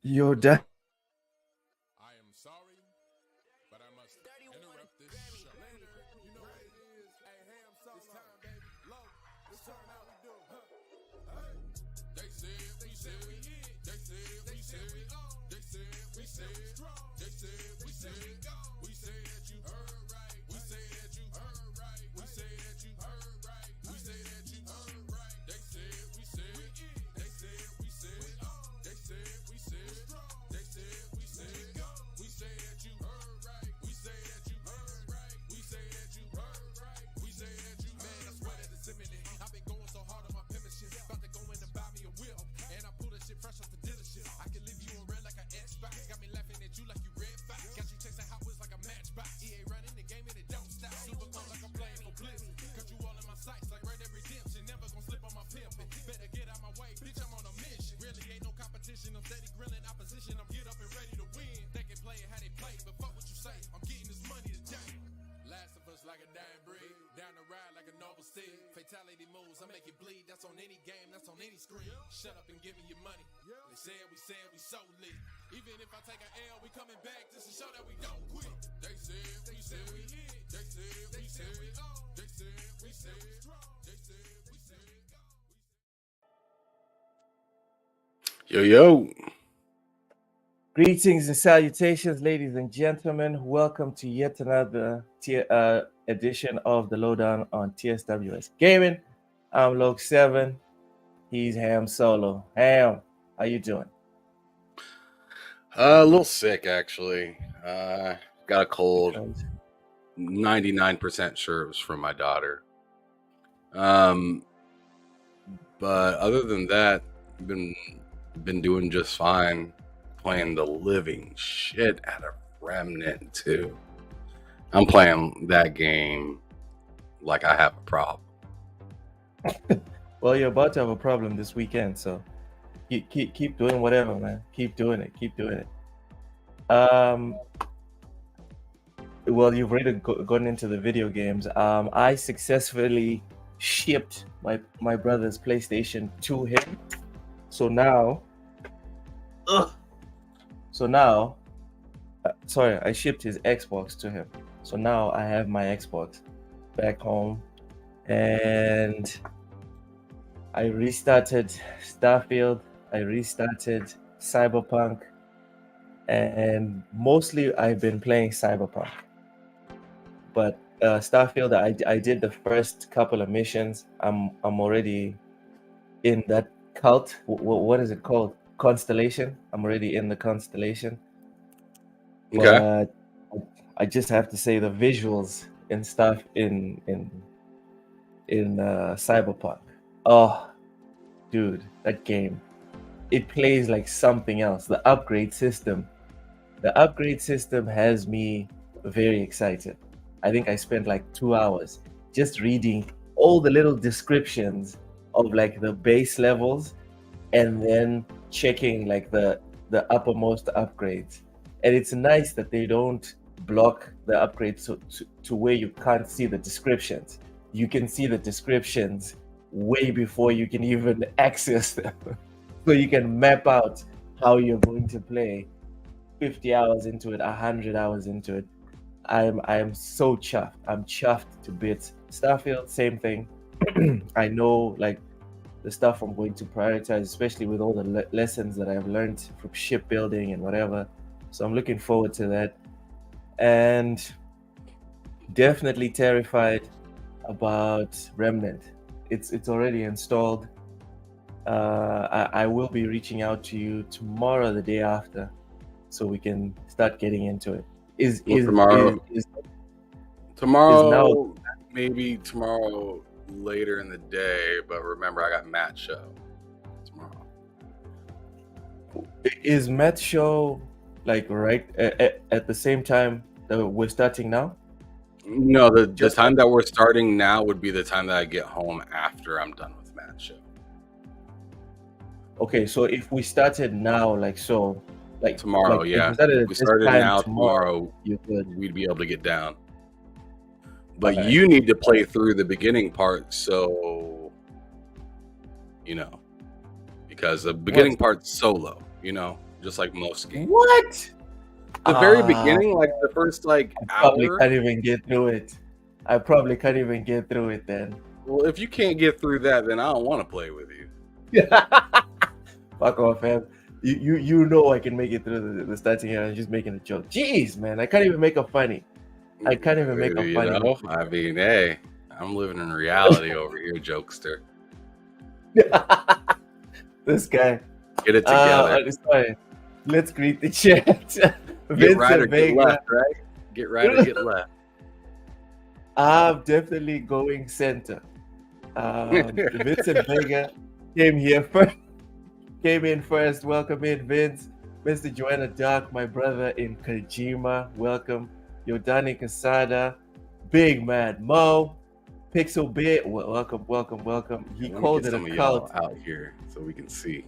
Yo, that I am sorry, but I must interrupt this show. You know what it is? Hey, ham solo. It's time, baby. Low. It's time how we do. Huh? Hey. They said we said we hit. They said we said we on. They said we said strong. They said we said go. We say that you heard right. We say that you heard right. We say that you heard right. We say that you heard right. They said we said we in. They said we said we on. They said we said strong. They said we said go. We say that you heard right. We say that you heard right. We say that you heard right. We say that you man. I swear that it's imminent. I've been going so hard on my penmanship. About to go in and buy me a whip, and I pull that shit fresh off the dealership. I can leave you in red like an Xbox. Got me laughing at you like you red fox. Got you chasing hot wheels like a matchbox. EA running the game and it don't stop. Super cold like I'm playing for Blizzard. Cut you all in my sights like Red Dead Redemption. Never gonna slip on my pimpin'. Better get out my way, bitch. I'm on a mission. Really ain't no competition. I'm steady grilling opposition. I'm get up and ready to win. They can play it how they play, but fuck what you say. I'm getting this money today. Last of us like a dying breed. Down the ride like a noble steed. Fatality moves, I make it bleed. That's on any game, that's on any screen. Shut up and give me your money. They said we so lit. Even if I take an L, we coming back just to show that we don't quit. They said we hit. They said we on. They said we strong. They said we go. Yo, yo. greetings and salutations, ladies and gentlemen. Welcome to yet another edition of the Lowdown on TSWS Gaming. I'm Log7. He's Ham Solo. Ham, how you doing? A little sick, actually. Got a cold. 99% sure it was from my daughter. But other than that, been doing just fine. Playing the living shit out of Remnant 2. I'm playing that game like I have a problem. Well, you're about to have a problem this weekend, so keep doing whatever, man. Keep doing it. Well, you've already gone into the video games. I successfully shipped my brother's PlayStation to him. So now, I shipped his Xbox to him. So now I have my Xbox back home, and I restarted Starfield. I restarted Cyberpunk, and mostly I've been playing Cyberpunk. But Starfield, I did the first couple of missions. I'm already in that cult. What is it called? Constellation. I'm already in the constellation. Okay. But I just have to say the visuals and stuff in Cyberpunk. Oh, dude, that game. It plays like something else. The upgrade system has me very excited. I think I spent like 2 hours just reading all the little descriptions of like the base levels, and then checking like the uppermost upgrades. And it's nice that they don't block the upgrades to where you can't see the descriptions. You can see the descriptions way before you can even access them. So you can map out how you're going to play 50 hours into it, 100 hours into it. I'm so chuffed. I'm chuffed to bits. Starfield, same thing. I know like the stuff I'm going to prioritize, especially with all the lessons that I've learned from shipbuilding and whatever. So I'm looking forward to that. And definitely terrified about Remnant. It's already installed. I will be reaching out to you tomorrow, the day after, so we can start getting into it. Tomorrow, maybe tomorrow later in the day, but remember I got Matt's show tomorrow. Is Matt's show like right at the same time that we're starting now? No, the time that we're starting now would be the time that I get home after I'm done with Matt's show. Okay, so if we started now, like tomorrow, yeah. If we started now, tomorrow, we'd be able to get down. But okay. You need to play through the beginning part, so because the beginning part's solo, just like most games. What? The very beginning, like the first like Probably hour. can't even get through it. I probably can't even get through it then. Well, if you can't get through that, then I don't want to play with you. Fuck off, man. You know I can make it through the starting here. I'm just making a joke. Jeez, man, I can't even make a funny. I can't even make a You funny. know? I mean, hey, I'm living in reality over here, jokester. This guy. Get it together. Sorry. Let's greet the chat. Get right or get left, right? Get right or get left. I'm definitely going center. Vincent Vega came in first. Welcome in, Vince. Mr. Joanna Dark, my brother in Kojima. Welcome. Yodani Casada. Big Mad Mo. Pixel Bit. Welcome. He called it a cult out here so we can see.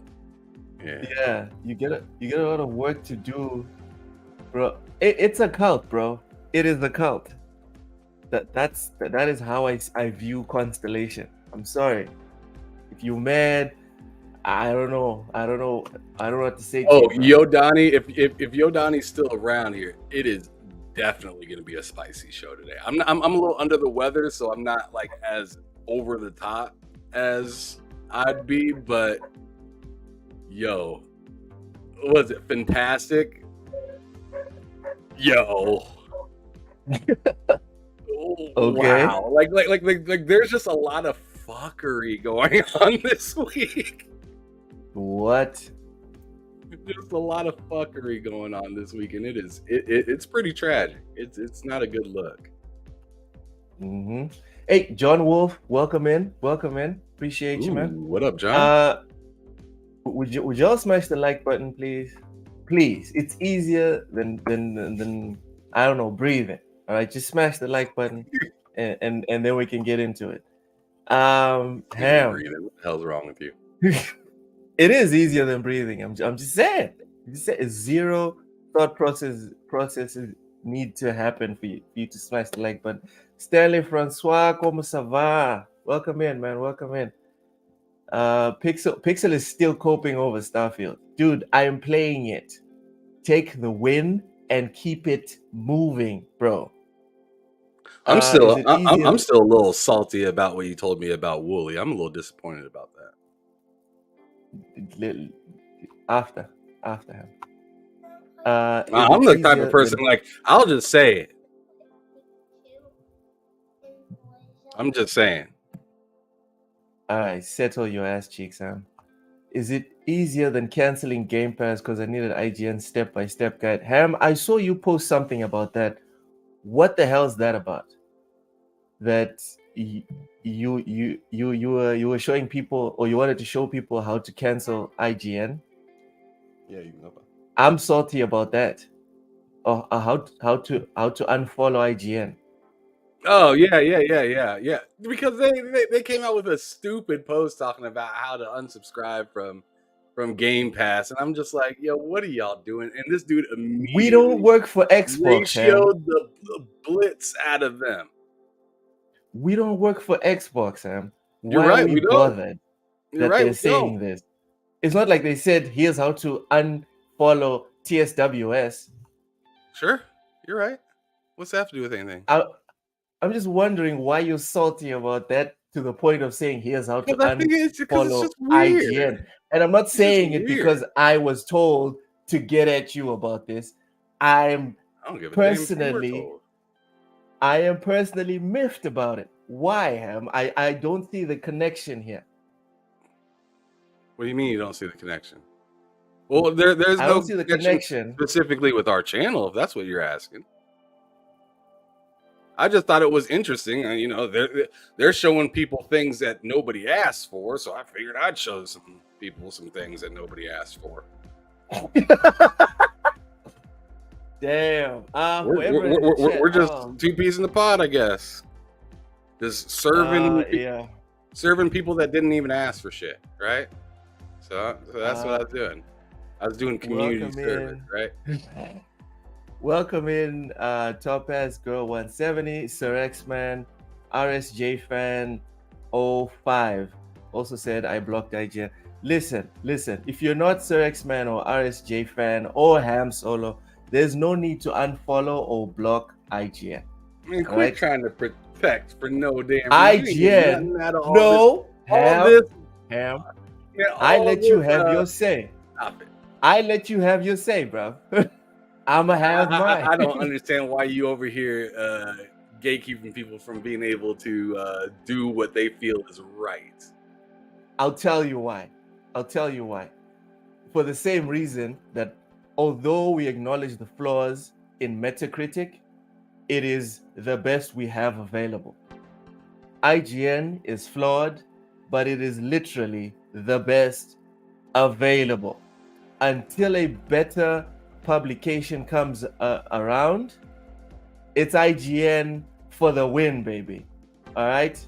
Yeah. You get a lot of work to do, bro. It's a cult, bro. It is a cult. That is how I view Constellation. I'm sorry. If you're mad, I don't know what to say. Oh, Yodani, if Yodani's still around here, it is definitely going to be a spicy show today. I'm a little under the weather, so I'm not like as over the top as I'd be, but yo, was it Fntastic? Yo. Okay. Wow. Like there's just a lot of fuckery going on this week. What? There's a lot of fuckery going on this week, and it's pretty tragic. It's not a good look. Mm-hmm. Hey, John Wolf, welcome in. Appreciate you, man. What up, John? Would y'all smash the like button, please? Please. It's easier than I don't know, breathing. All right, just smash the like button, and then we can get into it. Ham. What the hell's wrong with you? It is easier than breathing. I'm just saying. Zero thought processes need to happen for you to smash the like button. Stanley Francois, como ça va? Welcome in, man. Welcome in. Pixel is still coping over Starfield. Dude, I am playing it. Take the win and keep it moving, bro. I'm still a little salty about what you told me about Wooly. I'm a little disappointed about that. After him. I'm the type of person like I'll just say it. I'm just saying. All right, settle your ass cheeks, Sam. Is it easier than canceling Game Pass because I needed IGN step-by-step guide? Ham, I saw you post something about that. What the hell is that about? That you were showing people, or you wanted to show people how to cancel IGN? Yeah, you know. I'm salty about that. Or how to unfollow IGN. Oh yeah. Because they came out with a stupid post talking about how to unsubscribe from Game Pass, and I'm just like, yo, what are y'all doing? And this dude immediately we don't work for Xbox. Ratioed the blitz out of them. We don't work for Xbox, Sam. You're Why right. are we bothered that right, they're saying this? It's not like they said, here's how to unfollow TSWS. Sure, you're right. What's that have to do with anything? I'm just wondering why you're salty about that to the point of saying, here's how to unfollow IGN. And I'm not saying it because I was told to get at you about this. I am personally miffed about it. Why, Ham? I don't see the connection here. What do you mean you don't see the connection? Well, there's I don't see the connection specifically with our channel, if that's what you're asking. I just thought it was interesting. You know, they're showing people things that nobody asked for, so I figured I'd show some people some things that nobody asked for. Damn. We're just two peas in the pod, I guess. Just serving people that didn't even ask for shit, right? So that's what I was doing. I was doing community service, right? Welcome in, Topaz Girl 170, Sir X-Man, RSJ Fan 05. Also said I blocked IGN. listen. If you're not Sir X-Man or RSJ fan or Ham Solo, there's no need to unfollow or block IGN. I mean, All quit right? trying to protect for no damn reason. You ain't getting IGN, nothing out of all no, this. Ham. Man, I all let you this, have your say. Stop it. I let you have your say, bro. I'ma have mine. I don't understand why you over here gatekeeping people from being able to do what they feel is right. I'll tell you why. For the same reason that although we acknowledge the flaws in Metacritic, it is the best we have available. IGN is flawed, but it is literally the best available. Until a better publication comes around, it's IGN for the win, baby. All right?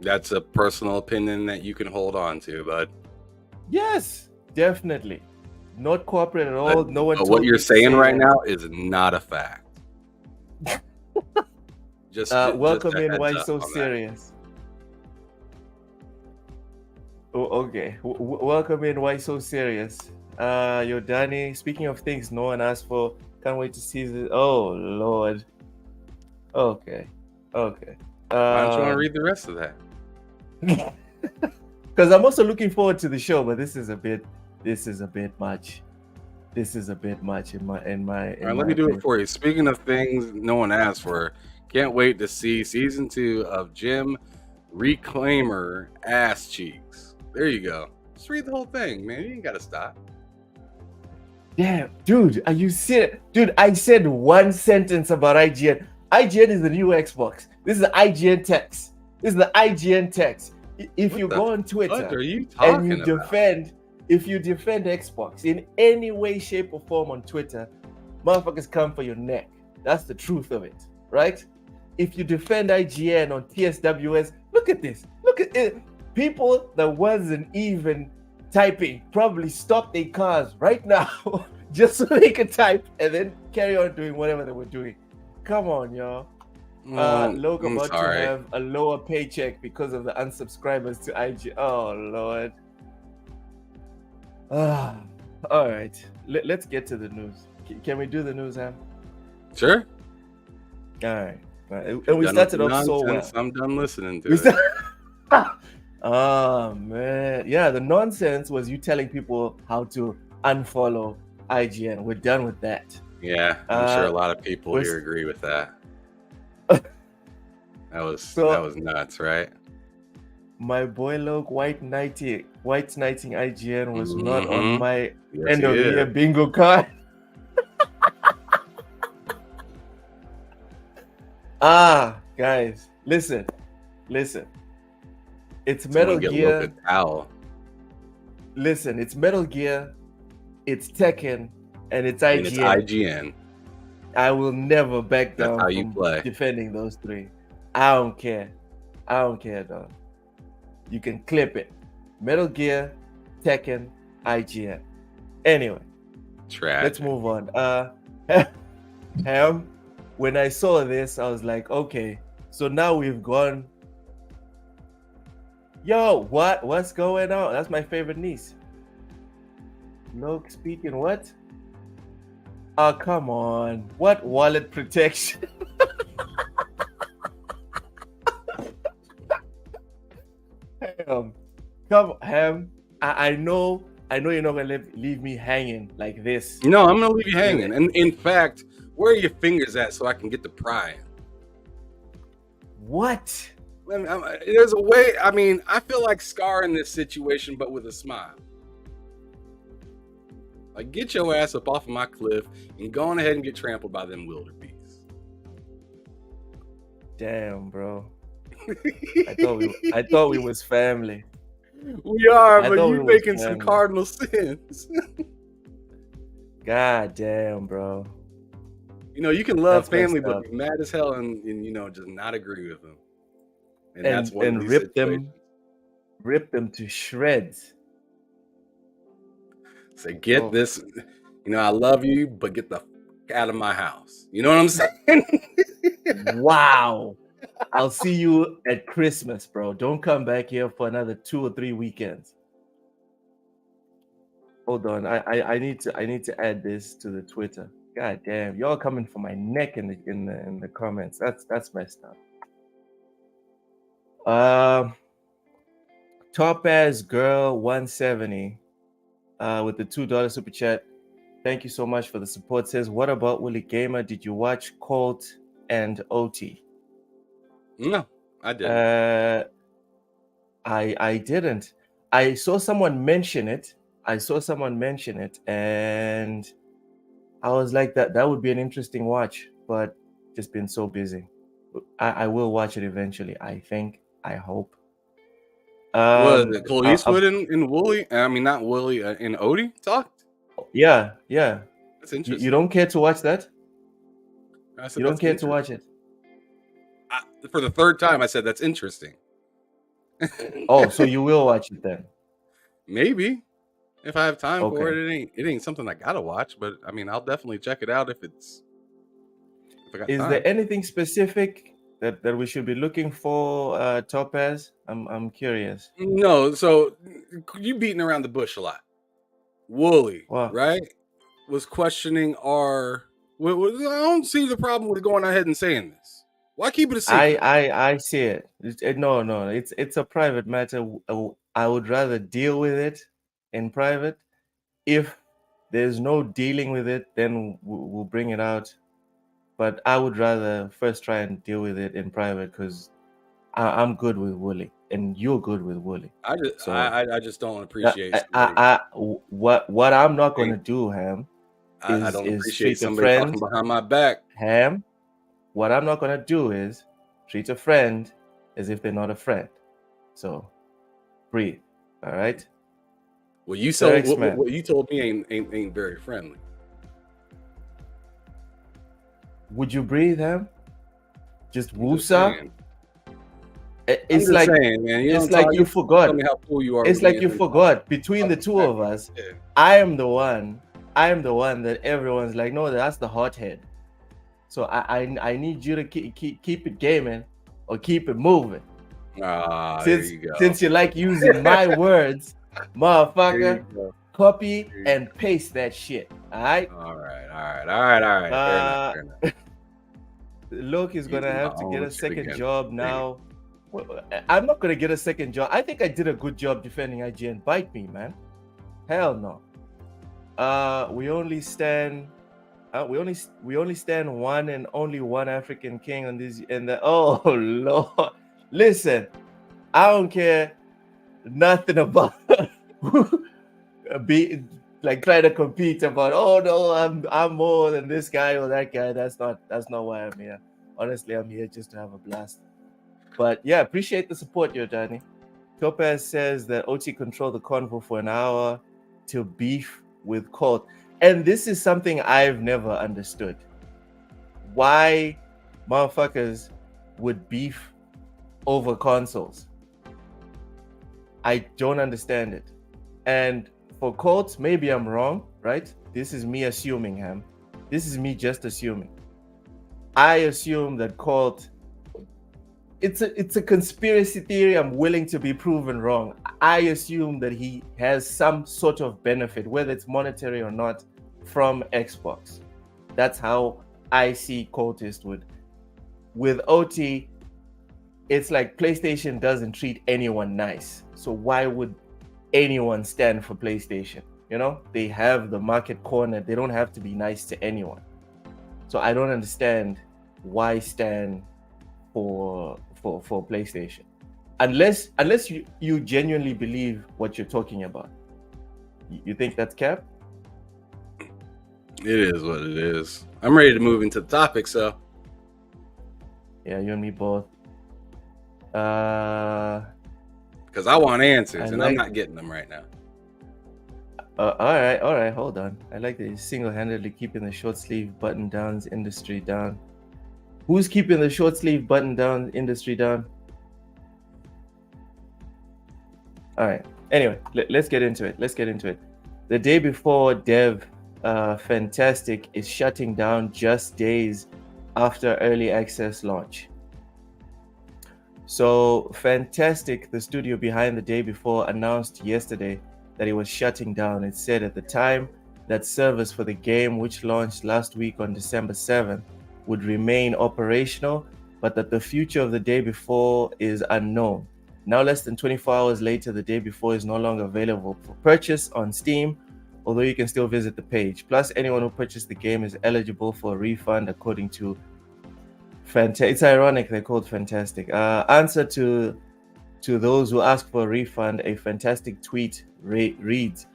That's a personal opinion that you can hold on to, bud. Yes, definitely. Not corporate at all. No one. But what you're saying right now is not a fact. Welcome just in. Why heads so up on that. serious? Oh, okay. Welcome in. Why so serious? Yo, Danny. Speaking of things no one asked for, can't wait to see this. Oh Lord. Okay. Why don't you want to read the rest of that? Because I'm also looking forward to the show, but this is a bit much. In my. All right, let me do it for you. Speaking of things no one asked for, can't wait to see season 2 of Jim Reclaimer Ass Cheeks. There you go. Just read the whole thing, man. You ain't gotta stop. Damn, dude, are you serious? Dude, I said one sentence about IGN. IGN is the new Xbox. This is the IGN text. If you go on Twitter What are you and you talking about? if you defend Xbox in any way, shape, or form on Twitter, motherfuckers come for your neck. That's the truth of it, right? If you defend IGN on TSWS, look at this. Look at it. People that wasn't even typing probably stop their cars right now just so they could type and then carry on doing whatever they were doing. Come on, y'all. Logan about to have a lower paycheck because of the unsubscribers to IG. Oh Lord. All right. Let's get to the news. Can we do the news, Ham? Sure. All right. And we started off so well. I'm done listening to it. Oh man, yeah. The nonsense was you telling people how to unfollow IGN. We're done with that. Yeah, I'm sure a lot of people here agree with that. That was nuts, right? My boy Loke white knighting IGN was not on my end of the year bingo card. Guys, listen. It's Metal Gear. Listen, it's Metal Gear, it's Tekken, and it's IGN. And it's IGN. I will never back down from defending those three. I don't care, dog. You can clip it. Metal Gear, Tekken, IGN. Anyway, let's move on. Ham, when I saw this, I was like, okay, so now we've gone. Yo, what's going on? That's my favorite niece. Look, speaking what? Oh, come on. What wallet protection? Ham. I know you're not gonna leave me hanging like this. No, I'm gonna leave you hanging. And in fact, where are your fingers at so I can get the prying? What? There's a way. I mean, I feel like Scar in this situation, but with a smile. Like, get your ass up off of my cliff and go on ahead and get trampled by them wildebeest. Damn, bro. I thought we was family. We are, but you making some cardinal sins. God damn, bro. You know, you can love family, but be mad as hell and just not agree with them. And that's one of these situations. Rip them to shreds. Say, get this. I love you, but get the f out of my house. You know what I'm saying? Wow. I'll see you at Christmas, bro. Don't come back here for another 2 or 3 weekends. Hold on. I need to add this to the Twitter. God damn, y'all coming for my neck in the comments. That's messed up. Topaz Girl 170 with the $2 super chat. Thank you so much for the support. Says, what about Willie Gamer? Did you watch Colt and OT? No, I didn't. I didn't. I saw someone mention it. And I was like, that would be an interesting watch, but just been so busy. I will watch it eventually. I think. I hope. Was it Cole Eastwood and Wooly? I mean, not Wooly and Odie talked. Yeah. That's interesting. You don't care to watch that? I said, You don't care to watch it? For the third time, I said that's interesting. Oh, so you will watch it then? Maybe, if I have time for Okay. it. It ain't something I gotta watch, but I mean, I'll definitely check it out if I got Is time. there anything specific that we should be looking for, Topaz? I'm curious. No, so you beating around the bush a lot. Wooly, Wow. right, was questioning our. I don't see the problem with going ahead and saying this. Why keep it a secret? I see it. No. It's a private matter. I would rather deal with it in private. If there's no dealing with it, then we'll bring it out. But I would rather first try and deal with it in private because I'm good with Wooly and you're good with Wooly. I just don't appreciate. What I'm not going to do, Ham, I don't is appreciate treat a somebody friend talking behind my back. Ham. What I'm not going to do is treat a friend as if they're not a friend. So breathe. All right. Well, you Sir told X-Man. what you told me ain't very friendly. Would you breathe, Ham? Just I'm just woosa? saying. It's like saying, man. it's like you forgot. Tell me how cool you are. It's with like me you and then forgot. Between the two of us, Yeah. I am the one that everyone's like, no, that's the hothead. So I need you to keep it gaming or keep it moving. There you go. Since you like using my words, motherfucker, copy and paste that shit. All right. All right. Fair enough. Luke is gonna have to get a second again. job now. I'm not gonna get a second job. I think I did a good job defending IGN. Bite me, man. Hell no. We only stand one and only one African king on this. And oh Lord, listen, I don't care nothing about be like trying to compete about. Oh no, I'm more than this guy or that guy. That's not why I'm here. Honestly, I'm here just to have a blast. But yeah, appreciate the support, Danny. Topaz says that OT controlled the convo for an hour to beef with Colt. And this is something I've never understood. Why motherfuckers would beef over consoles. I don't understand it. And for Colt, maybe I'm wrong, right? This is me assuming, Ham. This is me just assuming. I assume that Colt, it's a conspiracy theory. I'm willing to be proven wrong. I assume that he has some sort of benefit, whether it's monetary or not, from Xbox. That's how I see Colt Eastwood. With OT, it's like PlayStation doesn't treat anyone nice. So why would anyone stand for PlayStation? You know, they have the market corner. They don't have to be nice to anyone. So I don't understand why stand for PlayStation, unless you genuinely believe what you're talking about. You think that's cap? It is what it is. I'm ready to move into the topic, so yeah, you and me both. Because I want answers, and I'm not getting them right now. All right, hold on. I like that he's single-handedly keeping the short sleeve button-downs industry down. Who's keeping the short sleeve button-down industry down? All right. Anyway, let's get into it. The day before Dev Fntastic is shutting down just days after early access launch. So Fntastic, the studio behind the day before, announced yesterday that it was shutting down. It said at the time that servers for the game, which launched last week on December 7th, would remain operational, but that the future of the day before is unknown. Now, less than 24 hours later, the day before is no longer available for purchase on Steam, although you can still visit the page. Plus, anyone who purchased the game is eligible for a refund according to It's ironic they're called Fntastic. Answer to those who ask for a refund, a Fntastic tweet reads,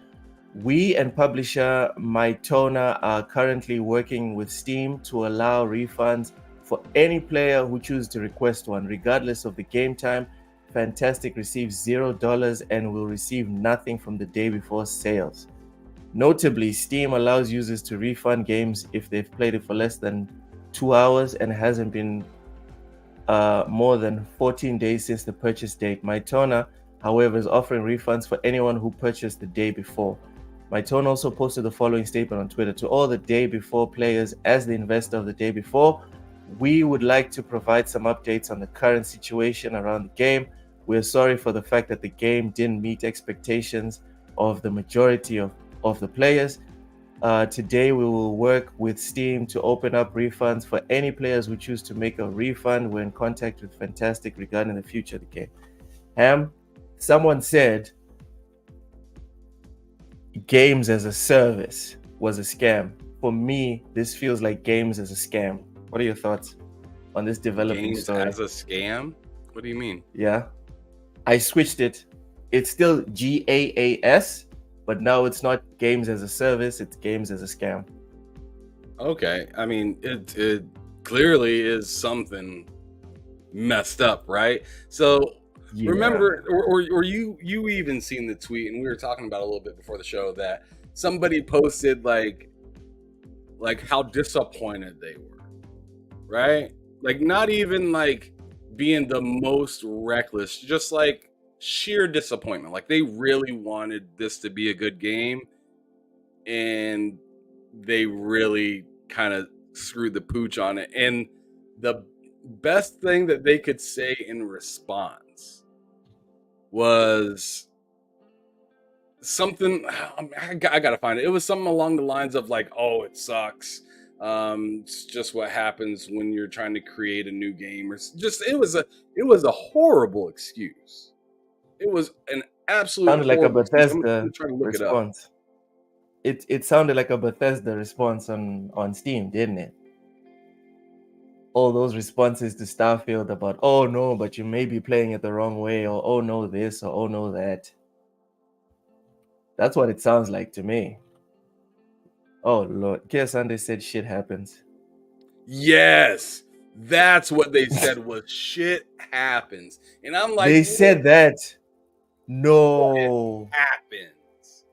"We and publisher Mytona are currently working with Steam to allow refunds for any player who chooses to request one, regardless of the game time. Fntastic receives $0 and will receive nothing from the day before sales. Notably, Steam allows users to refund games if they've played it for less than 2 hours and hasn't been more than 14 days since the purchase date. Mytona, however, is offering refunds for anyone who purchased the day before." Mytona also posted the following statement on Twitter: "To all the day before players, as the investor of the day before, we would like to provide some updates on the current situation around the game. We're sorry for the fact that the game didn't meet expectations of the majority of the players. Today, we will work with Steam to open up refunds for any players who choose to make a refund. We're in contact with Fntastic regarding the future of the game." Ham, someone said games as a service was a scam. For me, this feels like games as a scam. What are your thoughts on this developing Games story? as a scam? What do you mean? Yeah, I switched it. It's still GAAS, but now it's not games as a service, it's games as a scam. Okay, I mean, it clearly is something messed up, right? So Yeah. remember, or you even seen the tweet, and we were talking about a little bit before the show that somebody posted like how disappointed they were, right? Like not even like being the most reckless, just like sheer disappointment. Like they really wanted this to be a good game, and they really kind of screwed the pooch on it. And the best thing that they could say in response was something, I gotta find it. It was something along the lines of like, "Oh, it sucks. It's just what happens when you're trying to create a new game," or just it was a horrible excuse. It was an absolute Sounded like a horrible excuse. I'm Bethesda trying to look it up. response. It sounded like a Bethesda response on Steam, didn't it? All those responses to Starfield about, "Oh no, but you may be playing it the wrong way," or "Oh no this," or "Oh no that." That's what it sounds like to me. Oh Lord, Kia Sunday said shit happens. Yes, that's what they said was shit happens. And I'm like, They said that. No. It happens.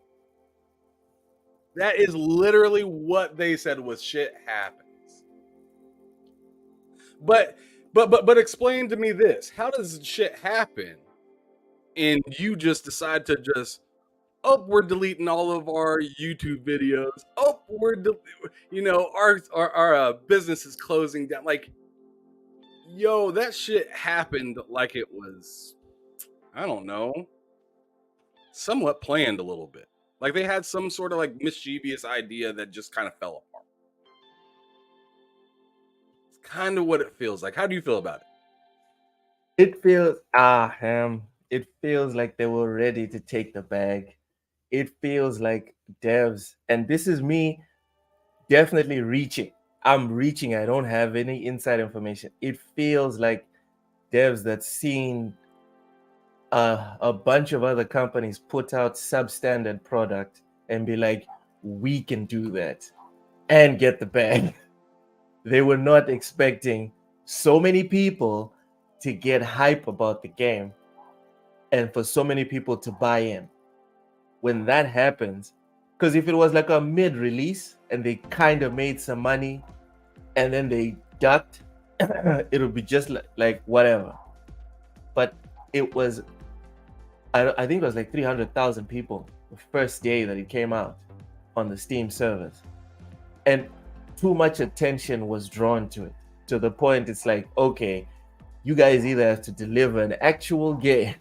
That is literally what they said was shit happens. But explain to me this. How does shit happen and you just decide to just, "Oh, we're deleting all of our YouTube videos. Oh, our business is closing down." Like, yo, that shit happened like it was, I don't know, somewhat planned a little bit. Like they had some sort of like mischievous idea that just kind of fell apart. It's kind of what it feels like. How do you feel about it? It feels it feels like they were ready to take the bag. It feels like devs, and this is me definitely reaching. I'm reaching. I don't have any inside information. It feels like devs that's seen a bunch of other companies put out substandard product and be like, "We can do that," and get the bag. They were not expecting so many people to get hype about the game and for so many people to buy in. When that happens, because if it was like a mid-release and they kind of made some money and then they ducked, it would be just like whatever. But it was, I think it was like 300,000 people the first day that it came out on the Steam servers. And too much attention was drawn to it, to the point it's like, okay, you guys either have to deliver an actual game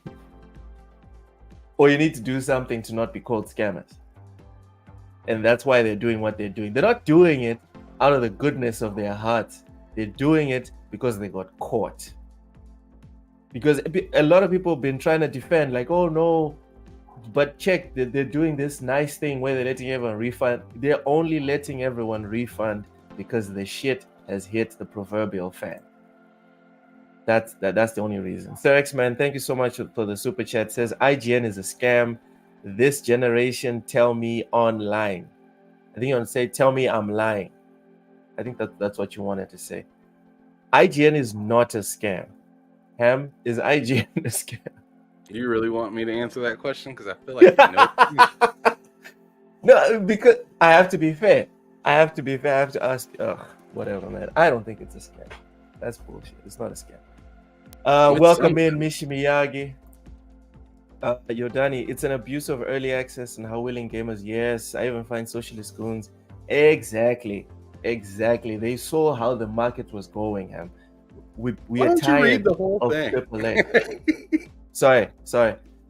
or you need to do something to not be called scammers. And that's why they're doing what they're doing. They're not doing it out of the goodness of their hearts. They're doing it because they got caught. Because a lot of people have been trying to defend, like, oh no, but check, they're doing this nice thing where they're letting everyone refund. They're only letting everyone refund because the shit has hit the proverbial fan. That's the only reason. Sir X-Man, thank you so much for the super chat. Says IGN is a scam. This generation tell me online. I think you want to say tell me I'm lying. I think that's what you wanted to say. IGN is not a scam. Ham, is IGN a scam? Do you really want me to answer that question? Because I feel like you know. No, because I have to be fair. I have to ask. Whatever, man. I don't think it's a scam. That's bullshit. It's not a scam. Welcome in, Mishi Miyagi. Yodani, it's an abuse of early access and how willing gamers. Yes, I even find socialist goons. Exactly. They saw how the market was going, Ham. We are tired of AAA. Sorry.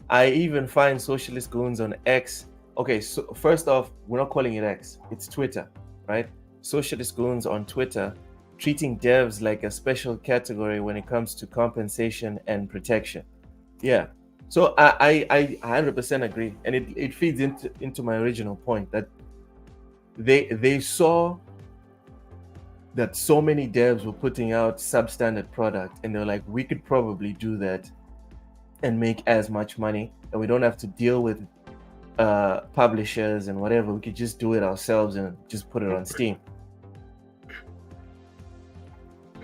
I even find socialist goons on X. Okay, so first off, we're not calling it X. It's Twitter, right? Socialist goons on Twitter treating devs like a special category when it comes to compensation and protection. Yeah. So I 100% agree, and it feeds into my original point that they saw that so many devs were putting out substandard product, and they're like, we could probably do that and make as much money, and we don't have to deal with publishers and whatever. We could just do it ourselves and just put it on Steam.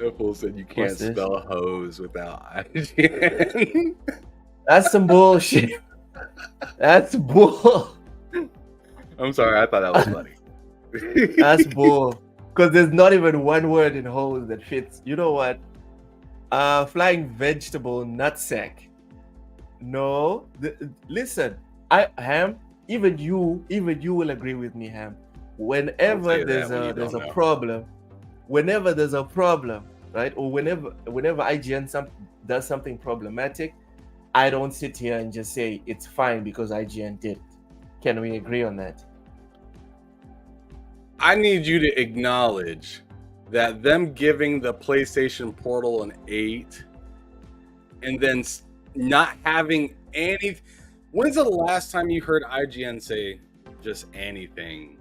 Apple said you can't spell hose without IGN. That's some bullshit. That's bull. I'm sorry, I thought that was funny. That's bull. Because there's not even one word in hose that fits. You know what? Flying vegetable nutsack. No. Listen, Ham, even you will agree with me, Ham. Whenever there's a problem, right? Or whenever IGN does something problematic, I don't sit here and just say it's fine because IGN did it. Can we agree on that? I need you to acknowledge that them giving the PlayStation Portal an 8 and then not having any... When's the last time you heard IGN say just anything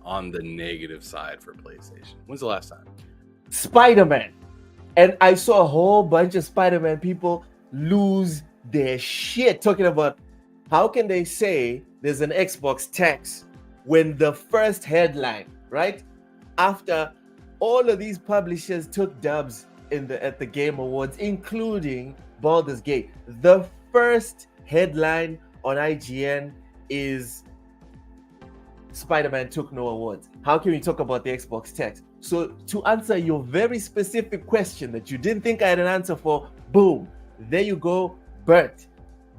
on the negative side for PlayStation? When's the last time? Spider-Man. And I saw a whole bunch of Spider-Man people lose their shit talking about how can they say there's an Xbox tax when the first headline, right, after all of these publishers took dubs at the Game Awards, including Baldur's Gate, the first headline on IGN is Spider-Man took no awards. How can we talk about the Xbox tax? So to answer your very specific question that you didn't think I had an answer for, boom, there you go, burnt.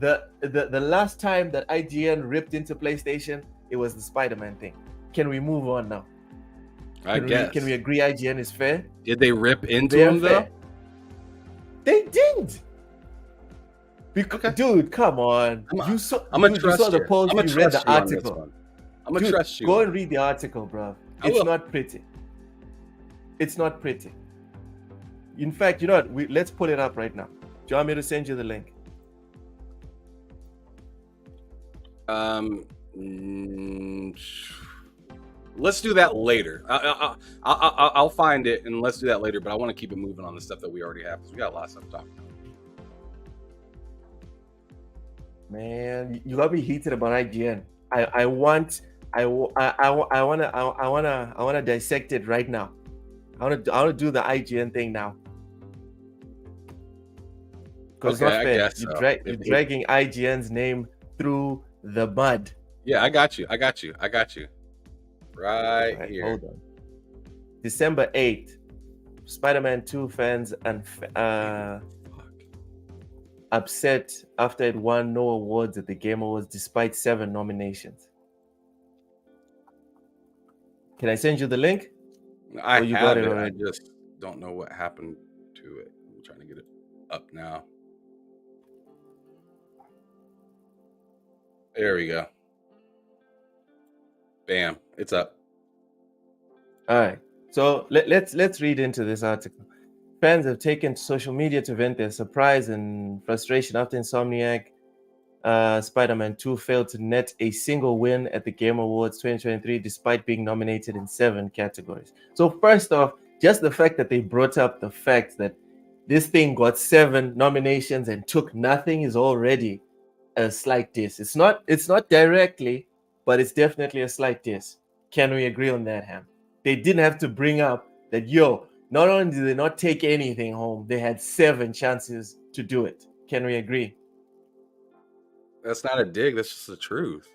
The last time that IGN ripped into PlayStation, it was the Spider-Man thing. Can we move on now? Can we agree IGN is fair? Did they rip into him though? They didn't. Okay. Dude, come on. You saw the post. You read the article. I'm gonna trust you. Go and read the article, bro. It's not pretty. It's not pretty. In fact, you know what? Let's pull it up right now. Do you want me to send you the link? Let's do that later. I'll find it and let's do that later. But I want to keep it moving on the stuff that we already have because we got a lot of stuff to talk about. Man, you got me heated about IGN. I want to dissect it right now. I want to do the IGN thing now. Because okay, it's not fair. You're dragging IGN's name through the mud. Yeah, I got you. Right here. Hold on. December 8th, Spider-Man 2 fans and upset after it won no awards at the Game Awards despite 7 nominations. Can I send you the link? I have it. I just don't know what happened to it. I'm trying to get it up now. There we go. Bam. It's up. All right. So let's read into this article. Fans have taken to social media to vent their surprise and frustration after Insomniac Spider-Man 2 failed to net a single win at the Game Awards 2023 despite being nominated in 7 categories. So first off, just the fact that they brought up the fact that this thing got 7 nominations and took nothing is already a slight diss. It's not directly, but it's definitely a slight diss. Can we agree on that, Ham? They didn't have to bring up that, not only did they not take anything home, they had 7 chances to do it. Can we agree? That's not a dig. That's just the truth.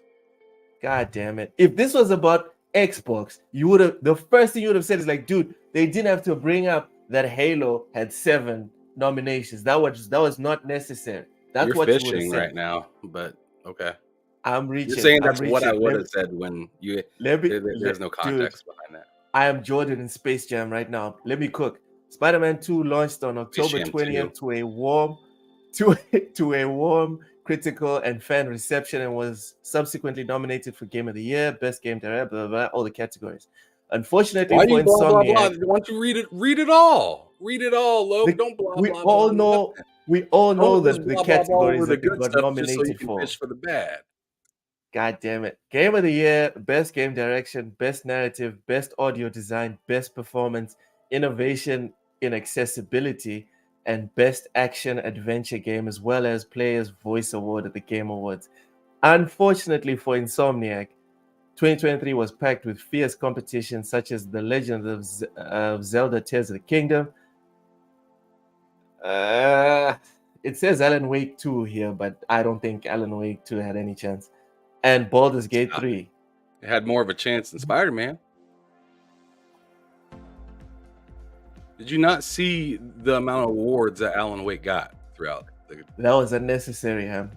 God damn it. If this was about Xbox, the first thing you would have said is like, dude, they didn't have to bring up that Halo had 7 nominations. That was not necessary. That's You're what you would have fishing said. right now, but okay. I'm reaching. You're saying that's I'm what I reaching. would have said when you. There's no context behind that. I am Jordan in Space Jam right now. Let me cook. Spider-Man 2 launched on October Jam 20th 2. to a warm critical and fan reception and was subsequently nominated for Game of the Year, Best Game Director, blah, blah, blah, all the categories. Unfortunately, Why for you blah blah blah? Insomniac, Why don't you read it? Read it all. Read it all, Loke. Don't blah we blah all blah. know we all know Don't that just the blah blah blah over categories the that they good got stuff just so you nominated can for. fish for the bad. God damn it. Game of the Year, Best Game Direction, Best Narrative, Best Audio Design, Best Performance, Innovation in Accessibility, and Best Action Adventure Game, as well as Player's Voice Award at the Game Awards. Unfortunately for Insomniac, 2023 was packed with fierce competition such as The Legend of Zelda Tears of the Kingdom. It says Alan Wake 2 here, but I don't think Alan Wake 2 had any chance. And Baldur's Gate 3. It had more of a chance than Spider-Man. Did you not see the amount of awards that Alan Wake got throughout? That was unnecessary, Ham.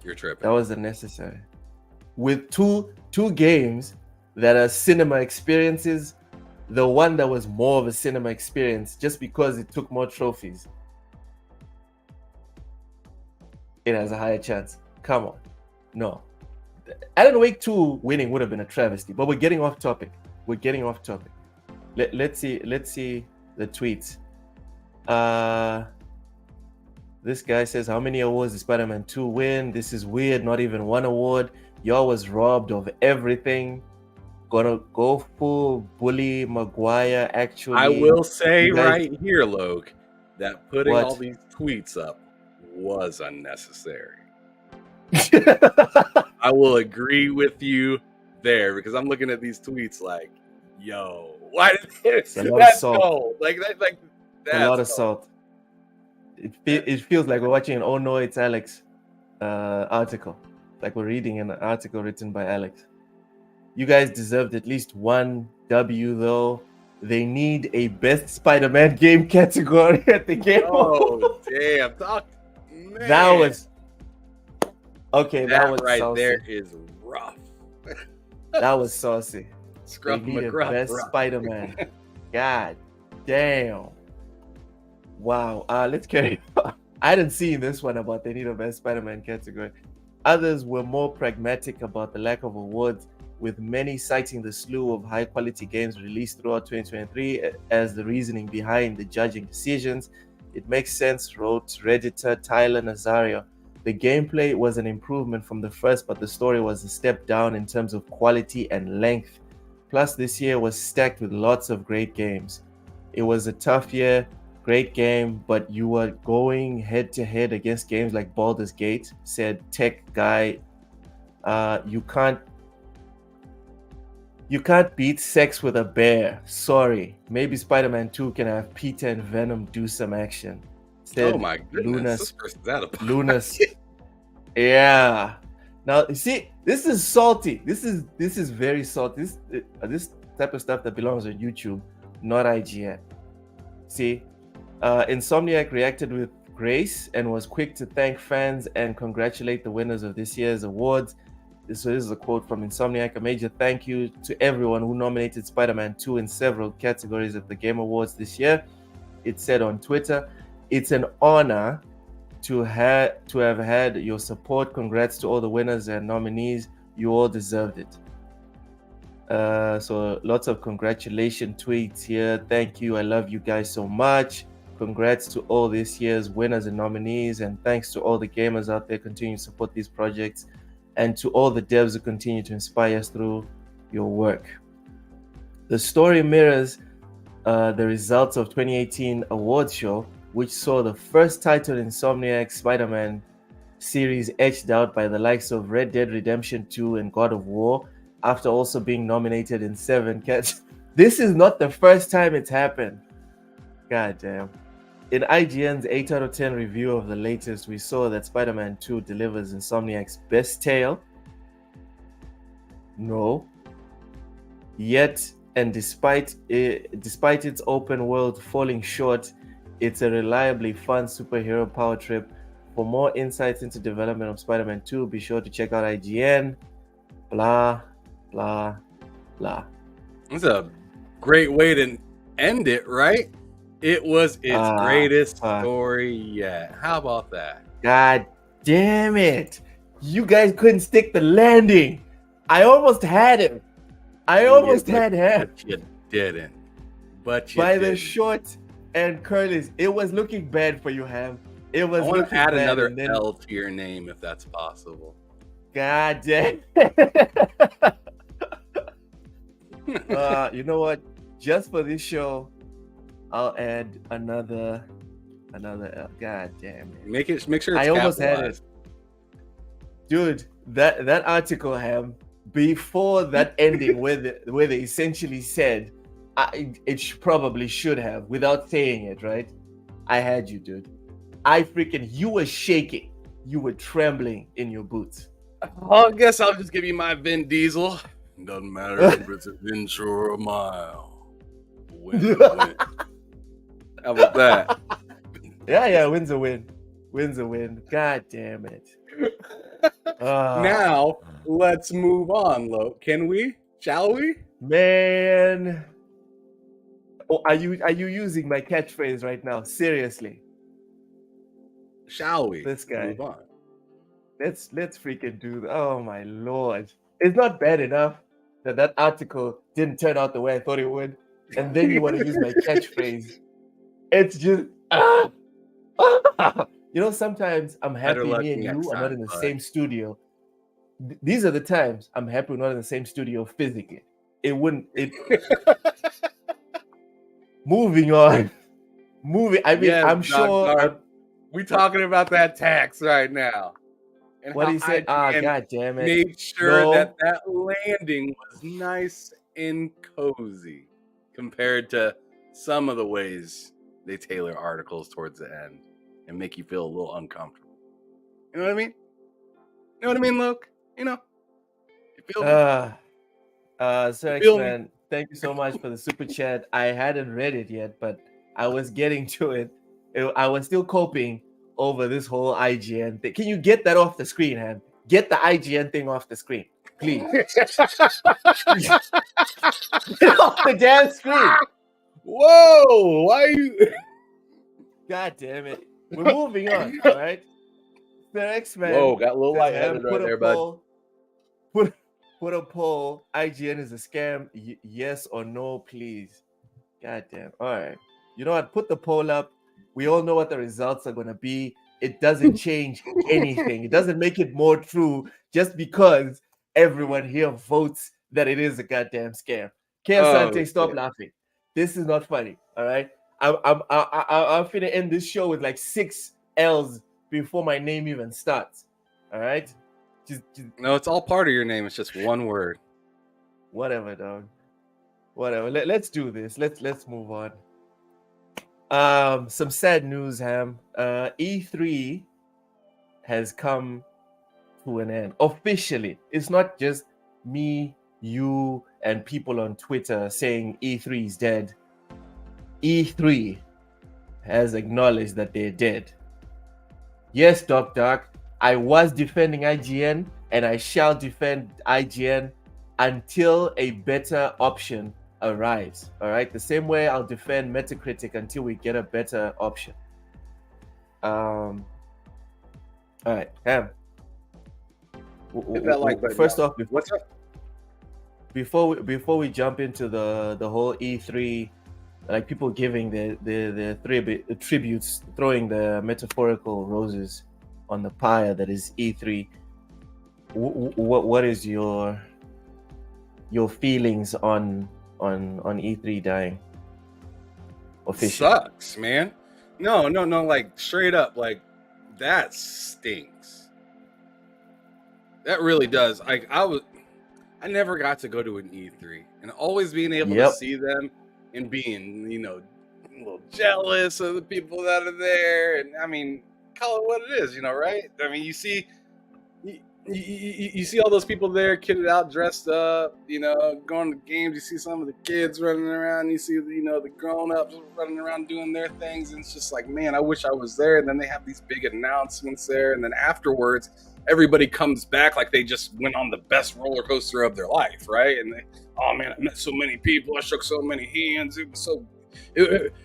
You're tripping. That was unnecessary. With two games that are cinema experiences, the one that was more of a cinema experience, just because it took more trophies, it has a higher chance. Come on. No. Alan Wake 2 winning would have been a travesty, but we're getting off topic. Let's see the tweets. This guy says, how many awards did Spider-Man 2 win? This is weird, not even one award. Y'all was robbed of everything. Gonna go full bully Maguire, actually. I will say right here, Loke, that putting all these tweets up was unnecessary. I will agree with you there, because I'm looking at these tweets like, yo, why did that go? Like that's a lot of salt. It feels like we're watching an Oh No, It's Alex article. Like we're reading an article written by Alex. You guys deserved at least one W, though. They need a Best Spider-Man game category at the Game Awards. Oh, damn. Man. That was... Okay, that was right saucy. There is rough. That was saucy. Scruff they need a McGruff, Best Spider-Man. God damn. Wow. Let's carry on. I didn't see this one about they need a Best Spider-Man category. Others were more pragmatic about the lack of awards, with many citing the slew of high-quality games released throughout 2023 as the reasoning behind the judging decisions. It makes sense, wrote Redditor Tyler Nazario. The gameplay was an improvement from the first, but the story was a step down in terms of quality and length. Plus, this year was stacked with lots of great games. It was a tough year, great game, but you were going head-to-head against games like Baldur's Gate, said tech guy. You can't beat sex with a bear. Sorry. Maybe Spider-Man 2 can have Peter and Venom do some action. Said, oh my goodness. Lunas. Yeah. Now, you see, this is salty. This is very salty. This type of stuff that belongs on YouTube, not IGN. See, Insomniac reacted with grace and was quick to thank fans and congratulate the winners of this year's awards. This is a quote from Insomniac. A major thank you to everyone who nominated Spider-Man 2 in several categories at the Game Awards this year. It said on Twitter, it's an honor to have had your support. Congrats to all the winners and nominees. You all deserved it. So lots of congratulation tweets here. Thank you. I love you guys so much. Congrats to all this year's winners and nominees, and thanks to all the gamers out there continue to support these projects, and to all the devs who continue to inspire us through your work. The story mirrors the results of 2018 awards show, which saw the first title in Insomniac's Spider-Man series edged out by the likes of Red Dead Redemption 2 and God of War, after also being nominated in 7 categories. This is not the first time it's happened. God damn. In IGN's 8 out of 10 review of the latest, we saw that Spider-Man 2 delivers Insomniac's best tale. No. Yet, and despite its open world falling short, it's a reliably fun superhero power trip. For more insights into development of Spider-Man 2, be sure to check out IGN. Blah, blah, blah. That's a great way to end it, right? It was its greatest story yet. How about that? God damn it. You guys couldn't stick the landing. I almost had him. I almost had him. But you didn't. But you By didn't. the short and curlies. It was looking bad for you, Ham. It was I want looking to add bad, another and then, L to your name if that's possible. God damn. You know what? Just for this show, I'll add another L. God damn it. Make sure it's I almost had it. capitalized. Dude, that article, Ham, before that ending where they essentially said it probably should have, without saying it, right? I had you, dude. You were shaking. You were trembling in your boots. I guess I'll just give you my Vin Diesel. Doesn't matter if it's an inch or a mile. Win. How about that? Yeah, win's a win. Win's a win. God damn it. Now, let's move on, Lo. Can we? Shall we? Man. Oh, are you using my catchphrase right now? Seriously. Shall we? This guy. Move on. Let's freaking do that. Oh my lord. It's not bad enough that article didn't turn out the way I thought it would. And then you want to use my catchphrase. It's just you know, sometimes I'm happy me and you are not in the same studio. These are the times I'm happy we're not in the same studio physically. Moving on. I mean, Yes, I'm sure. We talking about that tax right now. And what he said? God damn it! Made sure that landing was nice and cozy compared to some of the ways they tailor articles towards the end and make you feel a little uncomfortable. You know what I mean? You know what I mean, Luke? You know? You feel me? Sir X-Man, thank you so much for the super chat. I hadn't read it yet, but I was getting to it. I was still coping over this whole IGN thing. Can you get that off the screen, Ham? Get the IGN thing off the screen, please. Get off the damn screen. Whoa! Why are you? God damn it. We're moving on, all right? Sir X-Man. Whoa, got a little lightheaded right there, bud. Put a poll. IGN is a scam. Yes or no, please. God damn. All right. You know what? Put the poll up. We all know what the results are going to be. It doesn't change anything. It doesn't make it more true just because everyone here votes that it is a goddamn scam. Sante, stop laughing. This is not funny. All right. I'm finna end this show with like 6 L's before my name even starts. All right. Just no, it's all part of your name. It's just one word. Whatever, dog. Whatever. Let's do this. Let's move on. Some sad news, Ham. E3 has come to an end officially. It's not just me, you, and people on Twitter saying E3 is dead. E3 has acknowledged that they're dead. Yes, Doc Dark, I was defending IGN and I shall defend IGN until a better option arrives. All right, the same way I'll defend Metacritic until we get a better option. All right, Ham. Hit that like button, First y'all. off, What's up? before we jump into the whole E3, like people giving the tributes, throwing the metaphorical roses on the pyre that is E3. What is your feelings on E3 dying officially? Sucks, man. No, like straight up, like that stinks. That really does. Like I never got to go to an E3, and always being able to Yep. see them and being, a little jealous of the people that are there. And I mean, call it what it is, right? I mean, you see all those people there, kitted out, dressed up, going to games. You see some of the kids running around. You see, the grown-ups running around doing their things. And it's just like, man, I wish I was there. And then they have these big announcements there. And then afterwards, everybody comes back like they just went on the best roller coaster of their life, right? And oh man, I met so many people. I shook so many hands. It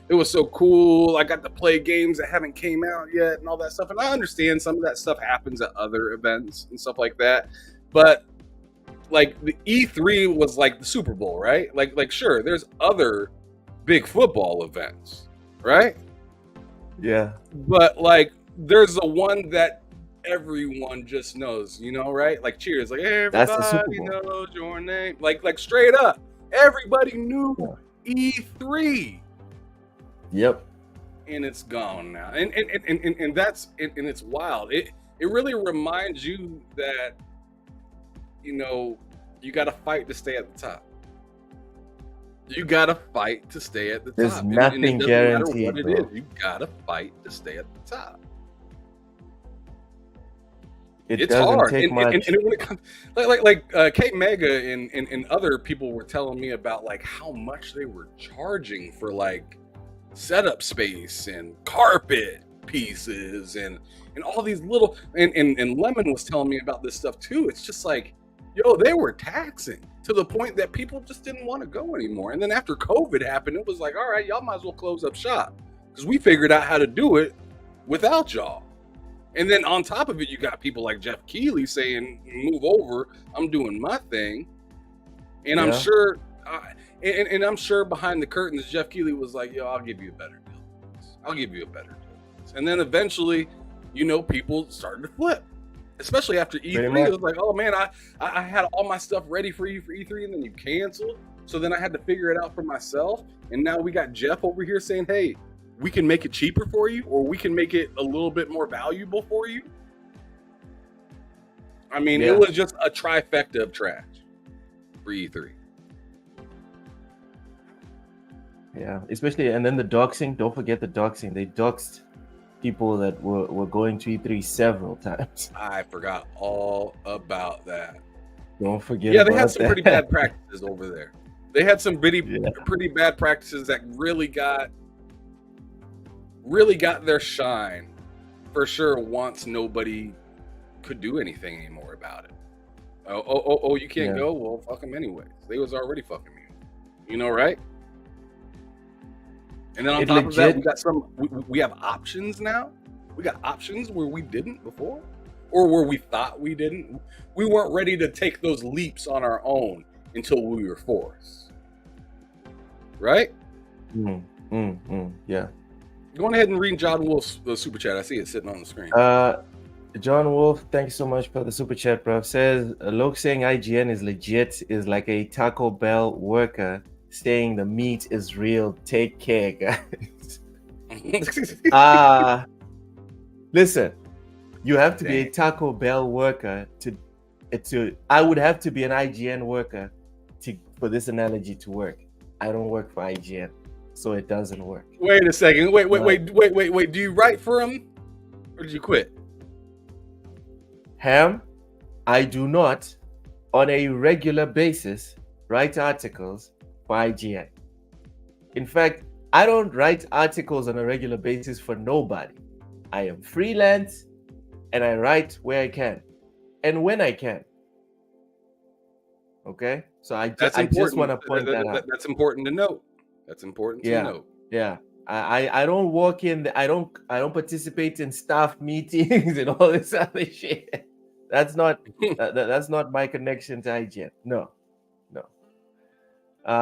was so cool. I got to play games that haven't came out yet and all that stuff. And I understand some of that stuff happens at other events and stuff like that. But like the E3 was like the Super Bowl, right? Like sure, there's other big football events, right? Yeah. But like there's the one that everyone just knows, right? Like cheers, like everybody knows your name. Like straight up, everybody knew E3. Yep. And it's gone now. And that's and it's wild. It really reminds you that you gotta fight to stay at the top. You gotta fight to stay at the top. There's nothing guaranteed, matter what it is. You gotta fight to stay at the top. It's hard. Take and when it comes, like Kate Mega and other people were telling me about like how much they were charging for like setup space and carpet pieces and all these little and Lemon was telling me about this stuff too. It's just like, yo, they were taxing to the point that people just didn't want to go anymore. And then after COVID happened, it was like, all right, y'all might as well close up shop because we figured out how to do it without y'all. And then on top of it, you got people like Jeff Keighley saying, move over, I'm doing my thing. And I'm sure, and I'm sure behind the curtains, Jeff Keighley was like, yo, I'll give you a better deal. I'll give you a better deal. And then eventually, people started to flip. Especially after E3, it was like, oh man, I had all my stuff ready for you for E3, and then you canceled. So then I had to figure it out for myself. And now we got Jeff over here saying, hey, we can make it cheaper for you, or we can make it a little bit more valuable for you. I mean, it was just a trifecta of trash for E3. Yeah, especially, and then the doxing. Don't forget the doxing. They doxed people that were going to E3 several times. I forgot all about that. Don't forget. Yeah, they had some pretty bad practices over there. They had some pretty bad practices that really got their shine for sure once nobody could do anything anymore about it. Oh, you can't go? Well, fuck them anyways. They was already fucking me. Right? And then on top of that, we have options now. We got options where we didn't before, or where we thought we didn't. We weren't ready to take those leaps on our own until we were forced. Right? Yeah. Go ahead and read John Wolf's super chat. I see it sitting on the screen. John Wolf, thanks so much for the super chat, bro. Says Lok saying IGN is legit is like a Taco Bell worker saying the meat is real. Take care, guys. Listen, you have to be a Taco Bell worker to. I would have to be an IGN worker for this analogy to work. I don't work for IGN. So it doesn't work. Wait a second. Wait. Do you write for him, or did you quit? Ham, I do not, on a regular basis, write articles for IGN. In fact, I don't write articles on a regular basis for nobody. I am freelance, and I write where I can, and when I can. Okay, so I just want to point that out. That's important to note. That's important to note. Yeah. I don't walk in. I don't participate in staff meetings and all this other shit. That's not that's not my connection to IGN. No, no.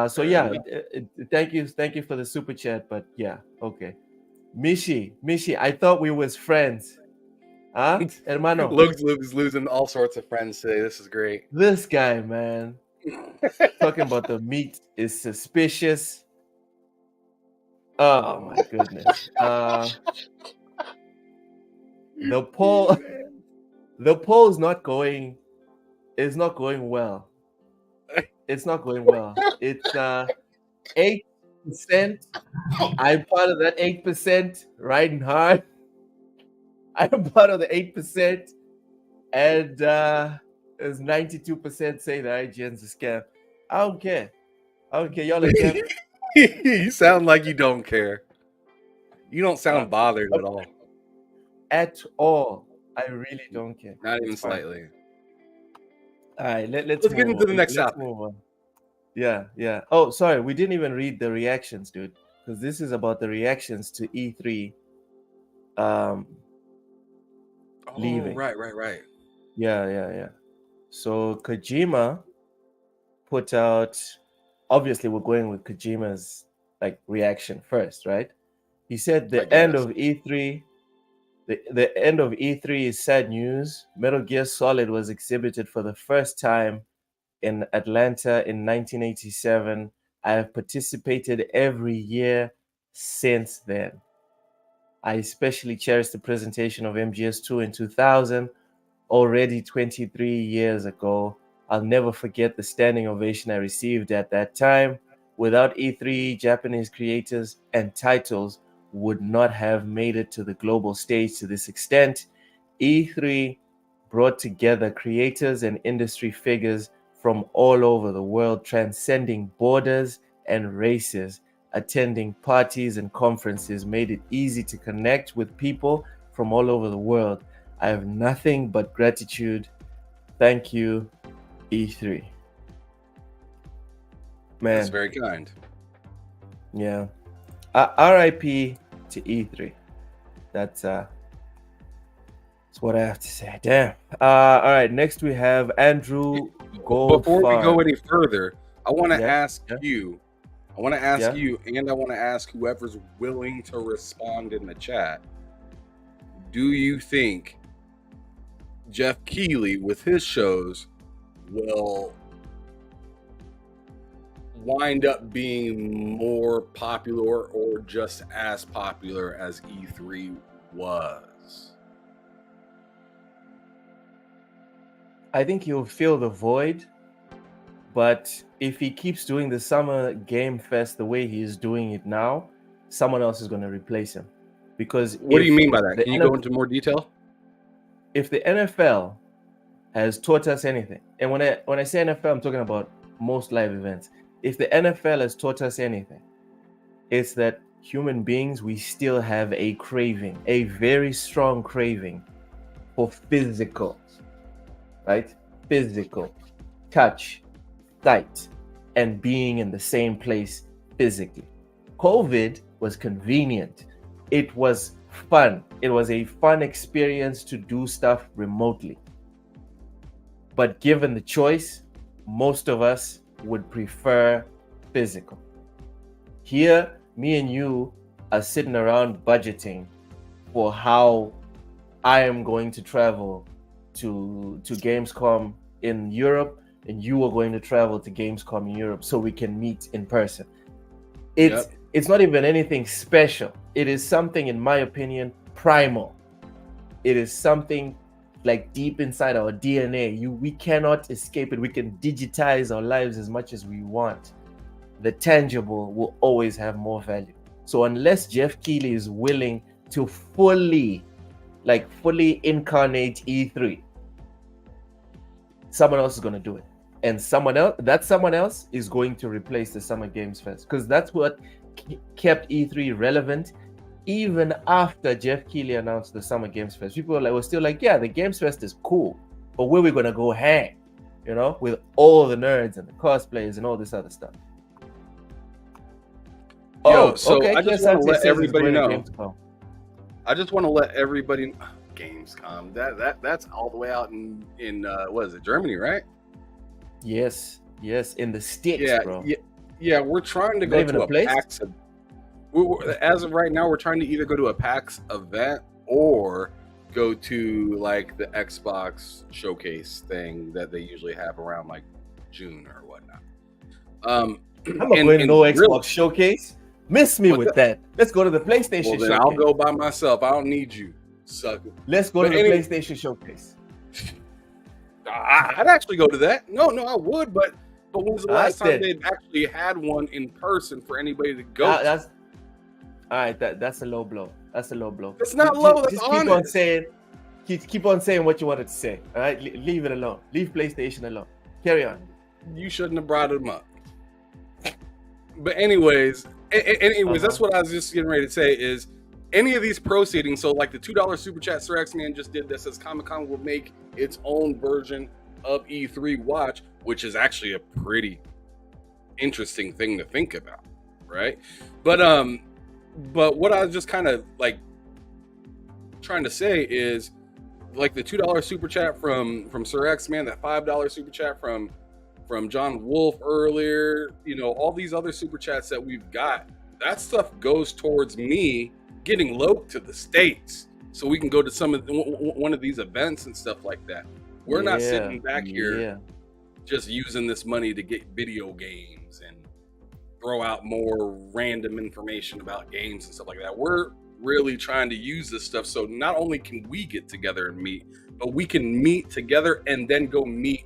So Fair yeah, enough. thank you for the super chat. But yeah, okay. Mishi, I thought we was friends, huh, hermano? Logan's losing all sorts of friends today. This is great. This guy, man, talking about the meat is suspicious. Oh my goodness. The poll, the poll is not going. Is not going well. It's not going well. It's 8%. I'm part of that 8%, riding hard. I'm part of the 8%, and there's 92% say that IGN's a scam. I don't care. I don't care. Y'all again. You sound like you don't care. You don't sound bothered at all. At all. I really don't care. Not even It's fine. slightly. All right, let's get into the next topic. move on. Yeah. Oh, sorry, we didn't even read the reactions, dude, because this is about the reactions to E3. Leaving. Right. Yeah. So Kojima put out. Obviously, we're going with Kojima's like reaction first, right? He said the end of E3. The end of E3 is sad news. Metal Gear Solid was exhibited for the first time in Atlanta in 1987. I have participated every year since then. I especially cherish the presentation of MGS2 in 2000, already 23 years ago. I'll never forget the standing ovation I received at that time. Without E3, Japanese creators and titles would not have made it to the global stage to this extent. E3 brought together creators and industry figures from all over the world, transcending borders and races. Attending parties and conferences made it easy to connect with people from all over the world. I have nothing but gratitude. Thank you, E3. Man, That's very kind. yeah. RIP to E3. That's what I have to say. Damn. All right. Next we have Andrew Goldfarb. Before we go any further, I want to ask yeah. you. I want to ask Yeah. you, and I want to ask whoever's willing to respond in the chat. Do you think Jeff Keighley with his shows will wind up being more popular or just as popular as E3 was? I think he'll fill the void, but if he keeps doing the Summer Game Fest the way he is doing it now, someone else is going to replace him. Because what do you mean by that? Can you go into more detail? If the NFL has taught us anything, and when I say NFL, I'm talking about most live events. If the NFL has taught us anything, it's that human beings, we still have a craving, a very strong craving for physical, right? Physical touch, sight, and being in the same place physically. COVID was convenient. It was fun. It was a fun experience to do stuff remotely. But given the choice, most of us would prefer physical. Here, me and you are sitting around budgeting for how I am going to travel to Gamescom in Europe, and you are going to travel to Gamescom in Europe so we can meet in person. It's not even anything special. It is something, in my opinion, primal. It is something like deep inside our DNA. We cannot escape it. We can digitize our lives as much as we want. The tangible will always have more value. So unless Jeff Keighley is willing to fully incarnate E3, someone else is going to do it. And someone else is going to replace the Summer Games Fest, because that's what kept E3 relevant even after Jeff Keighley announced the Summer Games Fest. People were still like, yeah, the Games Fest is cool, but where are we going to go hang, with all the nerds and the cosplayers and all this other stuff? Yo, Oh, so okay. I Yeah, just want to Sante let says it's everybody going to know. Gamescom. I just want to let everybody Gamescom. That's all the way out in what is it, Germany, right? Yes, yes, in the sticks, Yeah, bro. yeah. We're trying to Not go even a to a place. PAX. As of right now, we're trying to either go to a PAX event or go to like the Xbox showcase thing that they usually have around like June or whatnot. I'm not going to no and really, Xbox showcase. Miss me with that. Let's go to the well, PlayStation then I'll showcase. go by myself. I don't need you, sucker. Let's go But to the anyway, PlayStation showcase. I'd actually go to that. No, I would. But when's the All right, last time then. they've actually had one in person for anybody to go to? That's all right. That's a low blow. That's a low blow. It's not low. That's Just keep on honest. saying, keep on saying what you wanted to say. All right, leave it alone. Leave PlayStation alone. Carry on. You shouldn't have brought them up. But anyways, that's what I was just getting ready to say is any of these proceedings, so like the $2 super chat Sir X-Man just did that says Comic-Con will make its own version of E3 Watch, which is actually a pretty interesting thing to think about, right? But what I was just kind of like trying to say is like the $2 super chat from Sir X-Man, that $5 super chat from John Wolf earlier, all these other super chats that we've got, that stuff goes towards me getting Loke to the States so we can go to one of these events and stuff like that. We're not sitting back here just using this money to get video games and throw out more random information about games and stuff like that. We're really trying to use this stuff so not only can we get together and meet, but we can meet together and then go meet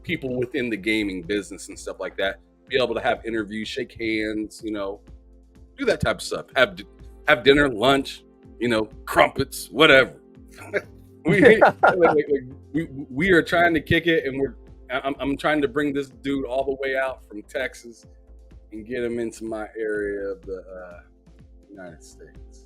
people within the gaming business and stuff like that, be able to have interviews, shake hands, do that type of stuff. Have dinner, lunch, crumpets, whatever. we are trying to kick it, and I'm trying to bring this dude all the way out from Texas and get him into my area of the United States.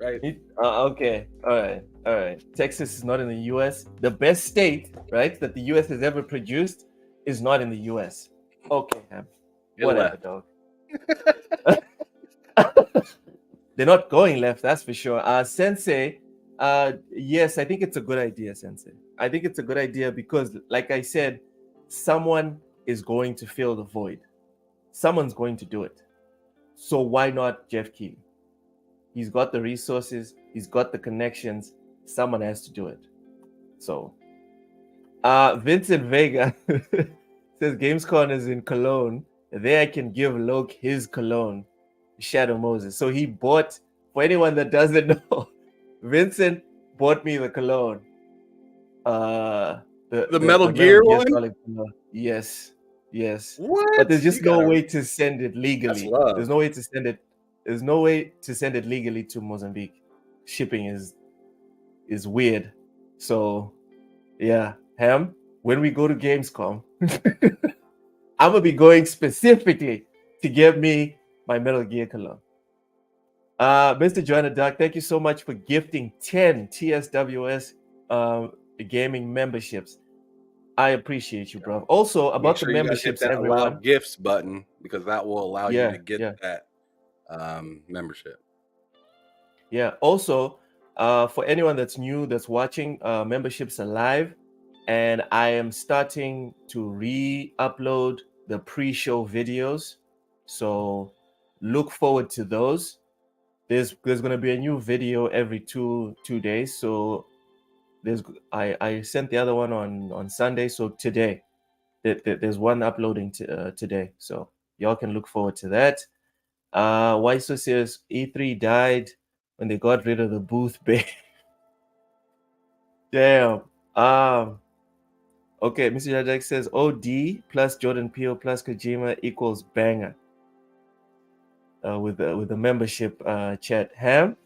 Right? Okay. All right. Texas is not in the U.S. The best state, right, that the U.S. has ever produced is not in the U.S. Okay, whatever, dog. They're not going left, that's for sure. Sensei, yes, I think it's a good idea, Sensei. I think it's a good idea because, like I said, someone is going to fill the void. Someone's going to do it. So why not Jeff Keighley? He's got the resources. He's got the connections. Someone has to do it. So, Vincent Vega says Gamescom is in Cologne. There I can give Loke his cologne, Shadow Moses. So he bought, for anyone that doesn't know, Vincent bought me the cologne. The Metal Gear one? Yes. What? But there's just no way to send it legally. That's love. There's no way to send it. There's no way to send it legally to Mozambique. Shipping is weird. So, yeah, Ham, when we go to Gamescom, I'm gonna be going specifically to get me my Metal Gear cologne. Mr. Joanna Duck, thank you so much for gifting 10 TSWS gaming memberships. I appreciate you, bro. Also, about the memberships, hit that everyone. allow gifts button because that will allow you to get that membership. Yeah. Also, for anyone that's new that's watching, memberships are live, and I am starting to re-upload the pre-show videos. So look forward to those. There's going to be a new video every two days. So I sent the other one on Sunday. So today there's one uploading today. So y'all can look forward to that. Why so serious? E3 died when they got rid of the booth bay. Damn. Okay, Mr. Jadek says OD plus Jordan Peele plus Kojima equals banger. With the membership chat. Ham?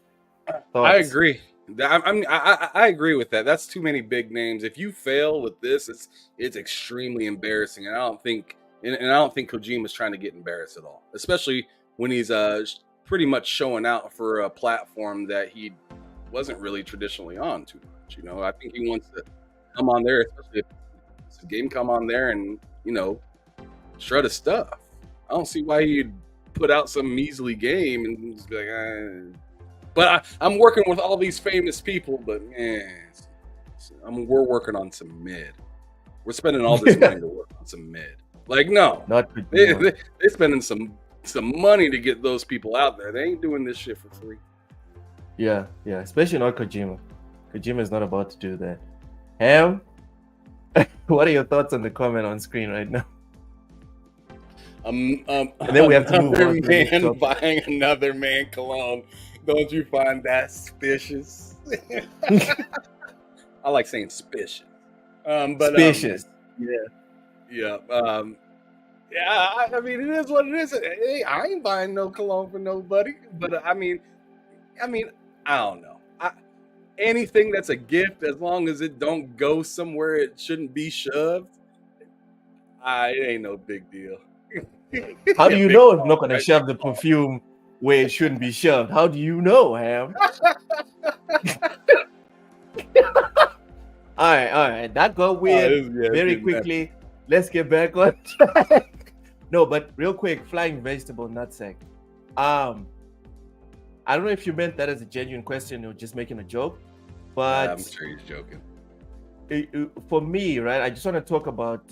Thoughts? I agree. I agree with that. That's too many big names. If you fail with this, it's extremely embarrassing. And I don't think Kojima's trying to get embarrassed at all, especially when he's pretty much showing out for a platform that he wasn't really traditionally on too much. I think he wants to come on there, especially if it's a game, come on there and shred his stuff. I don't see why he'd put out some measly game and just be like, but I'm working with all these famous people, but we're working on some mid. We're spending all this money to work on some mid. Like, no, Not they're spending some money to get those people out there. They ain't doing this shit for free. Yeah, especially not Kojima. Kojima is not about to do that. Ham, what are your thoughts on the comment on screen right now? And then we have to move on. Man buying another man cologne. Don't you find that suspicious? I like saying suspicious. Suspicious. Yeah. I mean, it is what it is. Hey, I ain't buying no cologne for nobody. But I mean, I don't know. Anything that's a gift, as long as it don't go somewhere it shouldn't be shoved, it ain't no big deal. How do you know it's not going to shove the perfume where it shouldn't be shoved? How do you know, Ham? All right. That got weird very quickly. Let's get back on track. No, but real quick, flying vegetable nutsack. I don't know if you meant that as a genuine question or just making a joke, but I'm sure he's joking. For me, right, I just want to talk about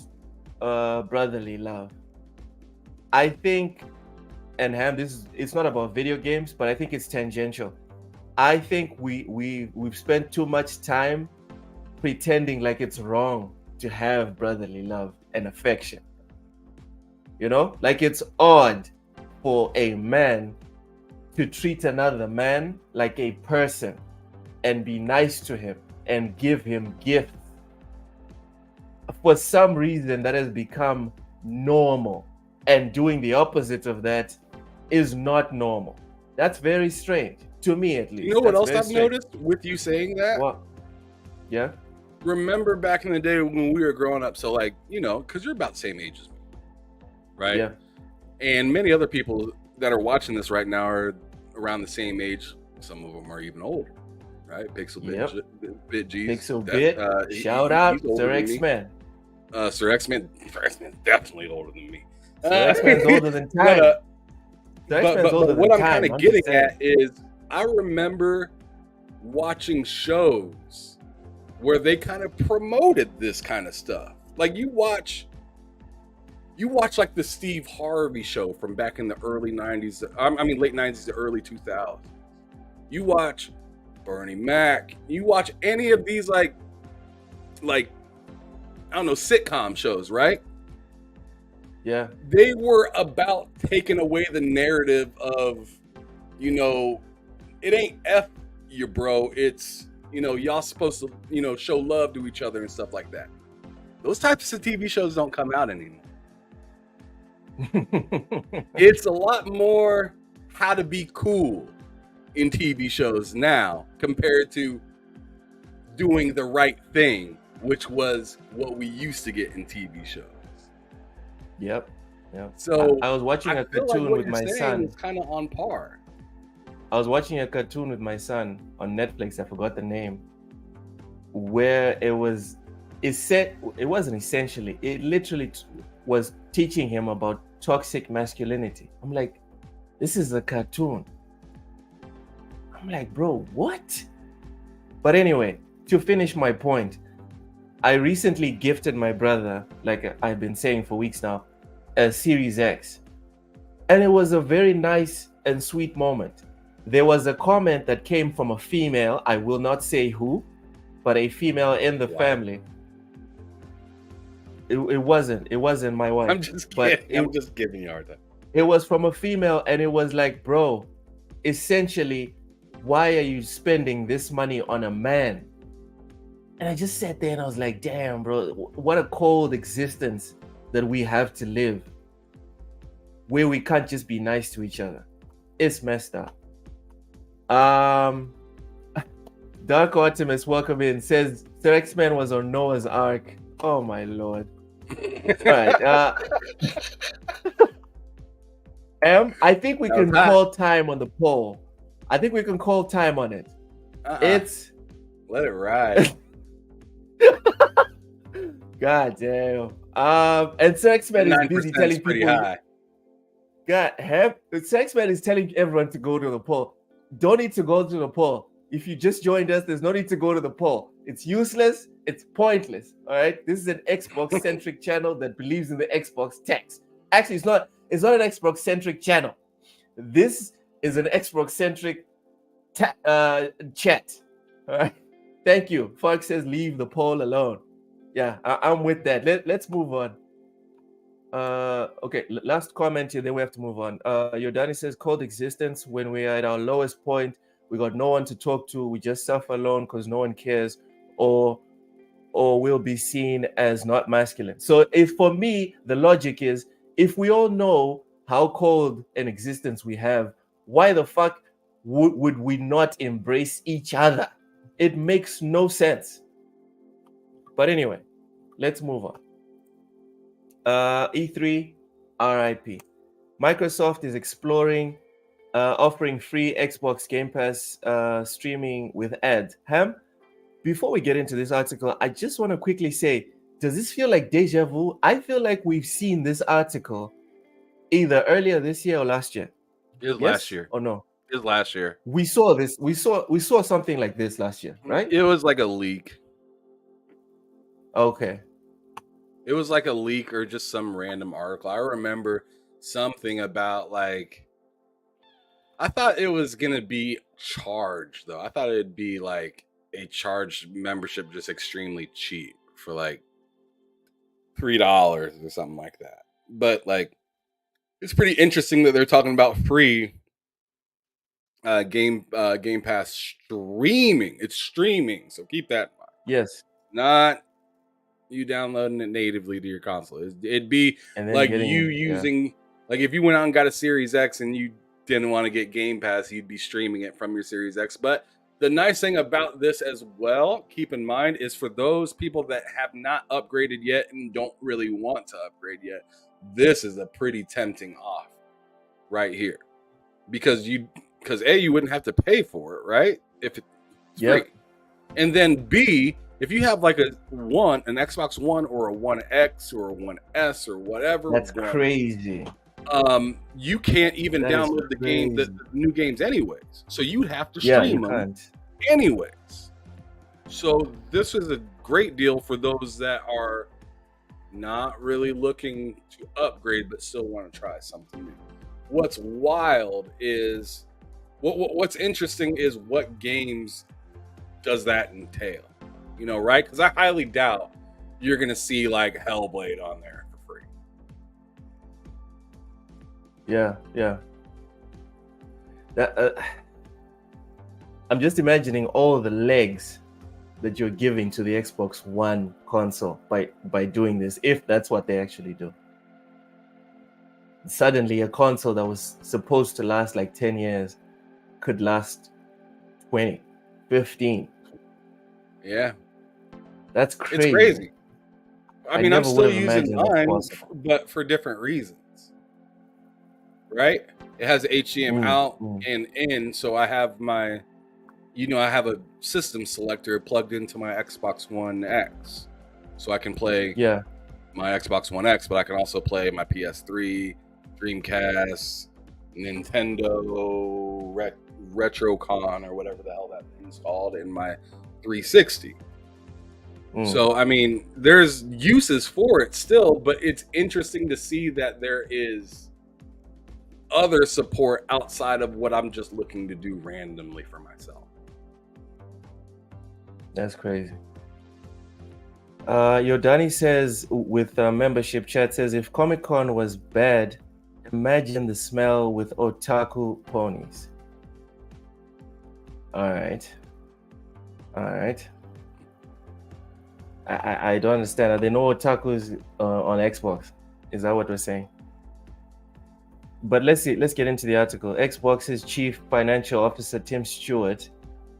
brotherly love. I think, and Ham, it's not about video games, but I think it's tangential. I think we've spent too much time pretending like it's wrong to have brotherly love and affection. You know, like it's odd for a man to treat another man like a person and be nice to him and give him gifts. For some reason, that has become normal. And doing the opposite of that is not normal. That's very strange, to me at least. You know what else I've noticed with you saying that? What? Yeah? Remember back in the day when we were growing up, so like, you know, because you're about the same age as me, right? Yeah. And many other people that are watching this right now are around the same age. Some of them are even older, right? Pixel Bit G's. Pixel Bit. Shout out, Sir X-Man. Sir X-Man definitely older than me. Sir X-Man's older than time. But what I'm kind of getting at is I remember watching shows where they kind of promoted this kind of stuff. Like you watch like the Steve Harvey show from back in the early 90s. I mean, late 90s to early 2000s. You watch Bernie Mac. You watch any of these like I don't know, sitcom shows, right? Yeah. They were about taking away the narrative of, you know, it ain't F you, bro. It's, you know, y'all supposed to, you know, show love to each other and stuff like that. Those types of TV shows don't come out anymore. It's a lot more how to be cool in TV shows now compared to doing the right thing, which was what we used to get in TV shows. Yep. So I was watching a cartoon with my son. It's kind of on par. I was watching a cartoon with my son on Netflix. I forgot the name. Where it wasn't essentially. It literally was teaching him about toxic masculinity. I'm like, this is a cartoon. I'm like, bro, what? But anyway, to finish my point, I recently gifted my brother, like I've been saying for weeks now, a Series X. And it was a very nice and sweet moment. There was a comment that came from a female, I will not say who, but a female in the family. It wasn't my wife. I'm just kidding. I'm just giving you a hard time. It was from a female, and it was like, bro, essentially, why are you spending this money on a man? And I just sat there and I was like, damn, bro, what a cold existence that we have to live, where we can't just be nice to each other. It's messed up. Dark Optimus, welcome in, says Sir X-Man was on Noah's Ark. Oh my lord. All right. I think we can call time on the poll. I think we can call time on it. It's let it ride. God damn. And Sir X-Man is busy telling people. High. God, the Sexman is telling everyone to go to the poll. Don't need to go to the poll. If you just joined us, there's no need to go to the poll. It's useless. It's pointless. All right. This is an Xbox centric channel that believes in the Xbox text. Actually, it's not. It's not an Xbox centric channel. This is an Xbox centric chat. All right. Thank you. Fox says leave the poll alone. Yeah, I'm with that. Let's move on. Okay, last comment here, then we have to move on. Yordani says cold existence. When we are at our lowest point, we got no one to talk to. We just suffer alone because no one cares, or we'll be seen as not masculine. So if for me, the logic is if we all know how cold an existence we have, why the fuck would we not embrace each other? It makes no sense. But anyway, let's move on. E3, RIP. Microsoft is exploring offering free Xbox Game Pass streaming with ads. Ham, before we get into this article, I just want to quickly say, does this feel like deja vu? I feel like we've seen this article either earlier this year or last year. It was last year. Or no? It was last year. We saw this. We saw something like this last year, right? It was like a leak. Okay. It was like a leak or just some random article. I remember something about like, I thought it was going to be charged though. I thought it'd be like a charged membership, just extremely cheap for like $3 or something like that. But like, it's pretty interesting that they're talking about free Game Pass streaming. It's streaming, so keep that in mind. Yes. Not you downloading it natively to your console. It'd be like you using, like if you went out and got a Series X and you didn't want to get Game Pass, you'd be streaming it from your Series X. But the nice thing about this as well, keep in mind, is for those people that have not upgraded yet and don't really want to upgrade yet, this is a pretty tempting off right here. Because A, you wouldn't have to pay for it, right? If it's free. And then B, if you have like an Xbox One or a One X or a One S or whatever, that's crazy. You can't even download the new games anyways. So you have to stream them anyways. So this is a great deal for those that are not really looking to upgrade but still want to try something new. What's wild is what's interesting is what games does that entail? You know, right? Because I highly doubt you're going to see like Hellblade on there for free. Yeah. I'm just imagining all the legs that you're giving to the Xbox One console by doing this, if that's what they actually do. Suddenly, a console that was supposed to last like 10 years could last 20, 15. Yeah. That's crazy. It's crazy. I mean, I'm still using mine, but for different reasons. Right? It has HDMI out and in, so I have my, I have a system selector plugged into my Xbox One X. So I can play my Xbox One X, but I can also play my PS3, Dreamcast, Nintendo RetroCon, or whatever the hell that installed in my 360. So, I mean, there's uses for it still, but it's interesting to see that there is other support outside of what I'm just looking to do randomly for myself. That's crazy. Yordani says, with membership chat, says, if Comic-Con was bad, imagine the smell with otaku ponies. All right. I don't understand. Are there no otakus on Xbox? Is that what we're saying? But let's see. Let's get into the article. Xbox's chief financial officer Tim Stewart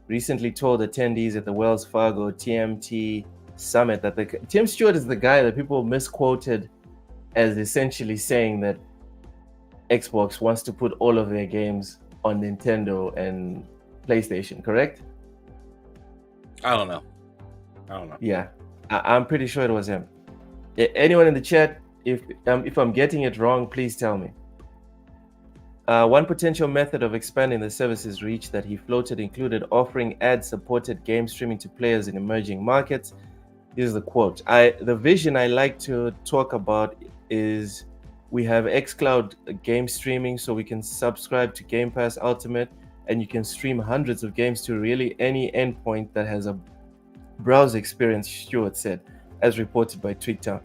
recently told attendees at the Wells Fargo TMT summit that Tim Stewart is the guy that people misquoted as essentially saying that Xbox wants to put all of their games on Nintendo and PlayStation, correct? I don't know. Yeah, I'm pretty sure it was him. Anyone in the chat, if I'm getting it wrong, please tell me. One potential method of expanding the service's reach that he floated included offering ad-supported game streaming to players in emerging markets. Here's the quote. The vision I like to talk about is we have xCloud game streaming, so we can subscribe to Game Pass Ultimate, and you can stream hundreds of games to really any endpoint that has a browser experience, Stewart said, as reported by Twitter.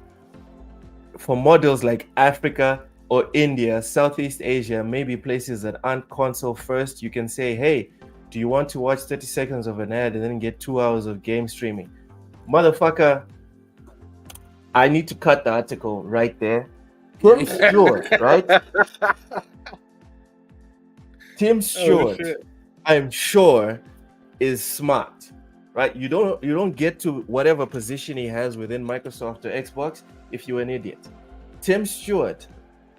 For models like Africa or India, Southeast Asia, maybe places that aren't console first, you can say, hey, do you want to watch 30 seconds of an ad and then get 2 hours of game streaming? Motherfucker, I need to cut the article right there. Tim Stewart, right? Tim Stewart, I'm sure, is smart, right? You don't get to whatever position he has within Microsoft or Xbox if you're an idiot. Tim Stewart,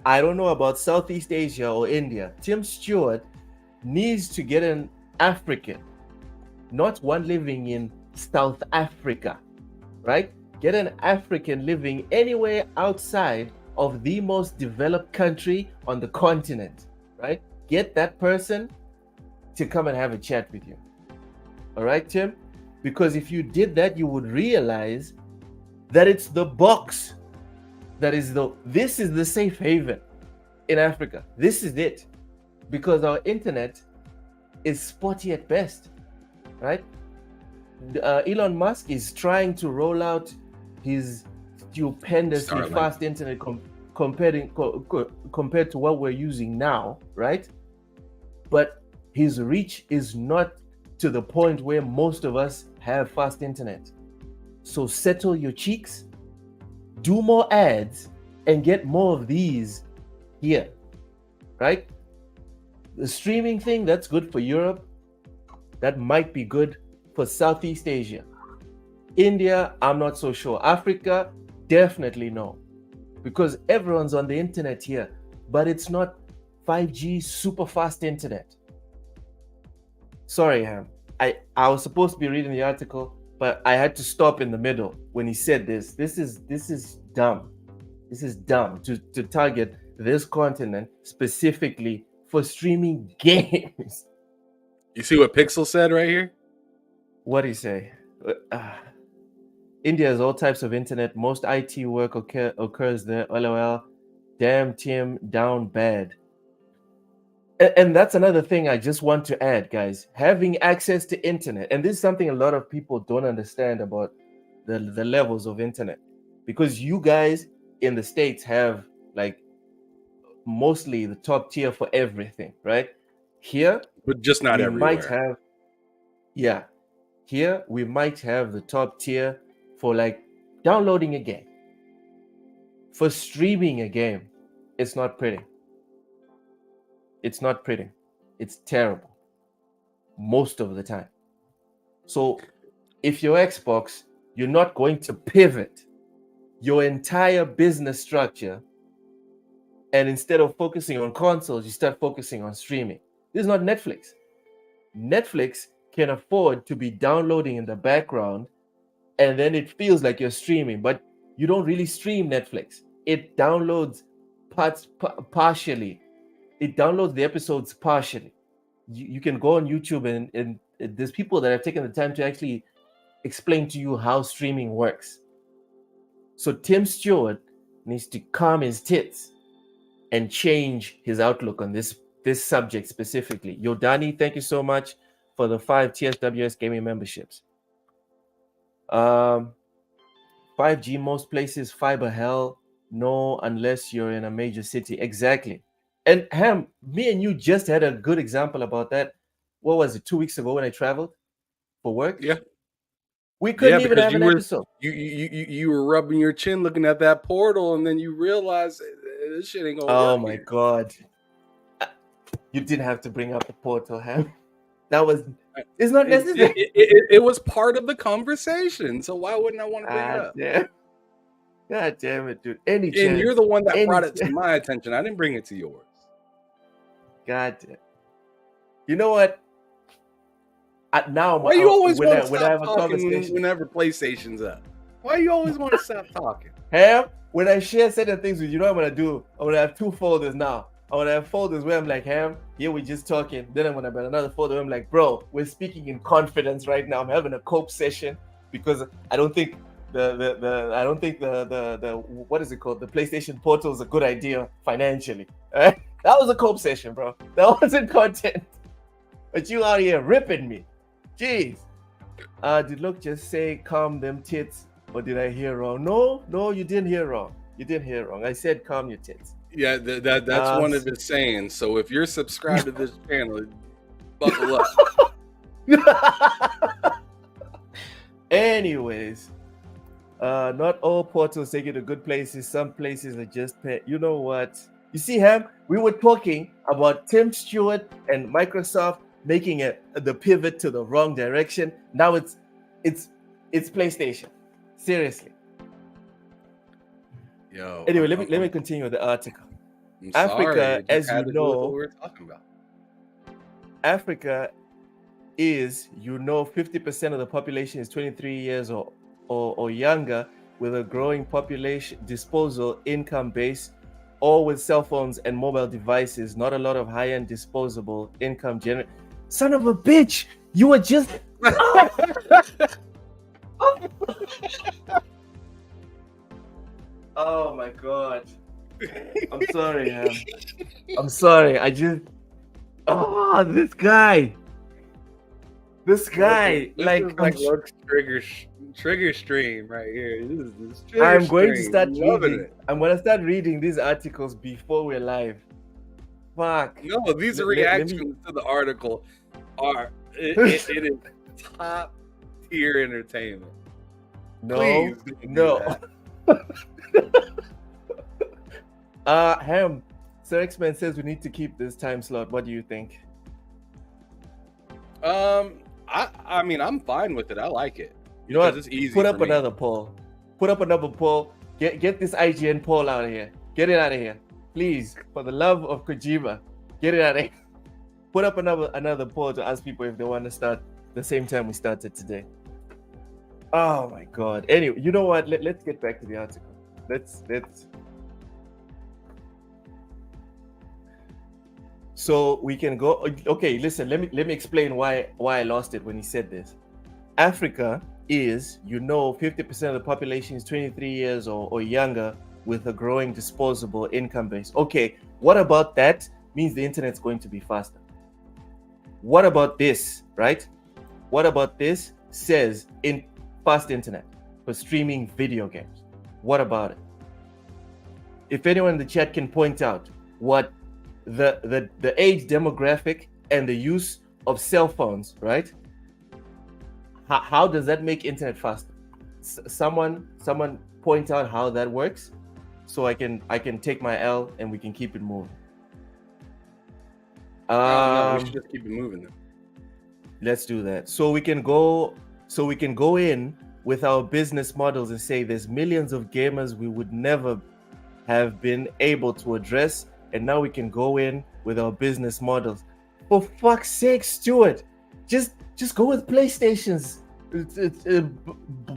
I don't know about Southeast Asia or India. Tim Stewart needs to get an African, not one living in South Africa, right? Get an African living anywhere outside of the most developed country on the continent, right? Get that person to come and have a chat with you. All right, Tim? Because if you did that, you would realize that it's the box that is this is the safe haven in Africa. This is it. Because our internet is spotty at best, right? Elon Musk is trying to roll out his stupendously fast internet compared to what we're using now, right? But his reach is not to the point where most of us have fast internet. So settle your cheeks, do more ads, and get more of these here, right? The streaming thing, that's good for Europe. That might be good for Southeast Asia. India, I'm not so sure. Africa, definitely no. Because everyone's on the internet here, but it's not 5G super fast internet. Sorry, Ham. I was supposed to be reading the article, but I had to stop in the middle when he said this. This is dumb. This is dumb to target this continent specifically for streaming games. You see what Pixel said right here? What do you say? India has all types of internet. Most IT work occurs there. LOL. Damn, Tim, down bad. And that's another thing I just want to add, guys. Having access to internet, and this is something a lot of people don't understand about the levels of internet, because you guys in the States have like mostly the top tier for everything, right? Here, but just not everywhere. Here we might have the top tier for like downloading a game. For streaming a game, it's not pretty. It's not pretty. It's terrible most of the time. So if you're Xbox, you're not going to pivot your entire business structure, and instead of focusing on consoles, you start focusing on streaming. This is not Netflix. Netflix can afford to be downloading in the background, and then it feels like you're streaming, but you don't really stream Netflix. It downloads partially. It downloads the episodes partially. You can go on YouTube and there's people that have taken the time to actually explain to you how streaming works. So Tim Stewart needs to calm his tits and change his outlook on this subject specifically. Yodani, thank you so much for the 5 TSWS gaming memberships. 5G most places, fiber hell, no, unless you're in a major city. Exactly. And Ham, me and you just had a good example about that. What was it, 2 weeks ago when I traveled for work? Yeah. We couldn't even have an episode. You were rubbing your chin looking at that portal, and then you realized this shit ain't gonna work. Oh my God. You didn't have to bring up the portal, Ham. That was, it's not necessary. It was part of the conversation, so why wouldn't I want to bring it up? Yeah. God damn it, dude. And you're the one that brought it to my attention. I didn't bring it to yours. God damn. You know what? Now, why you always want to stop talking whenever PlayStation's up? Why you always want to stop talking? Ham, when I share certain things with you, know what I'm going to do? I'm going to have 2 folders now. I want to have folders where I'm like, Ham, here we're just talking. Then I'm gonna have another folder where I'm like, bro, we're speaking in confidence right now. I'm having a cope session because I don't think the what is it called? The PlayStation Portal is a good idea financially. That was a cope session, bro. That wasn't content. But you out here ripping me. Jeez. Did Luke just say calm them tits? Or did I hear wrong? No, you didn't hear wrong. You didn't hear wrong. I said calm your tits. Yeah, that's one of his sayings. So if you're subscribed to this channel, buckle up. Anyways, not all portals take you to good places. Some places are just you know what? You see, Ham, we were talking about Tim Stewart and Microsoft making the pivot to the wrong direction. Now it's PlayStation. Seriously. Yo. Anyway, let me continue with the article. I'm Africa, sorry, as you know, what we're talking about. Africa is, 50% of the population is 23 years or younger, with a growing population, disposable income base, all with cell phones and mobile devices. Not a lot of high-end disposable income Son of a bitch! You were just. Oh my god. I'm sorry, Ham. I'm sorry. I just. Oh, this guy. This guy, this like, is like trigger stream right here. This is trigger I'm going to stream. start Loving reading. it. I'm going to start reading these articles before we're live. Fuck. No, these reactions to the article are it is top tier entertainment. No, Please don't do no. that. Ham, Sir X-Men says we need to keep this time slot. What do you think? I mean, I'm fine with it. I like it. You know what? It's easy. Put up for me. another poll. Put up another poll. Get this IGN poll out of here. Get it out of here, please. For the love of Kojima, get it out of here. Put up another poll to ask people if they want to start the same time we started today. Oh my god. Anyway, you know what? Let's get back to the article. Let's. So we can go. Okay, listen. Let me explain why I lost it when he said this. Africa is, 50% of the population is 23 years or younger, with a growing disposable income base. Okay, what about that? Means the internet's going to be faster. What about this, right? What about this says in fast internet for streaming video games? What about it? If anyone in the chat can point out what the age demographic and the use of cell phones, right? How does that make internet faster? Someone point out how that works, so I can take my L and we can keep it moving. No, we should just keep it moving then. Let's do that. So we can go in with our business models and say there's millions of gamers we would never have been able to address, and now we can go in with our business models. For fuck's sake, Stuart, just go with PlayStation's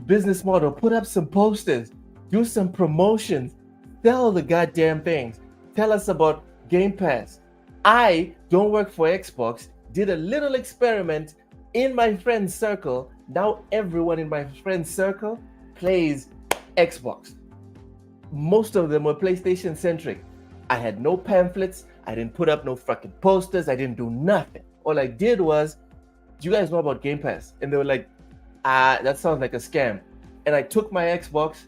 business model. Put up some posters, do some promotions, sell the goddamn things. Tell us about Game Pass. I don't work for Xbox. Did a little experiment in my friend's circle. Now everyone in my friend's circle plays Xbox. Most of them were PlayStation centric. I had no pamphlets. I didn't put up no fucking posters. I didn't do nothing. All I did was, do you guys know about Game Pass? And they were like, that sounds like a scam. And I took my Xbox.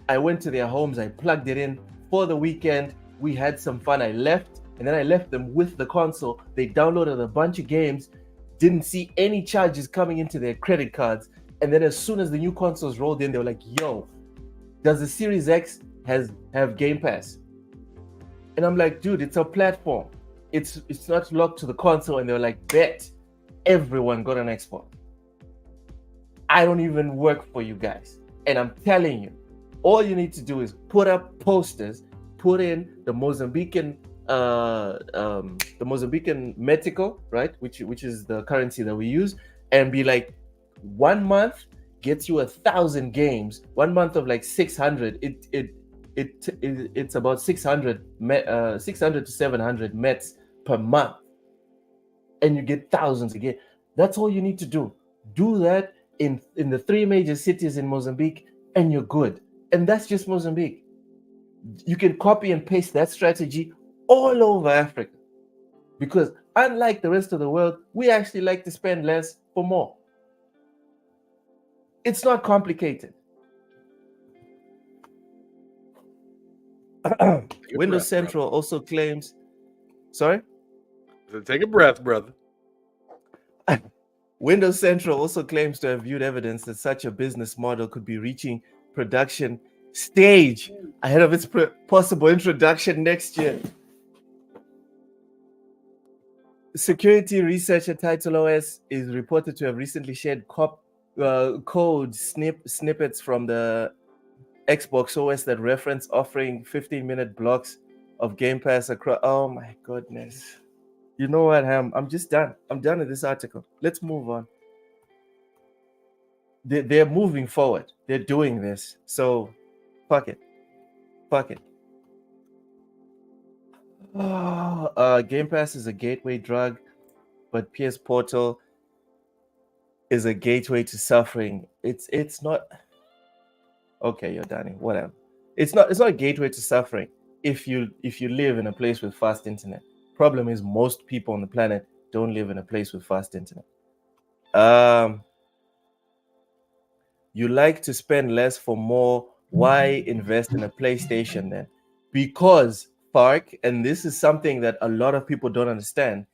I went to their homes. I plugged it in for the weekend. We had some fun. I left. And then I left them with the console. They downloaded a bunch of games. Didn't see any charges coming into their credit cards. And then as soon as the new consoles rolled in, they were like, yo, does the Series X have Game Pass? And I'm like, dude, it's a platform. It's not locked to the console. And they were like, bet. Everyone got an Xbox. I don't even work for you guys. And I'm telling you, all you need to do is put up posters, put in the Mozambican Metico, right? Which is the currency that we use, and be like, 1 month gets you 1,000 games. 1 month of like 600. it's about 600 to 700 mets per month, and you get thousands again. That's all you need to do. Do that in the three major cities in Mozambique, and you're good. And that's just Mozambique. You can copy and paste that strategy all over Africa, because unlike the rest of the world, we actually like to spend less for more. It's not complicated. Windows Central also claims. Sorry? So take a breath, brother. Windows Central also claims to have viewed evidence that such a business model could be reaching production stage ahead of its possible introduction next year. Security researcher TitleOS is reported to have recently shared code snippets from the Xbox OS that reference offering 15-minute blocks of Game Pass across. Oh my goodness. You know what, Ham? I'm just done. I'm done with this article. Let's move on. They're moving forward. They're doing this. So, fuck it. Fuck it. Game Pass is a gateway drug, but PS Portal is a gateway to suffering. It's not. Okay, you're done. Whatever. It's not a gateway to suffering if you live in a place with fast internet. Problem is, most people on the planet don't live in a place with fast internet. You like to spend less for more. Why invest in a PlayStation then? Because, Park, and this is something that a lot of people don't understand,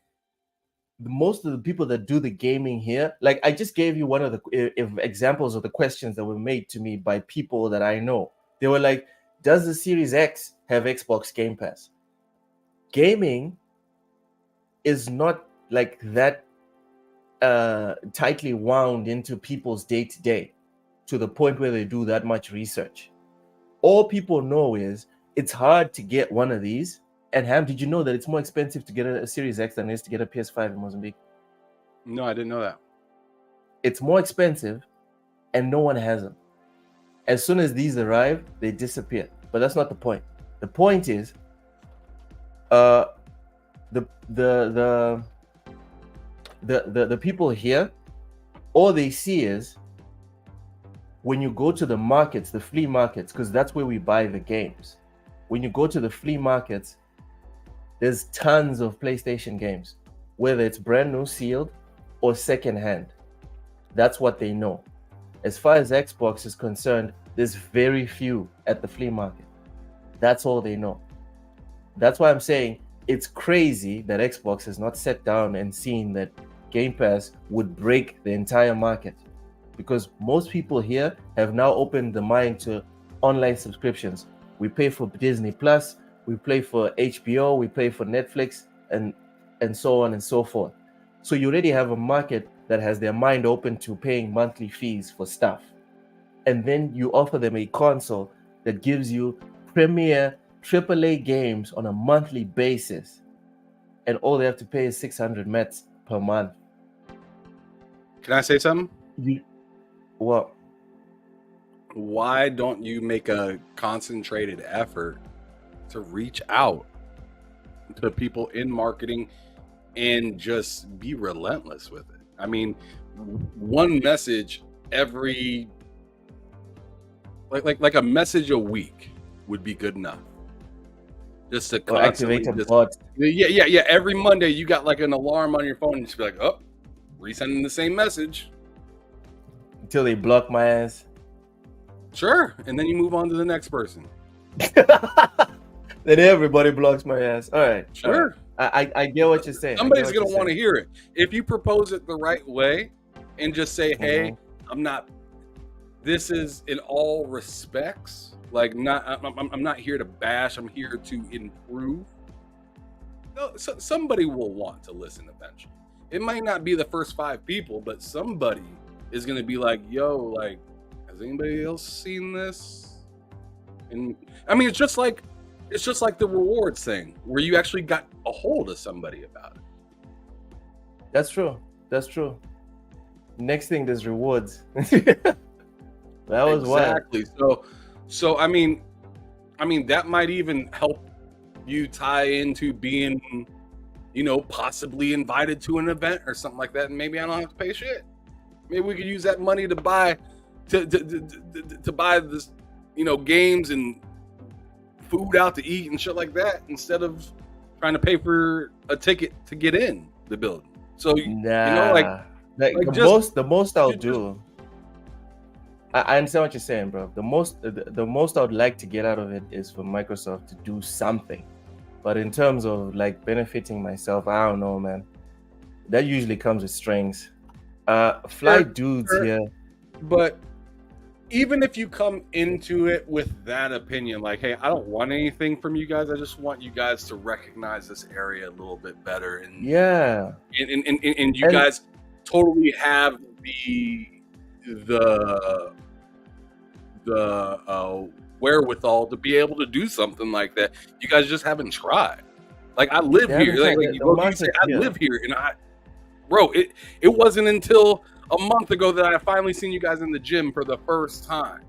most of the people that do the gaming here, like I just gave you one of the examples of the questions that were made to me by people that I know. They were like, does the Series X have Xbox Game Pass? Gaming is not like that tightly wound into people's day-to-day to the point where they do that much research. All people know is it's hard to get one of these. And Ham, did you know that it's more expensive to get a Series X than it is to get a PS5 in Mozambique? No, I didn't know that. It's more expensive, and no one has them. As soon as these arrive, they disappear. But that's not the point. The point is, the people here, all they see is when you go to the markets, the flea markets, because that's where we buy the games. When you go to the flea markets, there's tons of PlayStation games, whether it's brand new sealed or secondhand. That's what they know. As far as Xbox is concerned, there's very few at the flea market. That's all they know. That's why I'm saying it's crazy that Xbox has not sat down and seen that Game Pass would break the entire market, because most people here have now opened the mind to online subscriptions. We pay for Disney Plus, we pay for HBO, we pay for Netflix, and so on and so forth. So you already have a market that has their mind open to paying monthly fees for stuff. And then you offer them a console that gives you premier AAA games on a monthly basis. And all they have to pay is 600 mets per month. Can I say something? What? Why don't you make a concentrated effort to reach out to people in marketing and just be relentless with it? I mean, one message every like a message a week would be good enough. Just to activate a bot. Yeah. Every Monday you got like an alarm on your phone and just be like, oh, resending the same message until they block my ass. Sure, and then you move on to the next person. Then everybody blocks my ass. All right, sure. All right. I get what you're saying. Somebody's gonna want to hear it if you propose it the right way and just say, "Hey, I'm not. This is in all respects. Like, I'm not here to bash. I'm here to improve." No, so somebody will want to listen eventually. It might not be the first 5 people, but somebody is gonna be like, "Yo, like, has anybody else seen this?" And I mean, it's just like the rewards thing, where you actually got a hold of somebody about it. That's true. Next thing, there's rewards. That was exactly. So I mean, I mean, that might even help you tie into being, possibly invited to an event or something like that, and maybe I don't have to pay shit. Maybe we could use that money to buy to buy this, games and food out to eat and shit like that, instead of trying to pay for a ticket to get in the building. So Nah, like the most I'll do. I understand what you're saying, bro. The most I would like to get out of it is for Microsoft to do something. But in terms of like benefiting myself, I don't know, man. That usually comes with strings. Flight dudes here. But even if you come into it with that opinion, like, hey, I don't want anything from you guys. I just want you guys to recognize this area a little bit better. And yeah, and you guys totally have the wherewithal to be able to do something like that. You guys just haven't tried. Like, I live here. Like you say, I live here, and bro, it wasn't until a month ago that I finally seen you guys in the gym for the first time.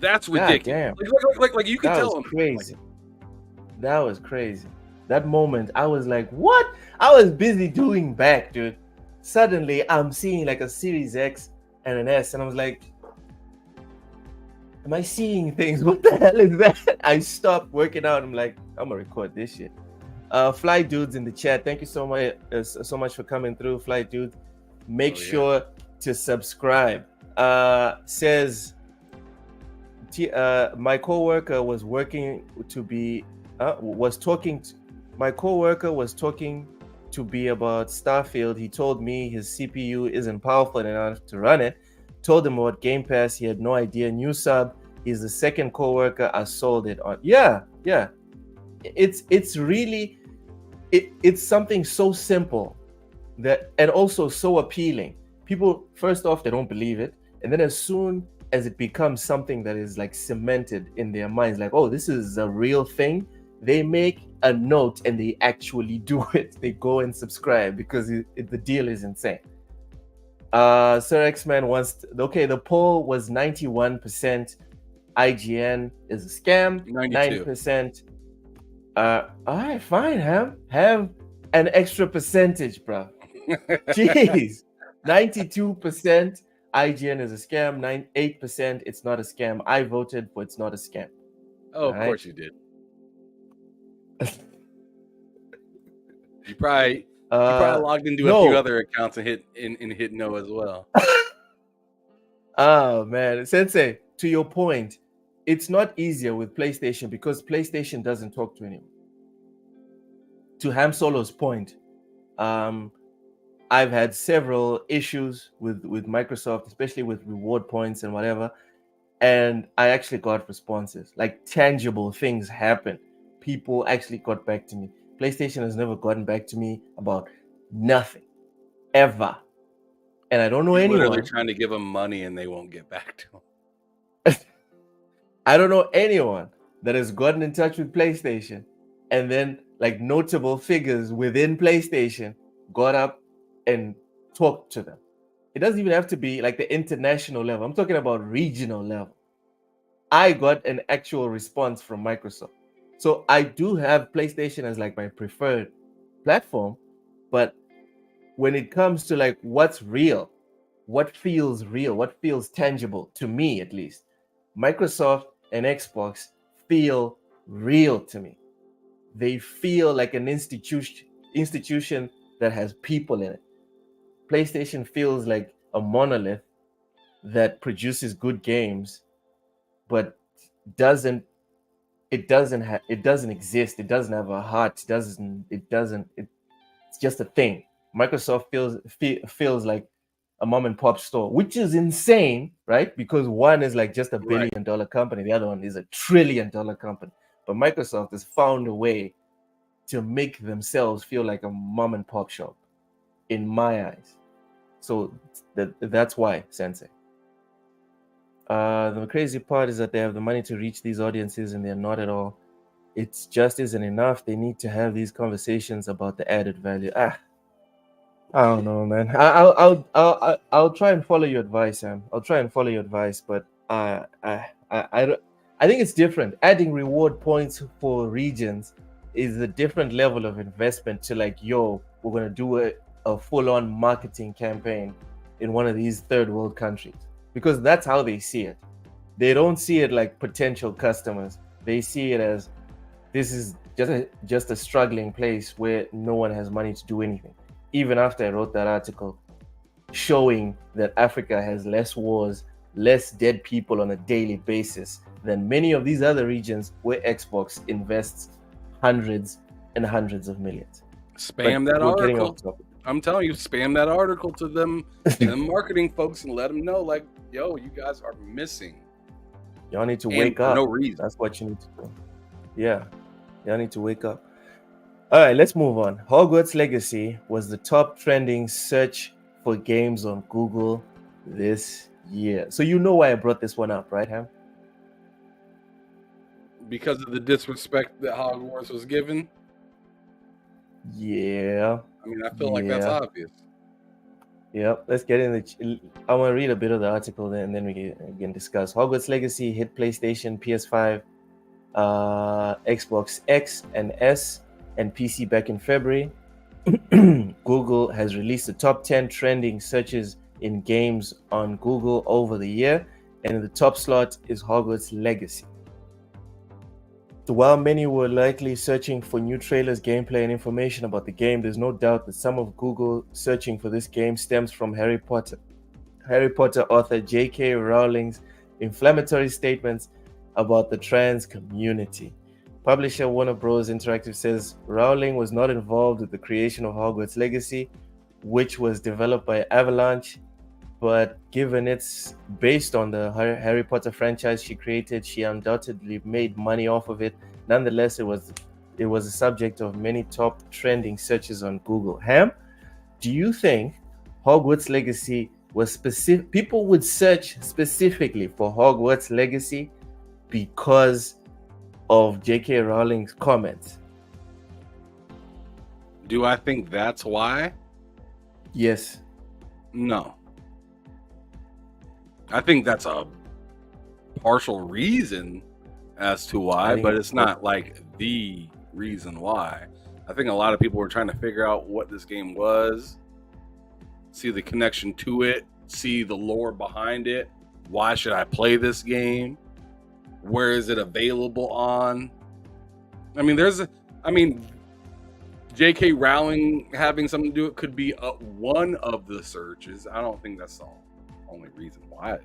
That's ridiculous. Like you can tell them. Crazy. That was crazy. That moment, I was like, what? I was busy doing back, dude. Suddenly, I'm seeing like a Series X and an S, and I was like, am I seeing things? What the hell is that? I stopped working out. I'm like, I'm gonna record this shit. Fly dudes in the chat, thank you so much for coming through. Fly dude, make sure to subscribe. Says my coworker was talking to be about Starfield. He told me his CPU isn't powerful enough to run it. Told him about Game Pass. He had no idea. New sub. He's the second coworker I sold it on. Yeah. It's really it's something so simple that, and also so appealing. People, first off, they don't believe it, and then as soon as it becomes something that is like cemented in their minds, like, oh, this is a real thing, they make a note and they actually do it. They go and subscribe because the deal is insane. Sir X-Man wants the poll was 91% IGN is a scam, 9%. All right, fine, have an extra percentage, bro. Jeez. 92% IGN is a scam, 8% it's not a scam. I voted for it's not a scam. Oh, of course you did. You probably logged into a few other accounts and hit no as well. Oh man, Sensei, to your point, it's not easier with PlayStation because PlayStation doesn't talk to anyone. To Ham Solo's point, I've had several issues with Microsoft, especially with reward points and whatever, and I actually got responses, like tangible things happen. People actually got back to me. PlayStation has never gotten back to me about nothing, ever. And I don't know anyone. Literally trying to give them money and they won't get back to them. I don't know anyone that has gotten in touch with PlayStation and then like notable figures within PlayStation got up and talked to them. It doesn't even have to be like the international level. I'm talking about regional level. I got an actual response from Microsoft. So I do have PlayStation as like my preferred platform, but when it comes to like what's real, what feels tangible to me at least, Microsoft and Xbox feel real to me. They feel like an institution that has people in it. PlayStation feels like a monolith that produces good games, but doesn't exist. It doesn't have a heart. It's just a thing. Microsoft feels like a mom and pop store, which is insane, right? Because one is like just $1 billion company, the other one is $1 trillion company. But Microsoft has found a way to make themselves feel like a mom and pop shop, in my eyes. So that's why, Sensei. The crazy part is that they have the money to reach these audiences and they're not at all. It just isn't enough. They need to have these conversations about the added value. I don't know, man. I'll try and follow your advice, Sam. I'll try and follow your advice, but I don't. I think it's different. Adding reward points for regions is a different level of investment to like, yo, we're gonna do a full-on marketing campaign in one of these third world countries. Because that's how they see it. They don't see it like potential customers. They see it as this is just a struggling place where no one has money to do anything. Even after I wrote that article showing that Africa has less wars, less dead people on a daily basis than many of these other regions where Xbox invests hundreds and hundreds of millions. Spam But that we're getting article. off topic. I'm telling you, spam that article to them marketing folks and let them know, like, yo, you guys are missing. Y'all need to And wake for up. no reason. That's what you need to do. Yeah, y'all need to wake up. All right, let's move on. Hogwarts Legacy was the top trending search for games on Google this year. So you know why I brought this one up, right, Ham? Because of the disrespect that Hogwarts was given. Yeah. I mean, I feel like that's obvious. Yep. Let's get in the. I want to read a bit of the article, and then we can discuss. Hogwarts Legacy hit PlayStation, PS5, Xbox X and S, and PC back in February. Google has released the top 10 trending searches in games on Google over the year, and in the top slot is Hogwarts Legacy. So while many were likely searching for new trailers, gameplay, and information about the game, there's no doubt that some of Google searching for this game stems from Harry Potter. Harry Potter author J.K. Rowling's inflammatory statements about the trans community. Publisher Warner Bros. Interactive says Rowling was not involved with the creation of Hogwarts Legacy, which was developed by Avalanche, but given it's based on the Harry Potter franchise she created, she undoubtedly made money off of it. Nonetheless, it was a subject of many top trending searches on Google. Ham, do you think Hogwarts Legacy was specific? People would search specifically for Hogwarts Legacy because of J.K. Rowling's comments? Do I think that's why? Yes. No. I think that's a partial reason as to why, but it's not like the reason why. I think a lot of people were trying to figure out what this game was, see the connection to it, see the lore behind it. Why should I play this game? Where is it available on? I mean, J.K. Rowling having something to do it could be one of the searches. I don't think that's the only reason why.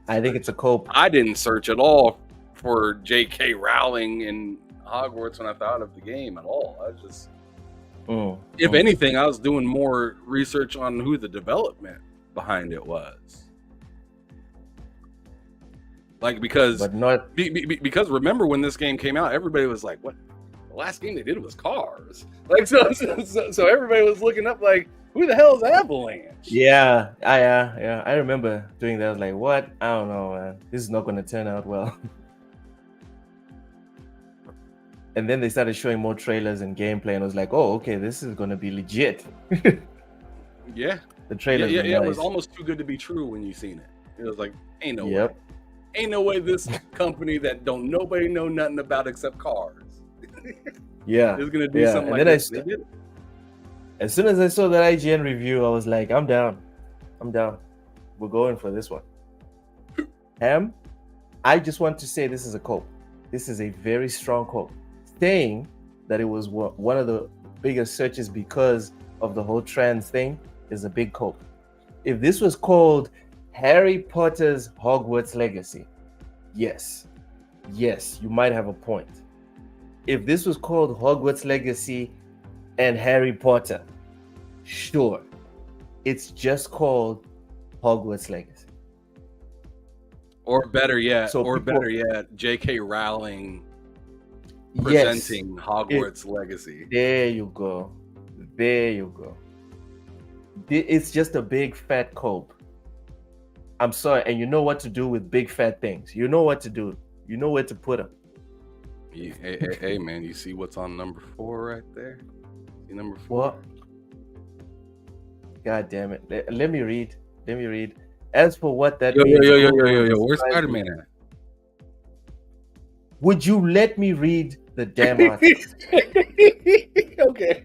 I think it's a cope. I didn't search at all for J.K. Rowling and Hogwarts when I thought of the game at all. I just, if anything, I was doing more research on who the development behind it was. Like, because remember when this game came out, everybody was like, "What? The last game they did was Cars." Like, so everybody was looking up like, "Who the hell is Avalanche?" Yeah. I remember doing that. I was like, "What? I don't know, man. This is not going to turn out well." And then they started showing more trailers and gameplay, and I was like, "Oh, okay, this is going to be legit." Yeah, the trailers. Yeah, nice. It was almost too good to be true when you seen it. It was like, ain't no way. Ain't no way this company that don't nobody know nothing about except cars. Yeah, it's gonna do something and like then this. As soon as I saw that IGN review, I was like, I'm down. We're going for this one. Ham, I just want to say this is a cope. This is a very strong cope. Saying that it was one of the biggest searches because of the whole trans thing is a big cope. If this was called Harry Potter's Hogwarts Legacy, yes, you might have a point. If this was called Hogwarts Legacy and Harry Potter, sure, it's just called Hogwarts Legacy. Or better yet, J.K. Rowling presenting Hogwarts Legacy. There you go. It's just a big fat cope. I'm sorry, and you know what to do with big fat things. You know what to do. You know where to put them. Hey, man, you see what's on number 4 right there? See number 4? What? God damn it. Let me read. As for what that means... Yo, where's Spider-Man at? Would you let me read the damn article? Okay.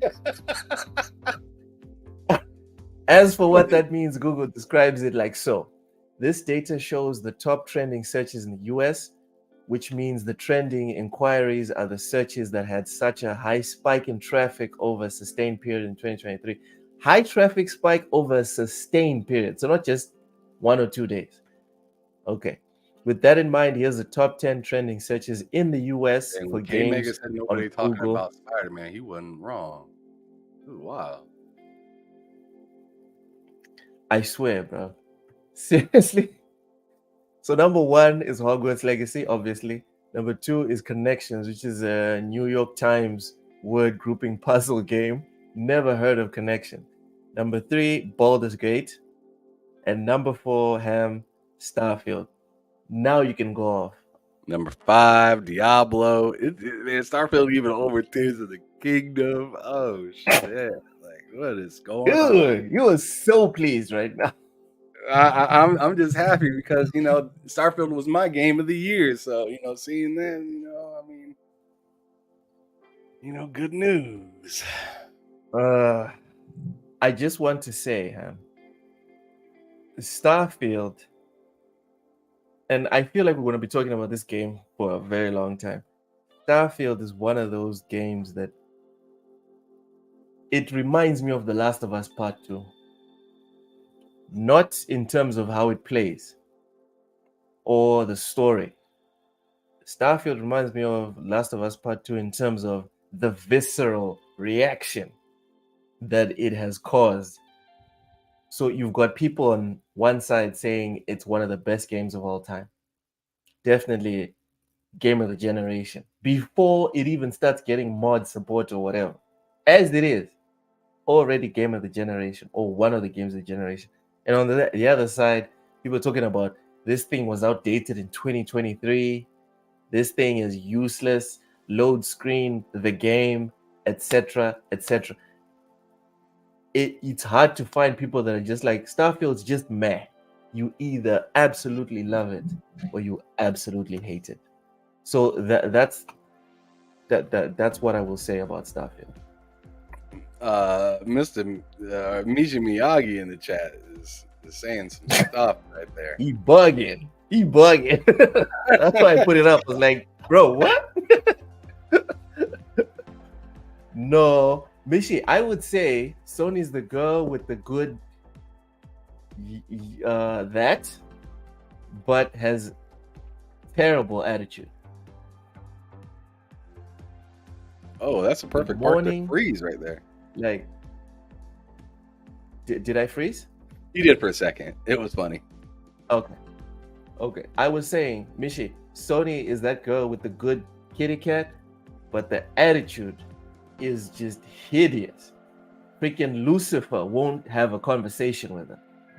As for what that means, Google describes it like so. This data shows the top trending searches in the US, which means the trending inquiries are the searches that had such a high spike in traffic over a sustained period in 2023. High traffic spike over a sustained period. So not just 1 or 2 days. Okay. With that in mind, here's the top 10 trending searches in the US And for when K Mega games said nobody on talking Google. about Spider-Man, he wasn't wrong. Ooh, wow. I swear, bro. Seriously. So number 1 is Hogwarts Legacy, obviously. Number 2 is Connections, which is a New York Times word grouping puzzle game. Never heard of Connection. Number 3, Baldur's Gate. And number 4, Starfield. Now you can go off. Number 5, Diablo. Man, Starfield even over Tears of the Kingdom. Oh shit! Like, what is going on? Dude, you are so pleased right now. I'm just happy because Starfield was my game of the year. So seeing that, good news. I just want to say, Starfield, and I feel like we're going to be talking about this game for a very long time. Starfield is one of those games that it reminds me of The Last of Us Part 2. Not in terms of how it plays or the story. Starfield reminds me of Last of Us Part 2 in terms of the visceral reaction that it has caused. So you've got people on one side saying it's one of the best games of all time. Definitely game of the generation. Before it even starts getting mod support or whatever. As it is, already game of the generation or one of the games of the generation. And on the other side, people are talking about this thing was outdated in 2023. This thing is useless. Load screen, the game, etc., etc. It's hard to find people that are just like, Starfield's just meh. You either absolutely love it or you absolutely hate it. So that's what I will say about Starfield. Mr. Miji Miyagi in the chat is saying some stuff right there. He bugging. That's why I put it up. I was like, bro, what? No, Mishi, I would say Sony's the girl with the good that, but has terrible attitude. Oh, that's a perfect part to freeze right there. Like, did I freeze? You did for a second. It was funny. Okay. I was saying, Mishi, Sony is that girl with the good kitty cat, but the attitude is just hideous. Freaking Lucifer won't have a conversation with her.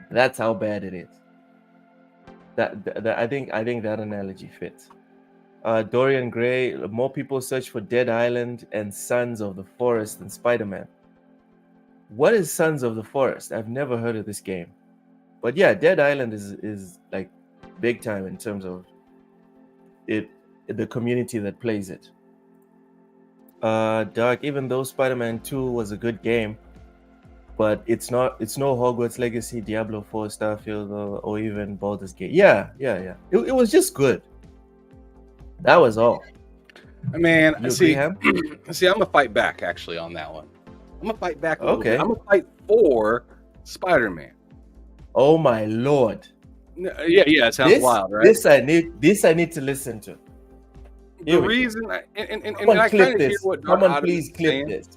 That's how bad it is. That I think that analogy fits. Dorian Gray, more people search for Dead Island and Sons of the Forest than Spider-Man. What is Sons of the Forest? I've never heard of this game. But yeah, Dead Island is like big time in terms of the community that plays it. Dark, even though Spider-Man 2 was a good game, but it's no Hogwarts Legacy, Diablo 4, Starfield, or even Baldur's Gate. Yeah. It was just good. That was all. Man, see, Ham? See, I'm gonna fight back actually on that one. I'm gonna fight back. Okay. I'm gonna fight for Spider-Man. Oh my lord. Yeah, it sounds wild, right? This I need to listen to. The reason, and I kind of hear what Dark Optimus is saying. This.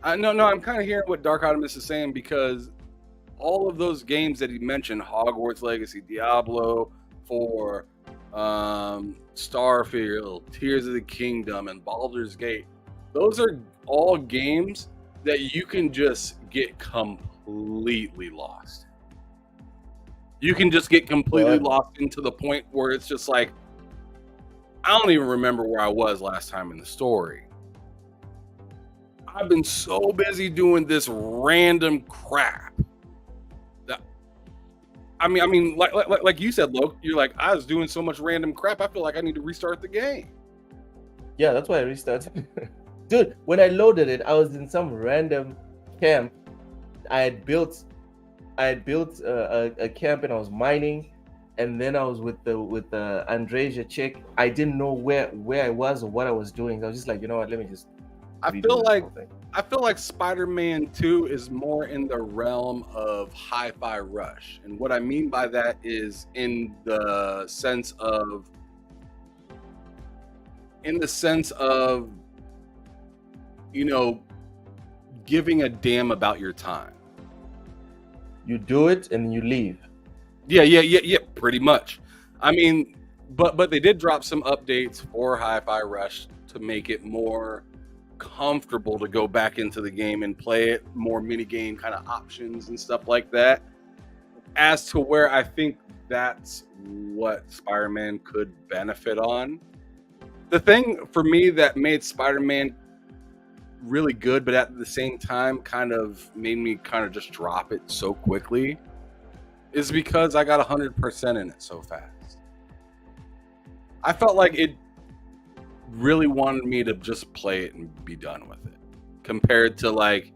No, I'm kind of hearing what Dark Optimus is saying because all of those games that he mentioned, Hogwarts Legacy, Diablo 4, Starfield, Tears of the Kingdom, and Baldur's Gate, those are all games that you can just get completely lost. You can just get completely lost into the point where it's just like, I don't even remember where I was last time in the story. I've been so busy doing this random crap. That, I mean, like you said, Loke, you're like, I was doing so much random crap, I feel like I need to restart the game. Yeah, that's why I restarted. Dude, when I loaded it, I was in some random camp. I had built a camp and I was mining, and then I was with the Andresia chick. I didn't know where I was or what I was doing. I was just like, you know what? Let me just I redo feel this like whole thing. Spider-Man 2 is more in the realm of Hi-Fi Rush. And what I mean by that is in the sense of you know, giving a damn about your time. You do it and you leave. Yeah, pretty much. I mean, but they did drop some updates for Hi-Fi Rush to make it more comfortable to go back into the game and play it, more mini-game kind of options and stuff like that. As to where I think that's what Spider-Man could benefit on. The thing for me that made Spider-Man really good, but at the same time kind of made me kind of just drop it so quickly, is because I got 100% in it so fast. I felt like it really wanted me to just play it and be done with it, compared to like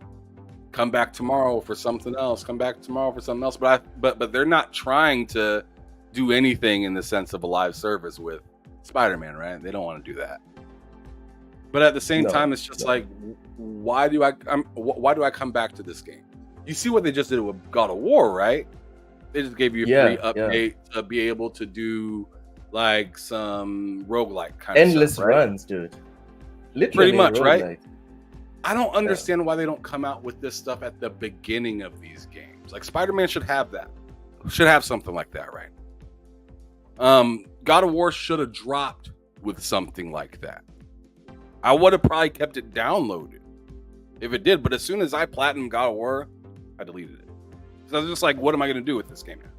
come back tomorrow for something else, but they're not trying to do anything in the sense of a live service with Spider-Man, right? They don't want to do that. But at the same time, it's just like, why do I come back to this game? You see what they just did with God of War, right? They just gave you a free update to be able to do like some roguelike kind of endless stuff, right? runs, dude. Literally pretty much, right? Roguelike. I don't understand why they don't come out with this stuff at the beginning of these games. Like Spider-Man should have that. Should have something like that, right? God of War should have dropped with something like that. I would have probably kept it downloaded if it did, but as soon as I platinumed God of War, I deleted it. So I was just like, what am I going to do with this game now?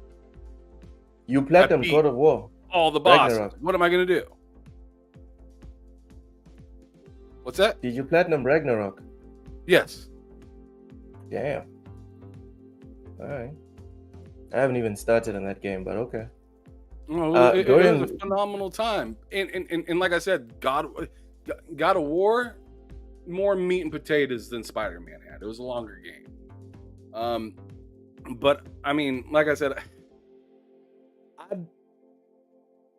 You platinumed God of War. All the bosses. Ragnarok. What am I going to do? What's that? Did you platinum Ragnarok? Yes. Damn. All right. I haven't even started on that game, but okay. No, it was a phenomenal time. And like I said, God of War, more meat and potatoes than Spider-Man had. It was a longer game. But I mean, like I said,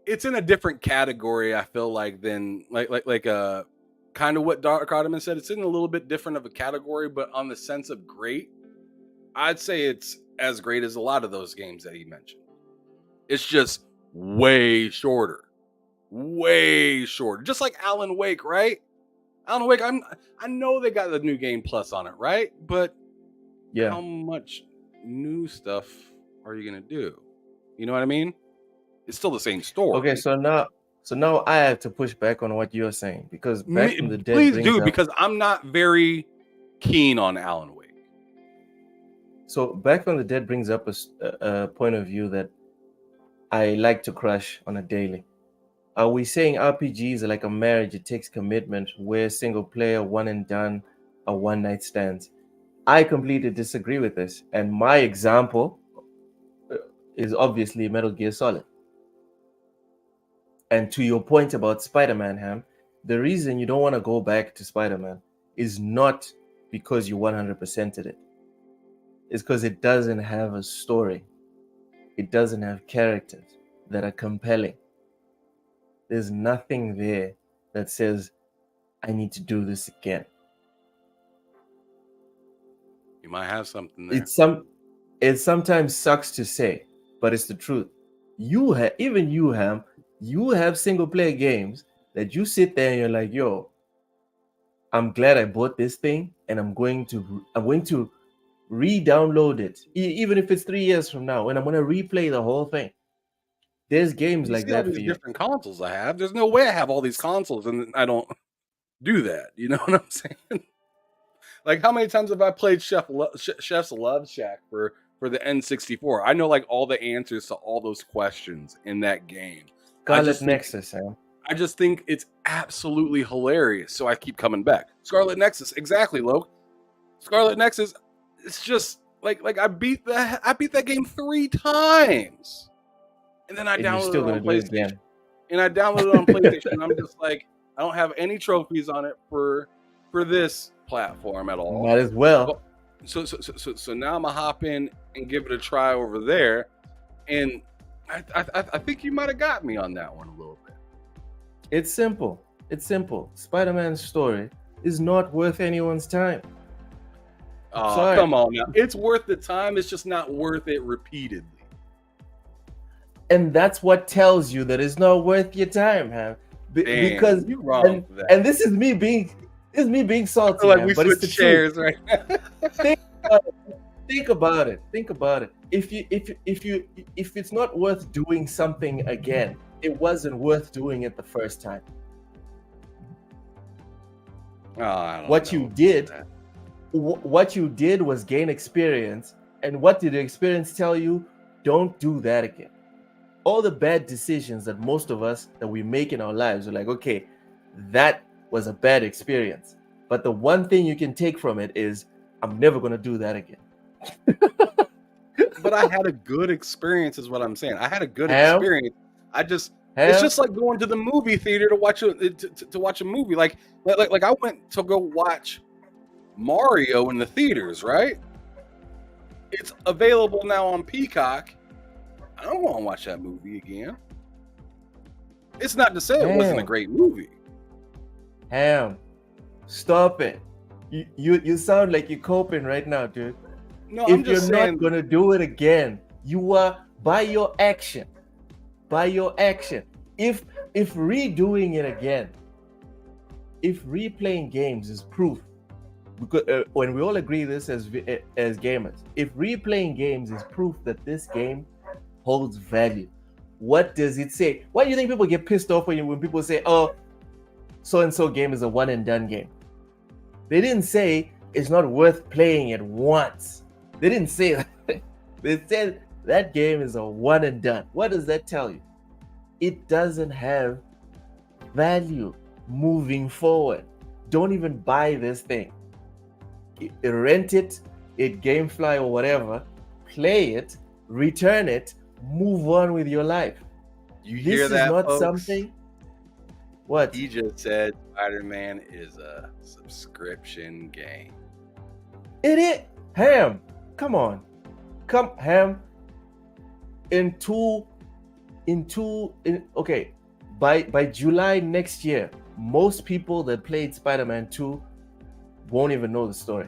it's in a different category, I feel like, than like kind of what Dark Ottoman said. It's in a little bit different of a category, but on the sense of great, I'd say it's as great as a lot of those games that he mentioned. It's just way shorter. Just like Alan Wake, right? Alan Wake, I know they got the new game plus on it, right? But yeah, how much new stuff are you gonna do? You know what I mean? It's still the same story. Okay, so now I have to push back on what you're saying, because Back from the Dead. Please do, because I'm not very keen on Alan Wake. So Back from the Dead brings up a point of view that I like to crush on a daily. Are we saying RPGs are like a marriage? It takes commitment, where single player, one and done, are one night stands. I completely disagree with this. And my example is obviously Metal Gear Solid. And to your point about Spider-Man, Ham, the reason you don't want to go back to Spider-Man is not because you 100%ed it. It's because it doesn't have a story. It doesn't have characters that are compelling. There's nothing there that says, I need to do this again. You might have something there. It sometimes sucks to say, but it's the truth. Even you, Ham, you have single player games that you sit there and you're like, yo, I'm glad I bought this thing, and I'm going to re-download it, even if it's 3 years from now, and I'm going to replay the whole thing. There's games like that for you. Different consoles I have. There's no way I have all these consoles and I don't do that. You know what I'm saying? Like, how many times have I played Chef's Love Shack for the N64? I know like all the answers to all those questions in that game. Scarlet Nexus, Sam. I just think it's absolutely hilarious, so I keep coming back. Scarlet Nexus, exactly, Loke. Scarlet Nexus, it's just like I beat that game 3 times. And then I downloaded it on PlayStation. And I downloaded it on PlayStation. And I'm just like, I don't have any trophies on it for this platform at all. Might as well. So now I'm gonna hop in and give it a try over there, and I think you might have got me on that one a little bit. It's simple. It's simple. Spider-Man's story is not worth anyone's time. Oh, Sorry. come on now. It's worth the time. It's just not worth it repeatedly. And that's what tells you that it's not worth your time, man. Damn, Because you're wrong for that. and this is me being salty. I feel like man, we but it's the switched chairs right now. Think about it. Think about it. If it's not worth doing something again, it wasn't worth doing it the first time. What you did was gain experience, and what did the experience tell you? Don't do that again. All the bad decisions that most of us that we make in our lives are like, okay, that was a bad experience, but the one thing you can take from it is I'm never going to do that again. But I had a good experience is what I'm saying. I had a good experience. It's just like going to the movie theater to watch a movie. Like I went to go watch Mario in the theaters, right? It's available now on Peacock. I don't want to watch that movie again. It's not to say it wasn't a great movie. Ham, stop it. You sound like you're coping right now, dude. No, if you're not gonna do it again, you are by your action. If redoing it again, if replaying games is proof, because when we all agree this as gamers, if replaying games is proof that this game holds value, what does it say? Why do you think people get pissed off when people say, "Oh, so and so game is a one and done game"? They didn't say it's not worth playing it once. They didn't say that. They said that game is a one and done. What does that tell you? It doesn't have value moving forward. Don't even buy this thing. Rent it, Gamefly or whatever, play it, return it, move on with your life. You hear that, not folks? Something. What? He just said Spider-Man is a subscription game. It is. Ham, come on. Ham. By July next year, most people that played Spider-Man 2 won't even know the story.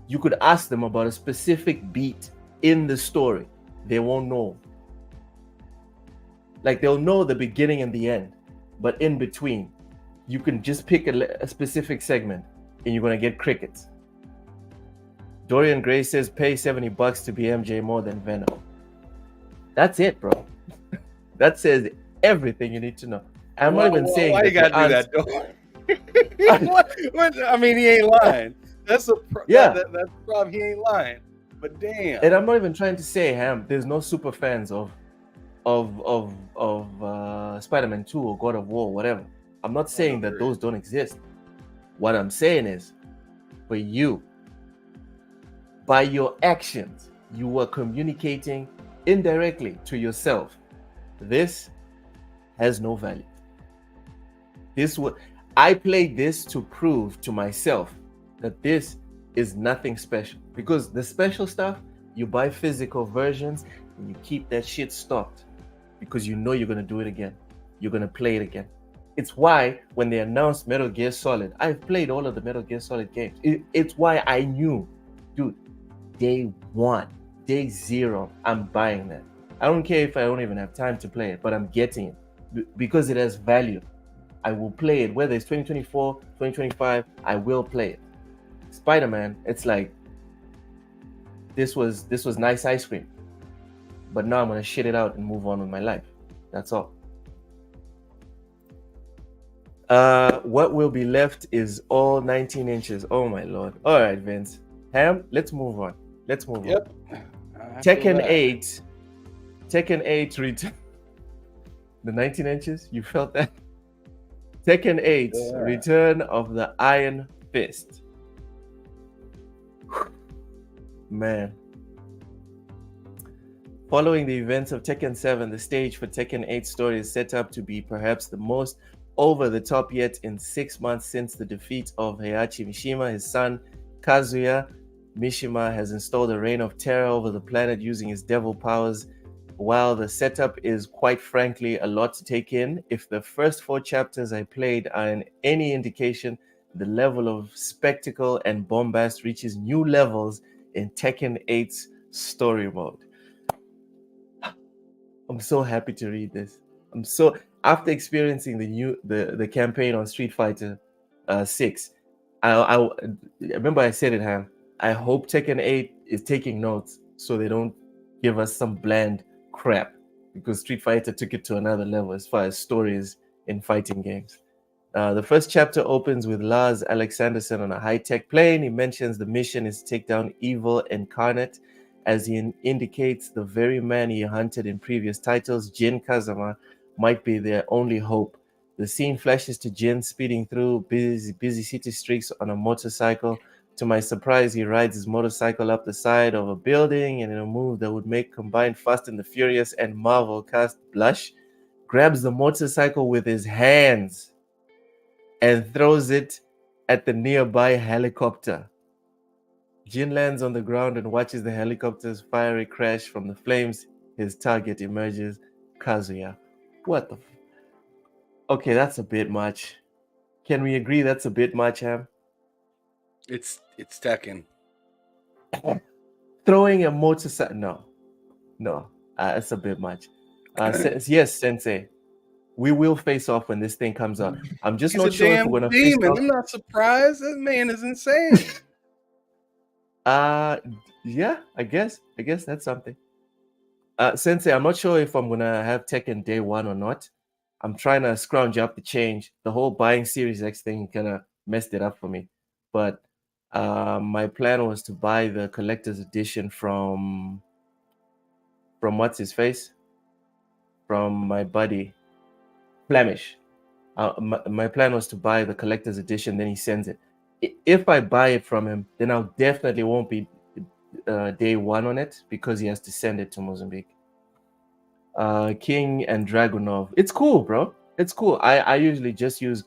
You could ask them about a specific beat in the story. They won't know. Like, they'll know the beginning and the end, but in between, you can just pick a specific segment and you're going to get crickets. Dorian Gray says pay $70 to be MJ more than Venom. That's it, bro. That says everything you need to know. I'm not even saying why you gotta do that, though? What? I mean, he ain't lying. That's that's the problem. He ain't lying. But damn. And I'm not even trying to say, Ham, there's no super fans of Spider-Man 2 or God of War, whatever. I'm not saying that those don't exist. What I'm saying is, for you, by your actions, you are communicating indirectly to yourself. This has no value. I played this to prove to myself that this is nothing special. Because the special stuff, you buy physical versions and you keep that shit stocked. Because you know you're going to do it again. You're going to play it again. It's why when they announced Metal Gear Solid, I've played all of the Metal Gear Solid games. It's why I knew, dude, day one, day zero, I'm buying that. I don't care if I don't even have time to play it, but I'm getting it because it has value. I will play it, whether it's 2024, 2025, I will play it. Spider-Man, it's like, this was nice ice cream, but now I'm gonna shit it out and move on with my life. That's all. What will be left is all 19 inches. Oh my lord. All right, Vince. Ham, let's move on. Yep. Tekken 8 return. The 19 inches, you felt that? Tekken 8 Return of the Iron Fist. Man. Following the events of Tekken 7, the stage for Tekken 8 story is set up to be perhaps the most over the top yet. In 6 months since the defeat of Heihachi Mishima, his son Kazuya Mishima has installed a reign of terror over the planet using his devil powers. While the setup is quite frankly a lot to take in, if the first 4 chapters I played are in any indication, the level of spectacle and bombast reaches new levels in Tekken 8's story mode. I'm so happy to read this. I'm so after experiencing the campaign on Street Fighter 6. I remember I said it, Han. I hope Tekken 8 is taking notes so they don't give us some bland crap, because Street Fighter took it to another level as far as stories in fighting games. The first chapter opens with Lars Alexanderson on a high-tech plane. He mentions the mission is to take down evil incarnate, as he indicates the very man he hunted in previous titles, Jin Kazama, might be their only hope. The scene flashes to Jin speeding through busy city streets on a motorcycle. To my surprise, he rides his motorcycle up the side of a building, and in a move that would make combined Fast and the Furious and Marvel cast blush, grabs the motorcycle with his hands and throws it at the nearby helicopter. Jin lands on the ground and watches the helicopter's fiery crash. From the flames, his target emerges, Kazuya. What the Okay, that's a bit much. Can we agree that's a bit much, Ham? It's Tekken. Throwing a motorcycle? No, that's a bit much. Yes, Sensei. We will face off when this thing comes out. I'm just not sure if we're gonna face off. I'm not surprised. That man is insane. Yeah, I guess that's something. Sensei, I'm not sure if I'm gonna have Tekken day 1 or not. I'm trying to scrounge up the change. The whole buying Series X thing kind of messed it up for me. But my plan was to buy the collector's edition from what's his face? From my buddy Flemish. My plan was to buy the collector's edition, then he sends it. If I buy it from him, then I'll definitely won't be day 1 on it, because he has to send it to Mozambique. King and Dragunov. It's cool, bro. It's cool. I usually just use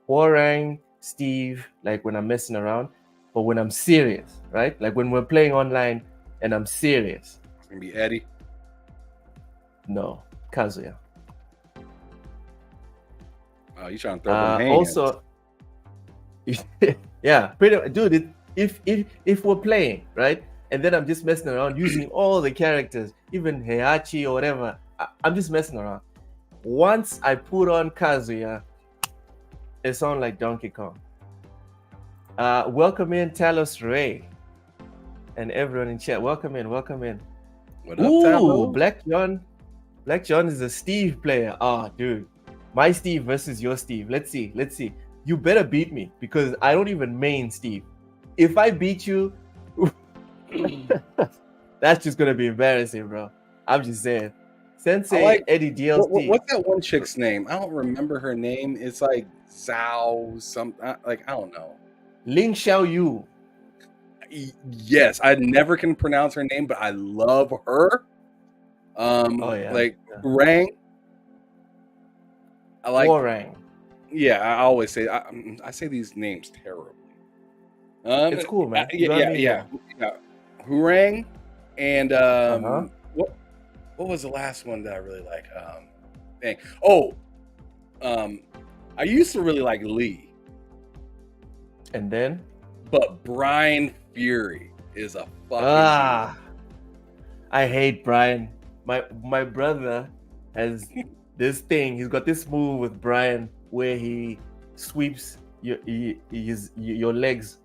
Warang, Steve, like when I'm messing around. But when I'm serious, right? Like when we're playing online and I'm serious. It's gonna be Eddie. No, Kazuya. Oh, you trying to throw them hands. Also, yeah, pretty dude. If we're playing, right, and then I'm just messing around using all the characters, even Heihachi or whatever, I'm just messing around. Once I put on Kazuya, it sounds like Donkey Kong. Welcome in Talos Ray and everyone in chat. Welcome in. What up, Ooh, Tabo? Black John is a Steve player. Dude, my Steve versus your Steve. Let's see. You better beat me, because I don't even main Steve. If I beat you, that's just gonna be embarrassing, bro. I'm just saying. Sensei Eddie DLC. What's that one chick's name? I don't remember her name. It's like Zhao something. I don't know. Ling Xiao Yu. Yes, I never can pronounce her name, but I love her. Rang. I like Warang. Yeah, I always say I say these names terribly. It's cool, man. Yeah. Hurang and what was the last one that I really like? I used to really like Lee, and then, but Brian Fury is a fucking. I hate Brian. My brother has this thing. He's got this move with Brian where he sweeps your legs.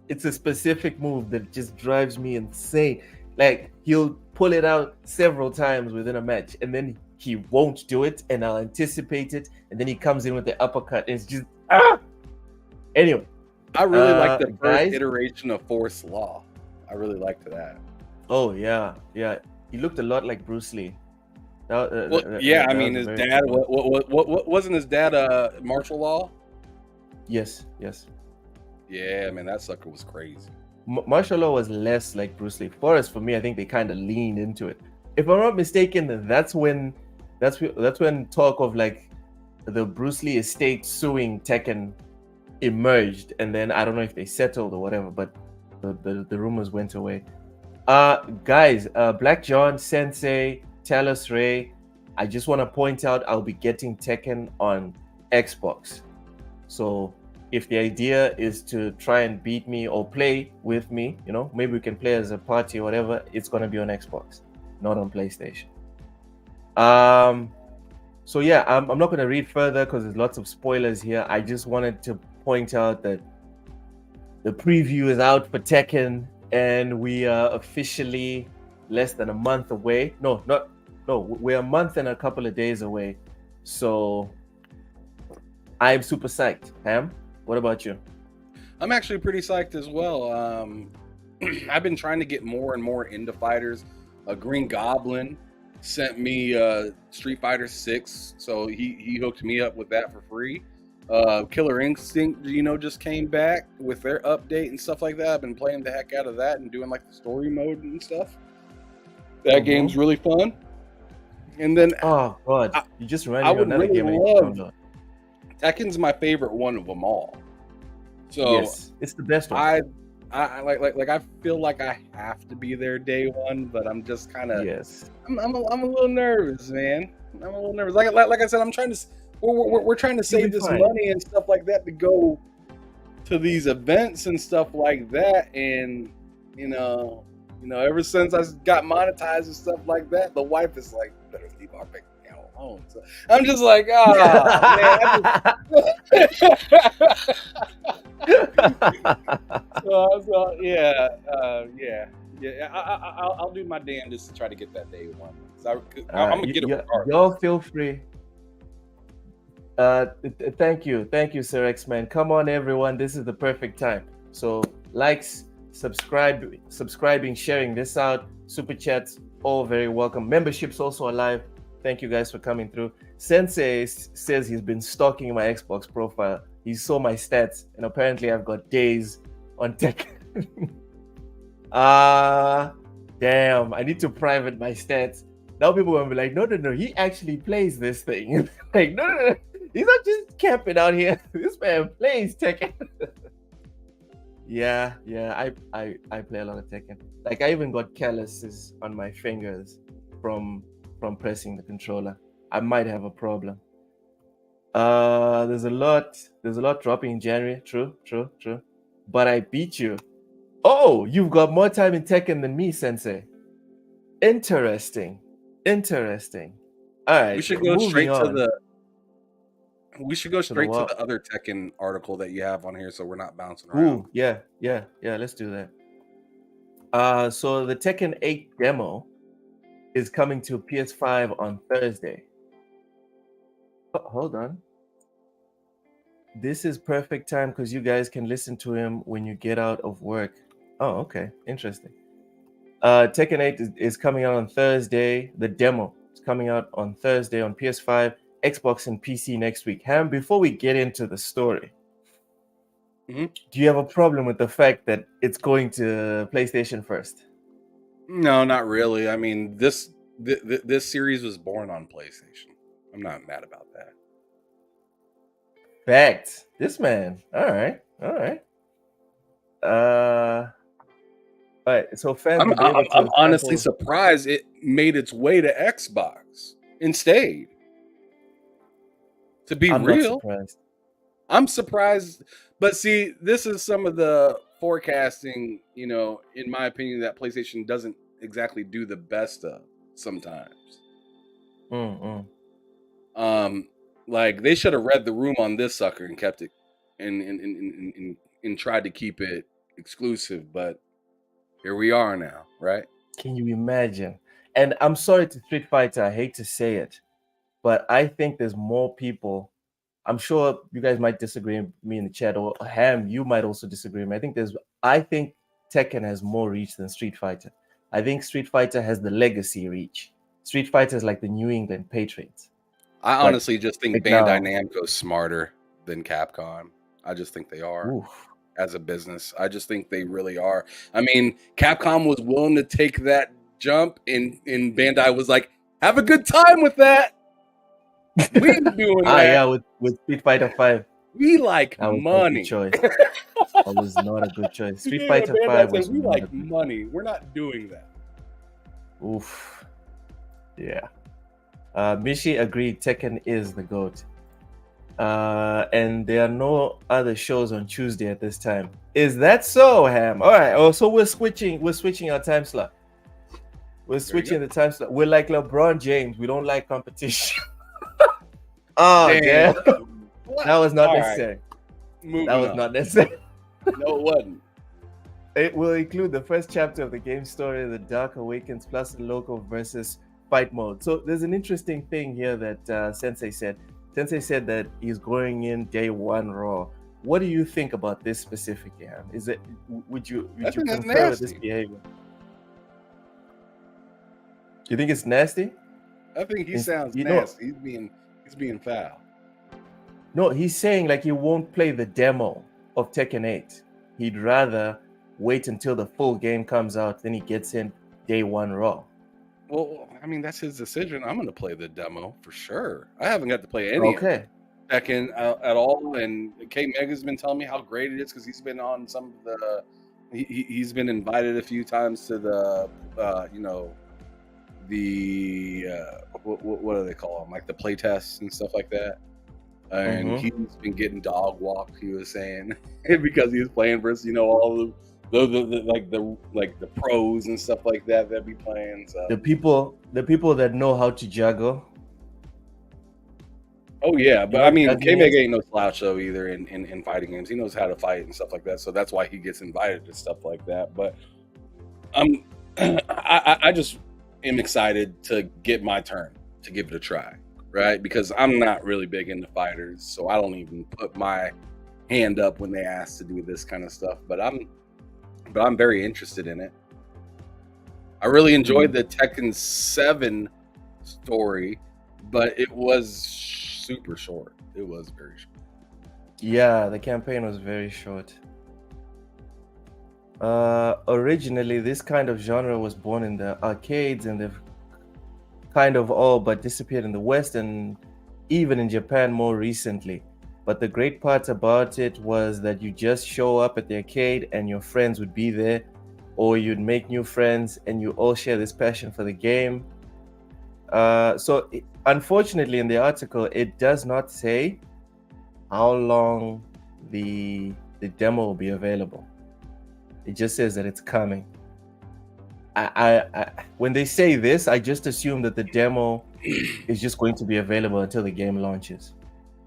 It's a specific move that just drives me insane. Like, he'll pull it out several times within a match, and then he won't do it, and I'll anticipate it, and then he comes in with the uppercut, and it's just Anyway, I really like the first iteration of Force Law. I really liked that. Oh yeah. He looked a lot like Bruce Lee. I mean, his dad. What wasn't his dad? Martial law. Yes. Yeah, man, that sucker was crazy. Martial law was less like Bruce Lee. For me, I think they kind of leaned into it. If I'm not mistaken, that's when that's when talk of like the Bruce Lee estate suing Tekken emerged, and then I don't know if they settled or whatever, but the rumors went away. Guys, Black John, Sensei, Talus Ray, I just want to point out I'll be getting Tekken on Xbox. So if the idea is to try and beat me or play with me, you know, maybe we can play as a party or whatever, it's gonna be on Xbox, not on PlayStation. So yeah, I'm not gonna read further because there's lots of spoilers here. I just wanted to point out that the preview is out for Tekken, and we are officially less than a month away. No, we're a month and a couple of days away. So I'm super psyched. Ham, what about you? I'm actually pretty psyched as well. I've been trying to get more and more into fighters. Green Goblin sent me Street Fighter 6, so he hooked me up with that for free. Killer Instinct, just came back with their update and stuff like that. I've been playing the heck out of that and doing like the story mode and stuff. That game's really fun. And then oh god, you just reminded me of another game. Tekken's my favorite one of them all. So yes, it's the best one. I feel like I have to be there day one, but I'm just kind of I'm a little nervous, man. I'm a little nervous. Like I said, I'm trying to. We're trying to save this money and stuff like that to go to these events and stuff like that. And ever since I got monetized and stuff like that, the wife is like, "Better leave our bank account alone." So I'm just like, I'll do my damnedest to try to get that day one. I'm gonna get it regardless. Y'all feel free. Thank you, Sir X-Man. Come on, everyone. This is the perfect time. So likes, subscribing, sharing this out, super chats, all very welcome. Memberships also alive. Thank you guys for coming through. Sensei says he's been stalking my Xbox profile. He saw my stats, and apparently I've got days on tech. Damn, I need to private my stats. Now people will be like, no, he actually plays this thing. Like, no, he's not just camping out here. This man plays Tekken. yeah, I play a lot of Tekken. Like, I even got calluses on my fingers from pressing the controller. I might have a problem. There's a lot dropping in January. True. But I beat you. Oh, you've got more time in Tekken than me, Sensei. Interesting. All right. We should go straight to the other Tekken article that you have on here, so we're not bouncing around. Ooh, yeah. Let's do that. So the Tekken 8 demo is coming to PS5 on Thursday. Oh, hold on. This is perfect time because you guys can listen to him when you get out of work. Oh, okay. Interesting. Tekken 8 is coming out on Thursday. The demo is coming out on Thursday on PS5, Xbox, and PC next week. Ham, before we get into the story, do you have a problem with the fact that it's going to PlayStation first? No, not really. I mean, this series was born on PlayStation. I'm not mad about that. Fact. This man. All right. All right, so fans. I'm honestly surprised it made its way to Xbox and stayed. To be real, I'm surprised. But see, this is some of the forecasting, in my opinion, that PlayStation doesn't exactly do the best of sometimes. Like they should have read the room on this sucker and kept it, and tried to keep it exclusive, but. Here we are now, right? Can you imagine? And I'm sorry to Street Fighter, I hate to say it, but I think there's more people. I'm sure you guys might disagree with me in the chat, or Ham, you might also disagree with me. I think Tekken has more reach than Street Fighter. I think Street Fighter has the legacy reach. Street Fighter is like the New England Patriots. I honestly just think Bandai Namco is smarter than Capcom. I just think they are. Oof. As a business, I just think they really are. I mean, Capcom was willing to take that jump, and Bandai was like, "Have a good time with that." We doing Ah, yeah, that. with Street Fighter 5. We like That was not a good money. choice. That was not a good choice. Street Fighter 5 was we not a like good. money. We're not doing that. Oof. Yeah. Mishi agreed Tekken is the GOAT. And there are no other shows on Tuesday at this time. Is that so, Ham? All right. Oh, so we're switching our time slot. We're switching the time slot. We're like LeBron James. We don't like competition. Oh, damn. That was not necessary. That was not necessary. No, it wasn't. It will include the first chapter of the game story, The Dark Awakens, plus the local versus fight mode. So there's an interesting thing here that Sensei said. Sensei said that he's going in day one raw. What do you think about this specific game? Is it would you concur with this behavior? You think it's nasty? I think he sounds nasty. He's being foul. No, he's saying like he won't play the demo of Tekken 8. He'd rather wait until the full game comes out, then he gets in day one raw. Well, I mean, that's his decision. I'm going to play the demo for sure. I haven't got to play any of Tekken at all, and K Mega's been telling me how great it is because he's been on some of the. He's been invited a few times to the, what do they call them? Like the play tests and stuff like that. And he's been getting dog walked. He was saying because he was playing versus all the pros and stuff like that be playing. So the people that know how to juggle. Oh yeah, but I mean, K Mega ain't no slouch though either in fighting games. He knows how to fight and stuff like that. So that's why he gets invited to stuff like that. But I just am excited to get my turn to give it a try. Right, because I'm not really big into fighters, so I don't even put my hand up when they ask to do this kind of stuff. But I'm very interested in it. I really enjoyed the Tekken 7 story, but it was super short. It was very short. Yeah, the campaign was very short. Originally, this kind of genre was born in the arcades, and they've kind of all but disappeared in the West and even in Japan more recently. But the great part about it was that you just show up at the arcade and your friends would be there, or you'd make new friends and you all share this passion for the game. Unfortunately, in the article, it does not say how long the demo will be available. It just says that it's coming. When they say this, I just assume that the demo is just going to be available until the game launches.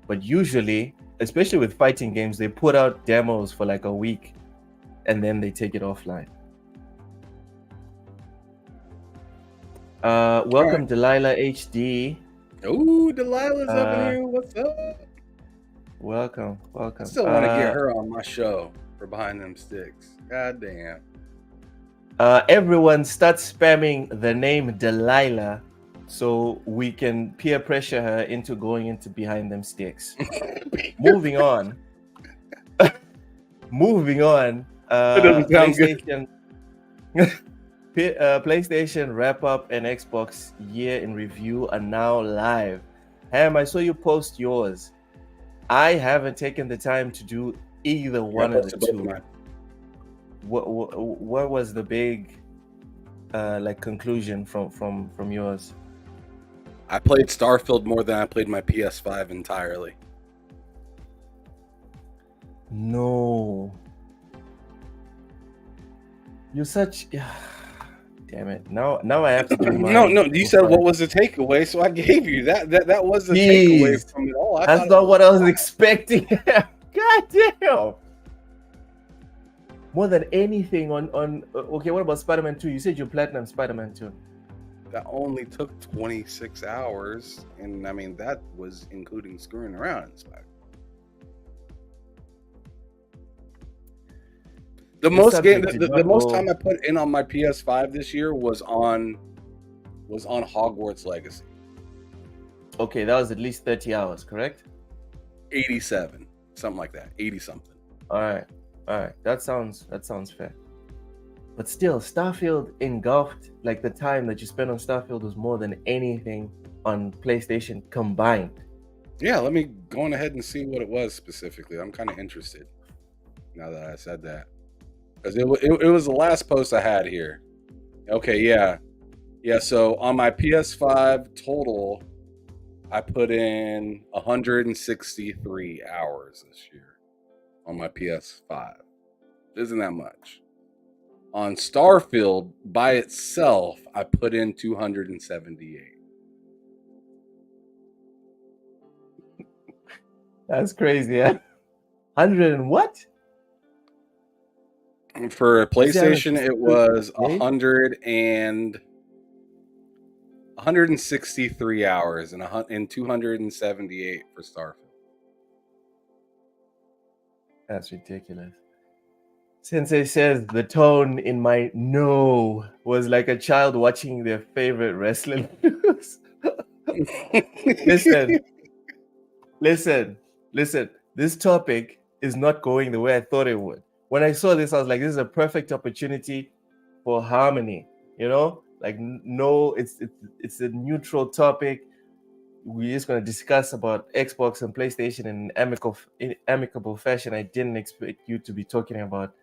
But usually, especially with fighting games, they put out demos for like a week and then they take it offline. Welcome, right. Delilah HD. Oh, Delilah's up in here. What's up? Welcome. I still want to get her on my show for Behind Them Sticks. God damn. Everyone start spamming the name Delilah so we can peer pressure her into going into Behind Them Sticks. Moving on. PlayStation. PlayStation wrap up and Xbox year in review are now live. Ham, I saw you post yours. I haven't taken the time to do either one of the two. What was the big conclusion from yours? I played Starfield more than I played my PS5 entirely. No. You're such damn it. Now I have to do mine. No, you said what was the takeaway, so I gave you that was the takeaway from it all. That's not what I was expecting. God damn. More than anything on okay, what about Spider-Man 2? You said you platinum Spider-Man 2. That only took 26 hours, and I mean that was including screwing around in Spider. The most time I put in on my PS5 this year was on Hogwarts Legacy. Okay, that was at least 30 hours, correct? 87, something like that. 80 something. All right. That sounds fair. But still, Starfield engulfed, like the time that you spent on Starfield was more than anything on PlayStation combined. Yeah, let me go on ahead and see what it was specifically. I'm kind of interested now that I said that. Because it was the last post I had here. Okay, yeah. Yeah, so on my PS5 total, I put in 163 hours this year on my PS5. Isn't that much? On Starfield by itself, I put in 278. That's crazy, yeah. 100 and what? For a You said PlayStation, it was 168? 163 hours and 278 for Starfield. That's ridiculous. Sensei says the tone in my no was like a child watching their favorite wrestling news. Listen. This topic is not going the way I thought it would. When I saw this, I was like, this is a perfect opportunity for harmony. You know, like no, it's a neutral topic. We're just going to discuss about Xbox and PlayStation in amicable fashion. I didn't expect you to be talking about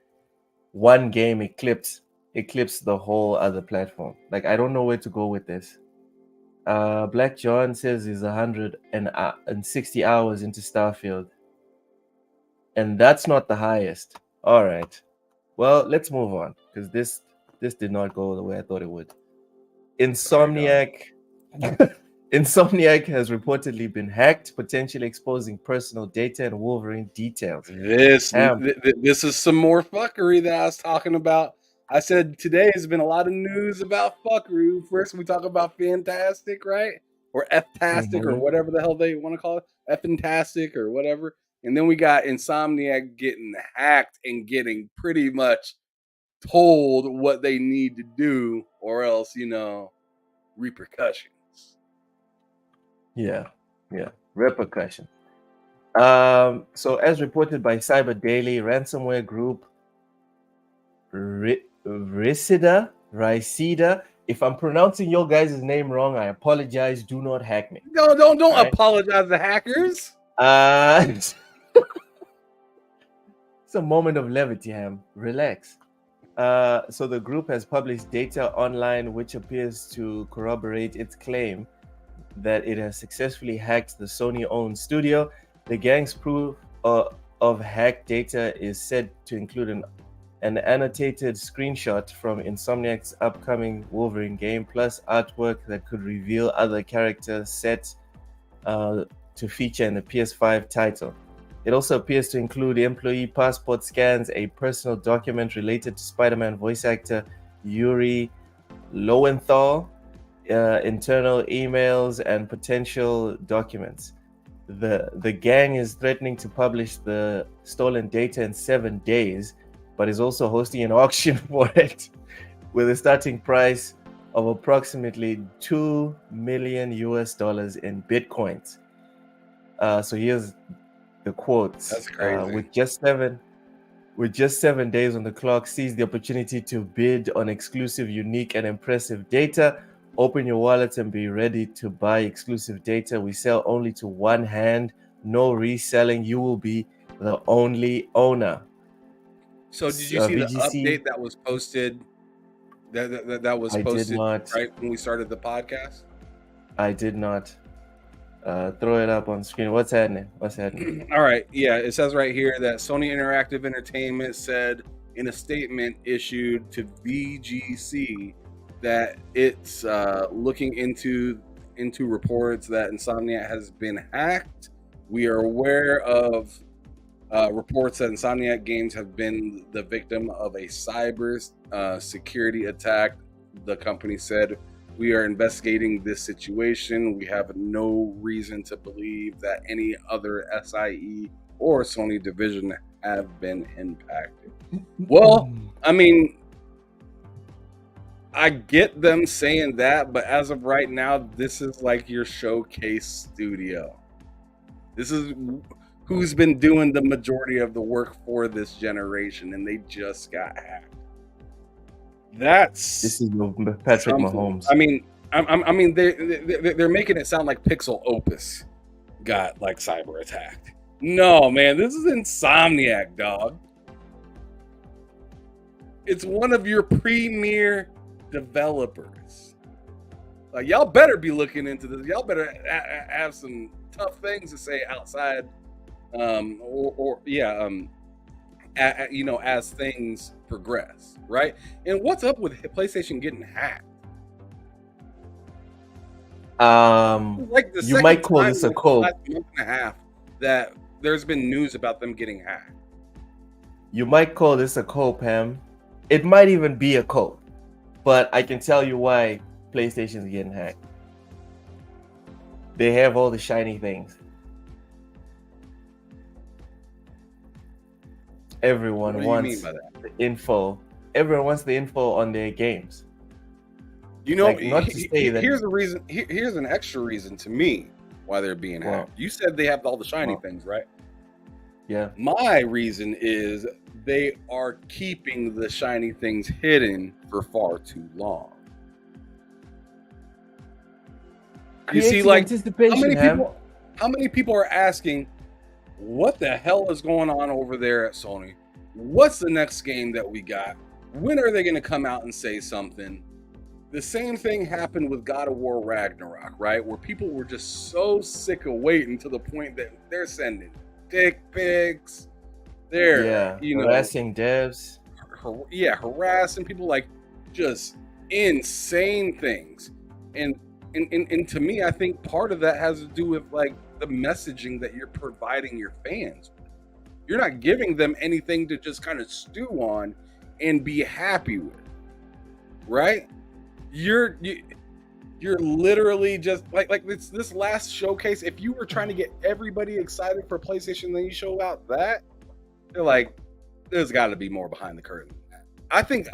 one game eclipse the whole other platform. Like, I don't know where to go with this. Black John says he's 160 hours into Starfield, and that's not the highest. All right, well, let's move on because this did not go the way I thought it would. Insomniac has reportedly been hacked, potentially exposing personal data and Wolverine details. This is some more fuckery that I was talking about. I said today has been a lot of news about fuckery. First, we talk about Fntastic, right? Or Ftastic, or whatever the hell they want to call it. Fntastic or whatever. And then we got Insomniac getting hacked and getting pretty much told what they need to do, or else, repercussions. Yeah, repercussion. So as reported by Cyber Daily, ransomware group Ricida. If I'm pronouncing your guys' name wrong, I apologize. Do not hack me. No, don't right? Apologize to hackers. It's a moment of levity, Ham. Relax. So the group has published data online which appears to corroborate its claim that it has successfully hacked the Sony-owned studio. The gang's proof of hacked data is said to include an annotated screenshot from Insomniac's upcoming Wolverine game, plus artwork that could reveal other characters set to feature in the PS5 title. It also appears to include employee passport scans, a personal document related to Spider-Man voice actor Yuri Lowenthal, internal emails, and potential documents. The gang is threatening to publish the stolen data in 7 days, but is also hosting an auction for it with a starting price of approximately $2 million in Bitcoins. So here's the quotes. That's crazy. With just 7 days on the clock, seize the opportunity to bid on exclusive, unique, and impressive data. Open your wallets and be ready to buy exclusive data. We sell only to one hand, no reselling. You will be the only owner. So did you see VGC, the update that was posted? That was posted right when we started the podcast? I did not. Throw it up on screen. What's happening? All right. Yeah, it says right here that Sony Interactive Entertainment said in a statement issued to VGC that it's looking into reports that Insomniac has been hacked. We are aware of reports that Insomniac Games have been the victim of a cyber security attack. The company said, we are investigating this situation. We have no reason to believe that any other SIE or Sony division have been impacted. Well, I mean, I get them saying that, but as of right now, this is like your showcase studio. This is who's been doing the majority of the work for this generation, and they just got hacked. This is Patrick Mahomes. I mean, I mean, they're making it sound like Pixel Opus got like cyber attacked. No, man, this is Insomniac, dog. It's one of your premier developers. Like, y'all better be looking into this. Y'all better have some tough things to say outside, as things progress, right? And what's up with PlayStation getting hacked? Like You might call this a code. Last month and a half that there's been news about them getting hacked. You might call this a code, Pam. It might even be a code, but I can tell you why PlayStation's getting hacked. They have all the shiny things. Everyone wants the info. Everyone wants the info on their games. You know, here's the reason. Here's an extra reason to me why they're being hacked. You said they have all the shiny things, right? Yeah. My reason is they are keeping the shiny things hidden for far too long. You see, like, how many people are asking, what the hell is going on over there at Sony? What's the next game that we got? When are they going to come out and say something? The same thing happened with God of War Ragnarok, right? Where people were just so sick of waiting to the point that they're sending dick pics. They're harassing devs. Harassing people, like, just insane things. And to me, I think part of that has to do with, like, the messaging that you're providing your fans. You're not giving them anything to just kind of stew on and be happy with, right? You're literally just like this last showcase. If you were trying to get everybody excited for PlayStation, then you show out that, they're like, there's got to be more behind the curtain than that. I think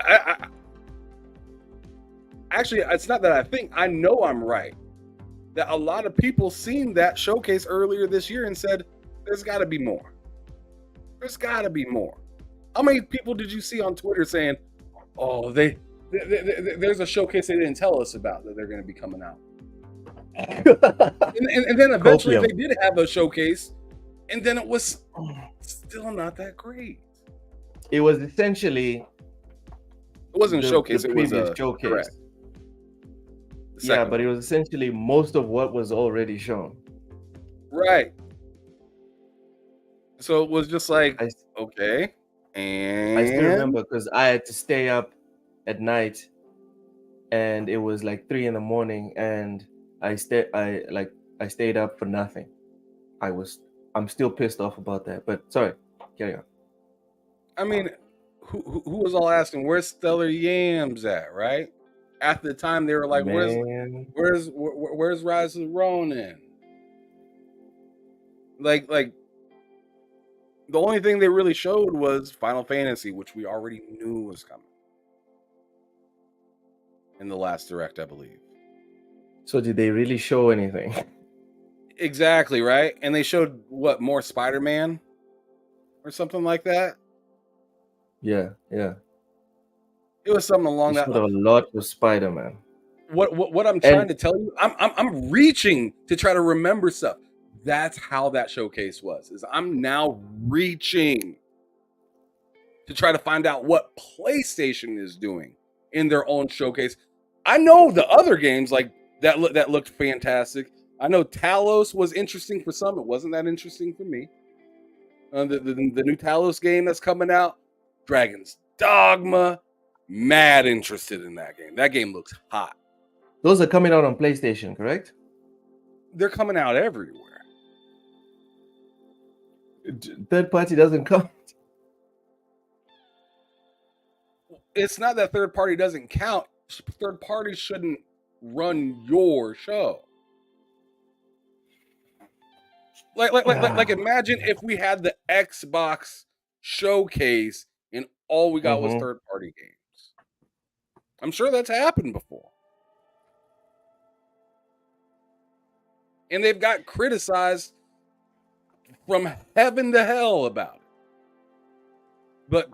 actually, it's not that I think, I know I'm right. That a lot of people seen that showcase earlier this year and said, there's got to be more. There's got to be more. How many people did you see on Twitter saying, oh, there's a showcase they didn't tell us about that they're going to be coming out? and then eventually they did have a showcase, and then it was still not that great. It was essentially... It wasn't a showcase, it was a showcase. Correct. Yeah, but it was essentially most of what was already shown. Right. So it was just like, okay. And I still remember because I had to stay up at night, and it was like 3 a.m, and I stayed up for nothing. I'm still pissed off about that. But sorry, carry on. I mean, who was all asking where's Stellar Yams at, right? At the time, they were like, "Where's Rise of the Ronin?" Like the only thing they really showed was Final Fantasy, which we already knew was coming in the last direct, I believe. So did they really show anything? Exactly, right? And they showed what, more Spider-Man or something like that. Yeah. It was something along that line. A lot with Spider-Man. What I'm trying to tell you, I'm reaching to try to remember stuff. That's how that showcase was. Is I'm now reaching to try to find out what PlayStation is doing in their own showcase. I know the other games like that looked fantastic. I know Talos was interesting for some. It wasn't that interesting for me. The new Talos game that's coming out, Dragon's Dogma. Mad interested in that game. That game looks hot. Those are coming out on PlayStation, correct? They're coming out everywhere. Third party doesn't count. It's not that third party doesn't count. Third party shouldn't run your show. Like imagine if we had the Xbox showcase and all we got was third party games. I'm sure that's happened before. And they've got criticized from heaven to hell about it. But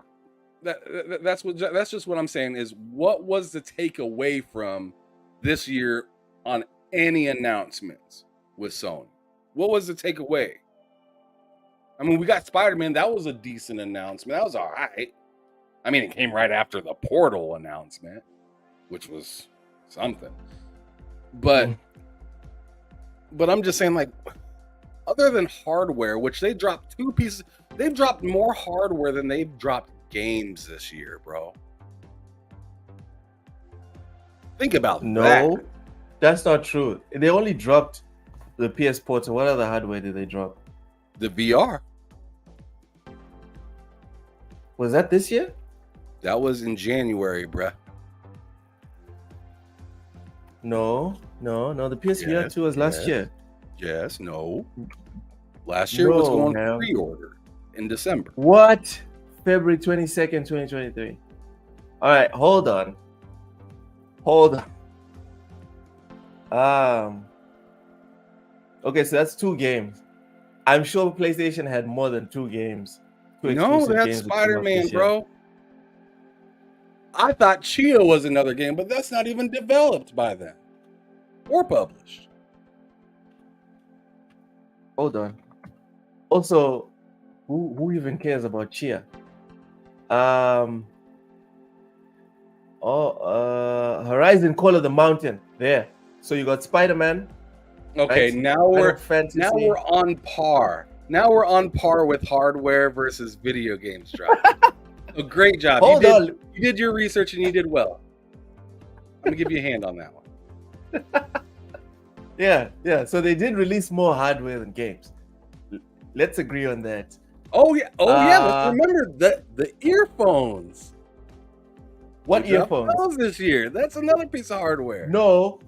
that's just what I'm saying is, what was the takeaway from this year on any announcements with Sony. What was the takeaway? I mean, we got Spider-Man. That was a decent announcement. That was all right. I mean, it came right after the Portal announcement, which was something. But I'm just saying, like, other than hardware, which they dropped 2 pieces, they've dropped more hardware than they've dropped games this year, bro. Think about that. No, that's not true. They only dropped the PS Portal. What other hardware did they drop? The VR. Was that this year? That was in January, bruh. No. The PSVR 2 was last year. Yes, no. Last year was going man. pre-order in December. What? February 22nd, 2023. All right, hold on. Okay, so that's 2 games. I'm sure PlayStation had more than 2 games. No, that's Spider-Man, bro. I thought Chia was another game, but that's not even developed by them or published. Hold on. Also, who even cares about Chia? Horizon Call of the Mountain. There. So you got Spider-Man. Okay, right? now we're Fantasy. on par. Now we're on par with hardware versus video games drop. So great job. You did your research and you did well. I'm gonna give you a hand on that one. Yeah. So they did release more hardware than games. Let's agree on that. Oh yeah. Let's remember the earphones. What earphones? Those this year. That's another piece of hardware. No,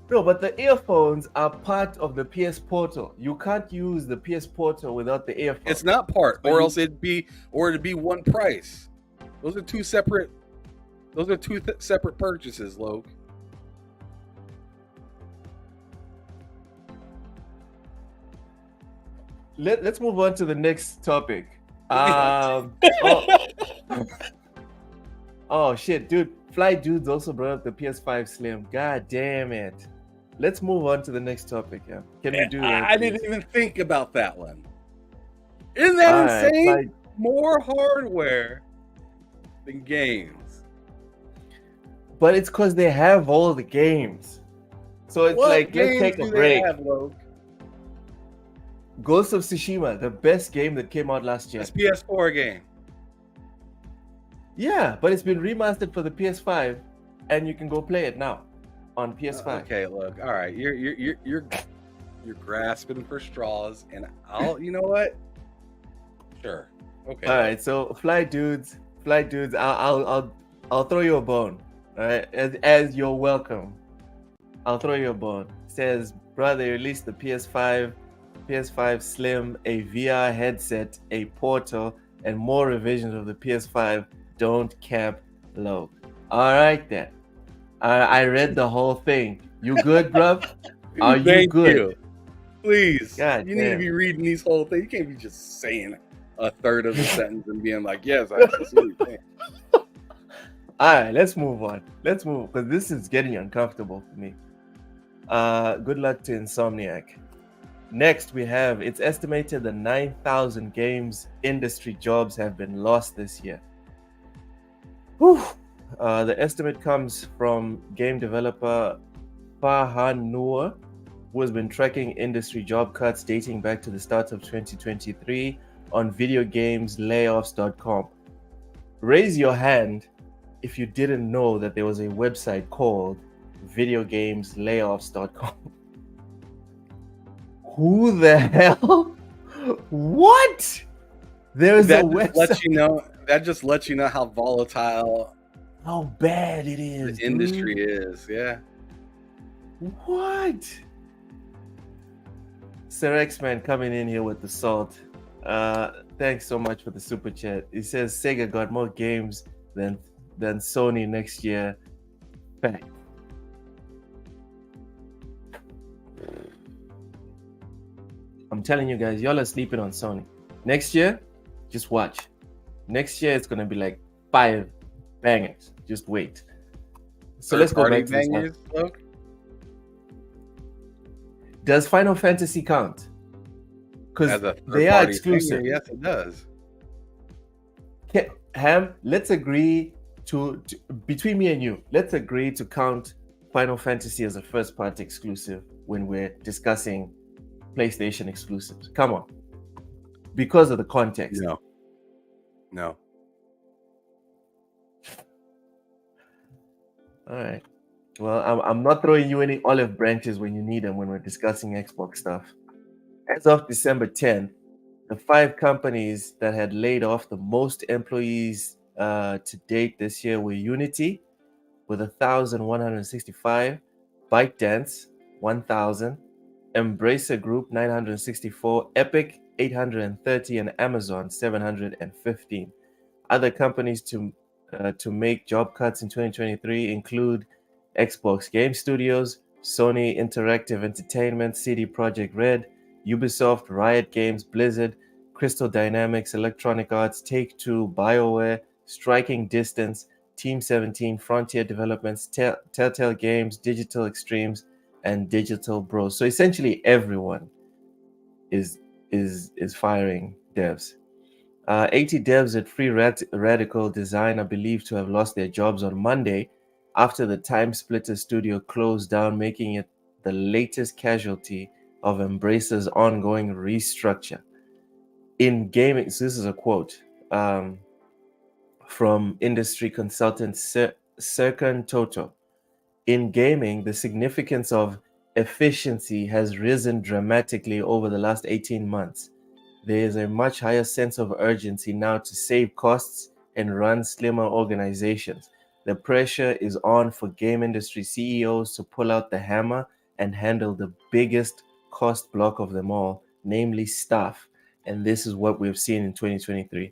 but the earphones are part of the PS Portal. You can't use the PS Portal without the earphones. It's not part, or else it'd be one price. Those are 2 separate. Those are 2 separate purchases, Loke. Let's move on to the next topic. Oh shit, dude! Fly Dudes also brought up the PS5 Slim. God damn it! Let's move on to the next topic. Yeah, can we do that? I didn't even think about that one. Isn't that insane? More hardware than games. But it's because they have all the games. So it's let's take a break. Ghost of Tsushima, the best game that came out last year. It's PS4 game. Yeah, but it's been remastered for the PS5, and you can go play it now on PS5. Okay, look, all right, you're grasping for straws, and you know what? Sure. Okay. All right, so Fly Dudes, I'll throw you a bone. All right, as you're welcome. I'll throw you a bone. It says, brother, they released the PS5 Slim, a VR headset, a portal, and more revisions of the PS5. Don't cap low. All right then. I read the whole thing. You good, bruv? Are you good? You. Please. God you damn. need to be reading these whole things. You can't be just saying a third of the sentence and being like, yes, I see what you're saying. All right, let's move on. Because this is getting uncomfortable for me. Good luck to Insomniac. Next, we have, it's estimated that 9,000 games industry jobs have been lost this year. Whew. The estimate comes from game developer Farhan Noor, who has been tracking industry job cuts dating back to the start of 2023 on videogameslayoffs.com. Raise your hand if you didn't know that there was a website called videogameslayoffs.com. Who the hell? What? There is a website. That just lets you know how volatile, how bad it is. The industry is. Yeah. What? Sir X-Man coming in here with the salt. Thanks so much for the super chat. He says Sega got more games than Sony next year. Fact. I'm telling you guys, y'all are sleeping on Sony. Next year, just watch. Next year, it's gonna be like 5 bangers. Just wait. So let's go back to this one. Does Final Fantasy count? Because As a they are third-party thing, exclusive. yes, it does. Ham, let's agree to between me and you, let's agree to count Final Fantasy as a first-party exclusive when we're discussing PlayStation exclusives. Come on, because of the context. No. All right. Well, I'm not throwing you any olive branches when you need them when we're discussing Xbox stuff. As of December 10th, the 5 companies that had laid off the most employees to date this year were Unity with 1,165, ByteDance 1,000, Embracer Group 964, Epic 830, and Amazon 715. Other companies to make job cuts in 2023 include Xbox Game Studios, Sony Interactive Entertainment, CD Projekt Red, Ubisoft, Riot Games, Blizzard, Crystal Dynamics, Electronic Arts, Take-Two, BioWare, Striking Distance, Team 17, Frontier Developments, Telltale Games, Digital Extremes, and Digital Bros. So essentially, everyone is firing devs. 80 devs at Free Radical Design are believed to have lost their jobs on Monday after the Time Splitter studio closed down, making it the latest casualty of Embracer's ongoing restructure. In gaming, so this is a quote from industry consultant Serkan Toto. In gaming, the significance of efficiency has risen dramatically over the last 18 months. There is a much higher sense of urgency now to save costs and run slimmer organizations. The pressure is on for game industry CEOs to pull out the hammer and handle the biggest cost block of them all, namely staff. And this is what we've seen in 2023.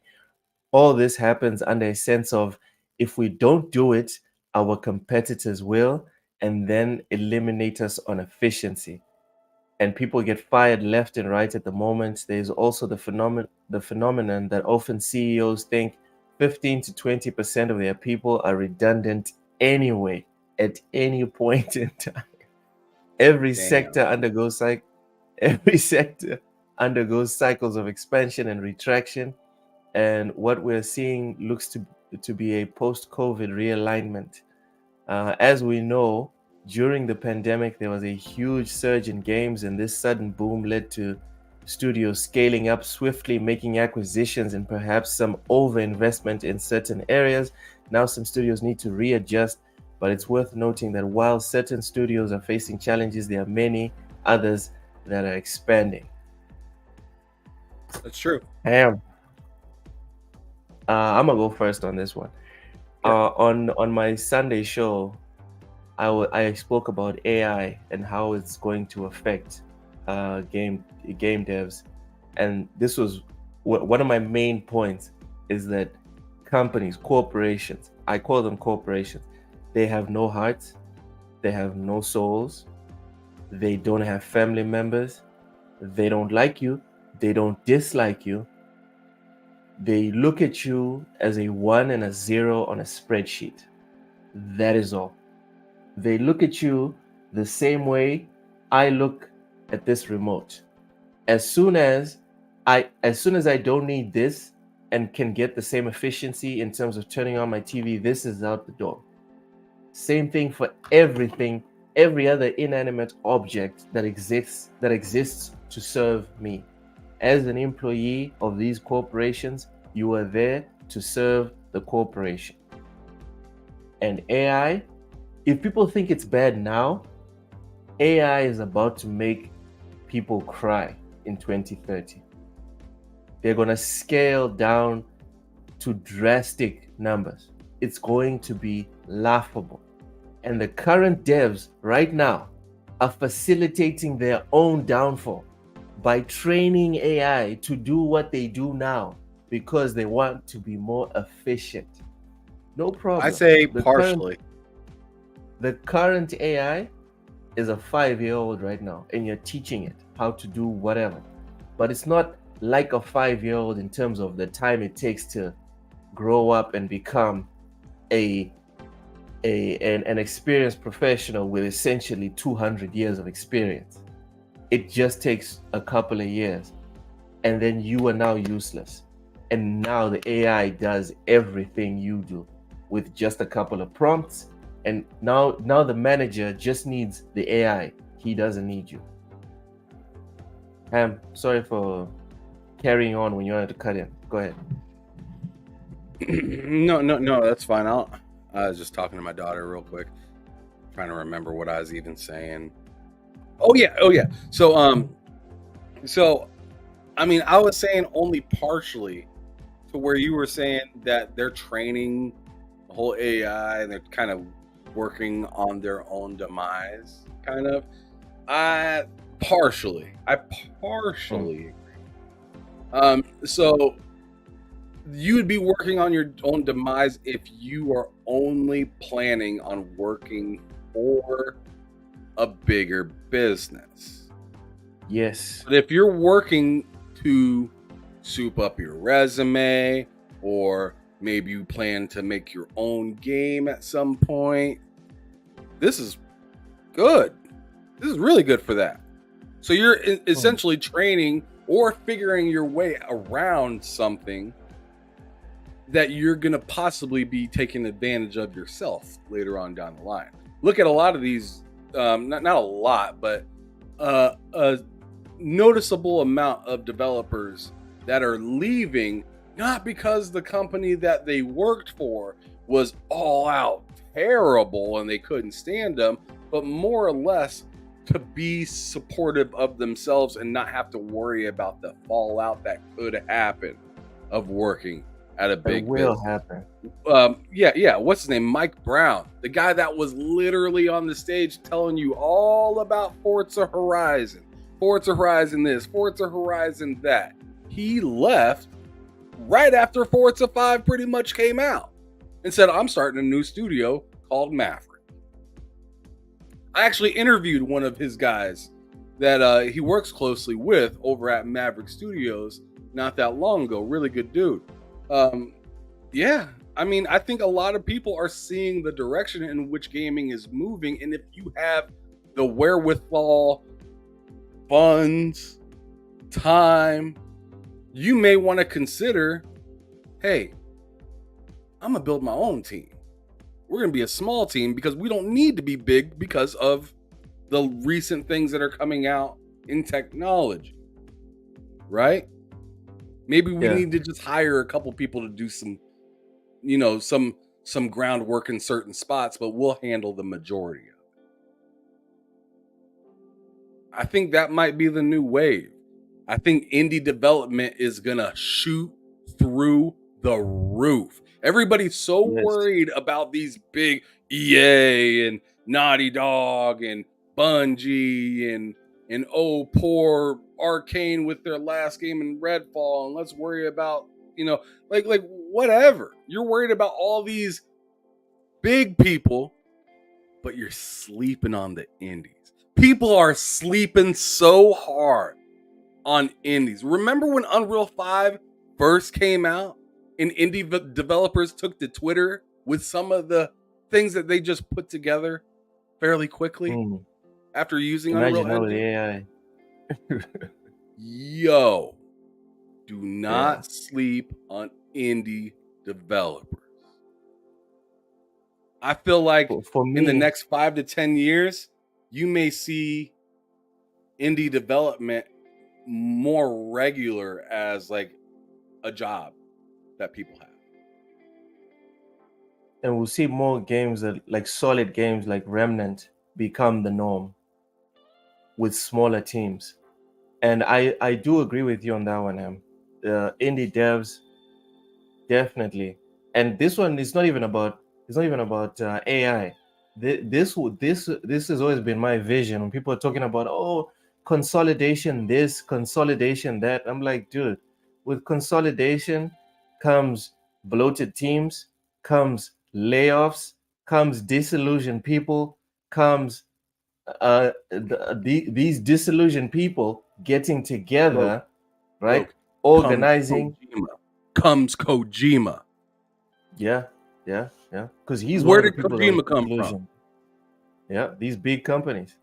All this happens under a sense of if we don't do it, our competitors will, and then eliminate us on efficiency. And people get fired left and right at the moment. There's also the phenomenon that often CEOs think 15 to 20% of their people are redundant anyway at any point in time. Every sector undergoes cycles of expansion and retraction, and what we're seeing looks to be a post-COVID realignment. As we know, during the pandemic, there was a huge surge in games, and this sudden boom led to studios scaling up swiftly, making acquisitions, and perhaps some overinvestment in certain areas. Now, some studios need to readjust, but it's worth noting that while certain studios are facing challenges, there are many others that are expanding. That's true. I'm gonna go first on this one. On my Sunday show, I spoke about AI and how it's going to affect game devs, and this was one of my main points is that companies, corporations, I call them corporations, they have no hearts, they have no souls, they don't have family members, they don't like you, they don't dislike you. They look at you as a 1 and a 0 on a spreadsheet. That is all. They look at you the same way I look at this remote. As soon as I don't need this and can get the same efficiency in terms of turning on my TV, this is out the door. Same thing for everything, every other inanimate object that exists to serve me. As an employee of these corporations, you are there to serve the corporation. And AI, if people think it's bad now, AI is about to make people cry in 2030. They're going to scale down to drastic numbers. It's going to be laughable. And the current devs right now are facilitating their own downfall by training AI to do what they do now because they want to be more efficient. No problem. I say partially. The current AI is a 5-year-old right now, and you're teaching it how to do whatever. But it's not like a 5-year-old in terms of the time it takes to grow up and become an experienced professional with essentially 200 years of experience. it just takes a couple of years, and then you are now useless. And now the AI does everything you do with just a couple of prompts. And now the manager just needs the AI. He doesn't need you. Sorry for carrying on when you wanted to cut in. Go ahead. No, that's fine. I was just talking to my daughter real quick, trying to remember what I was even saying. Oh yeah. So I mean, I was saying only partially to where you were saying that they're training the whole AI and they're kind of working on their own demise, kind of. I partially agree. So you would be working on your own demise if you are only planning on working for a bigger business. Yes. But if you're working to soup up your resume, or maybe you plan to make your own game at some point, this is good. This is really good for that. So you're essentially training or figuring your way around something that you're going to possibly be taking advantage of yourself later on down the line. Look at a lot of these, not a lot, but a noticeable amount of developers that are leaving, not because the company that they worked for was all out terrible and they couldn't stand them, but more or less to be supportive of themselves and not have to worry about the fallout that could happen of working at a big will business. happen. Yeah. What's his name? Mike Brown, the guy that was literally on the stage telling you all about Forza Horizon this, Forza Horizon that. He left right after Forza 5 pretty much came out and said, I'm starting a new studio called Maverick. I actually interviewed one of his guys that he works closely with over at Maverick Studios not that long ago. Really good dude. Yeah, I mean, I think a lot of people are seeing the direction in which gaming is moving. And if you have the wherewithal, funds, time, you may want to consider, hey, I'm going to build my own team. We're going to be a small team because we don't need to be big because of the recent things that are coming out in technology, right? Maybe we need to just hire a couple people to do some, some groundwork in certain spots, but we'll handle the majority of it. I think that might be the new wave. I think indie development is going to shoot through the roof. Everybody's so worried about these big EA and Naughty Dog and Bungie and oh, poor Arcane with their last game in Redfall, and let's worry about, like whatever. You're worried about all these big people, but you're sleeping on the indies. People are sleeping so hard on indies. Remember when Unreal 5 first came out and indie developers took to Twitter with some of the things that they just put together fairly quickly after using Unreal Engine? Yo, do not sleep on indie developers. I feel like for me, in the next 5 to 10 years, you may see indie development more regular as like a job that people have. And we'll see more games that, like solid games like Remnant, become the norm with smaller teams. And I do agree with you on that one, Em. Indie devs, definitely. And this one is not even about AI. This has always been my vision when people are talking about consolidation this, consolidation that. I'm like, dude, with consolidation comes bloated teams, comes layoffs, comes disillusioned people, comes these disillusioned people getting together, right? Organizing. Comes Kojima. Yeah. Because he's where one of did the people Kojima come from? Yeah, these big companies.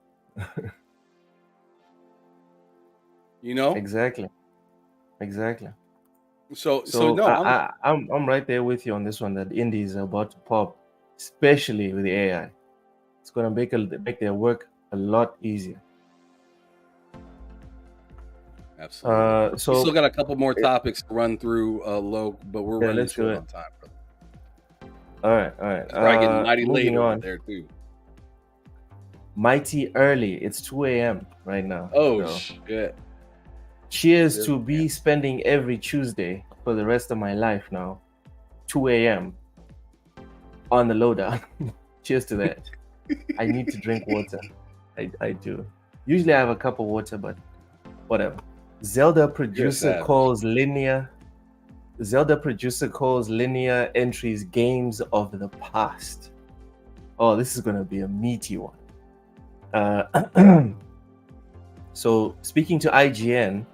You know? Exactly. So So no, I'm right there with you on this one. That indie is about to pop, especially with the AI. It's gonna make their work a lot easier. absolutely. We still So got a couple more topics to run through, low, but we're yeah, running let's do short it. on time, brother. All right, all It's probably getting right. mighty late Moving over on. there too. Mighty early. It's 2 a.m. right now. Oh So shit! cheers This to man. be spending every Tuesday for the rest of my life now. 2 a.m. on the lowdown. Cheers to that. I need to drink water. I do. Usually I have a cup of water, but whatever. Zelda You're a producer savage. calls linear linear entries games of the past. Oh, this is gonna be a meaty one. So speaking to IGN,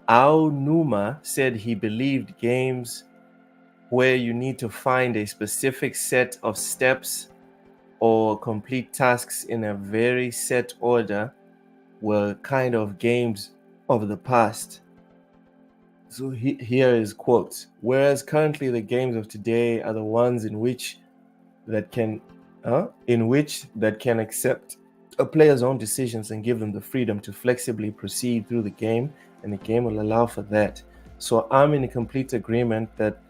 Aonuma said he believed games where you need to find a specific set of steps or complete tasks in a very set order were kind of games of the past. So here is quotes. Whereas currently the games of today are the ones that can in which that can accept a player's own decisions and give them the freedom to flexibly proceed through the game, and the game will allow for that. So I'm in complete agreement that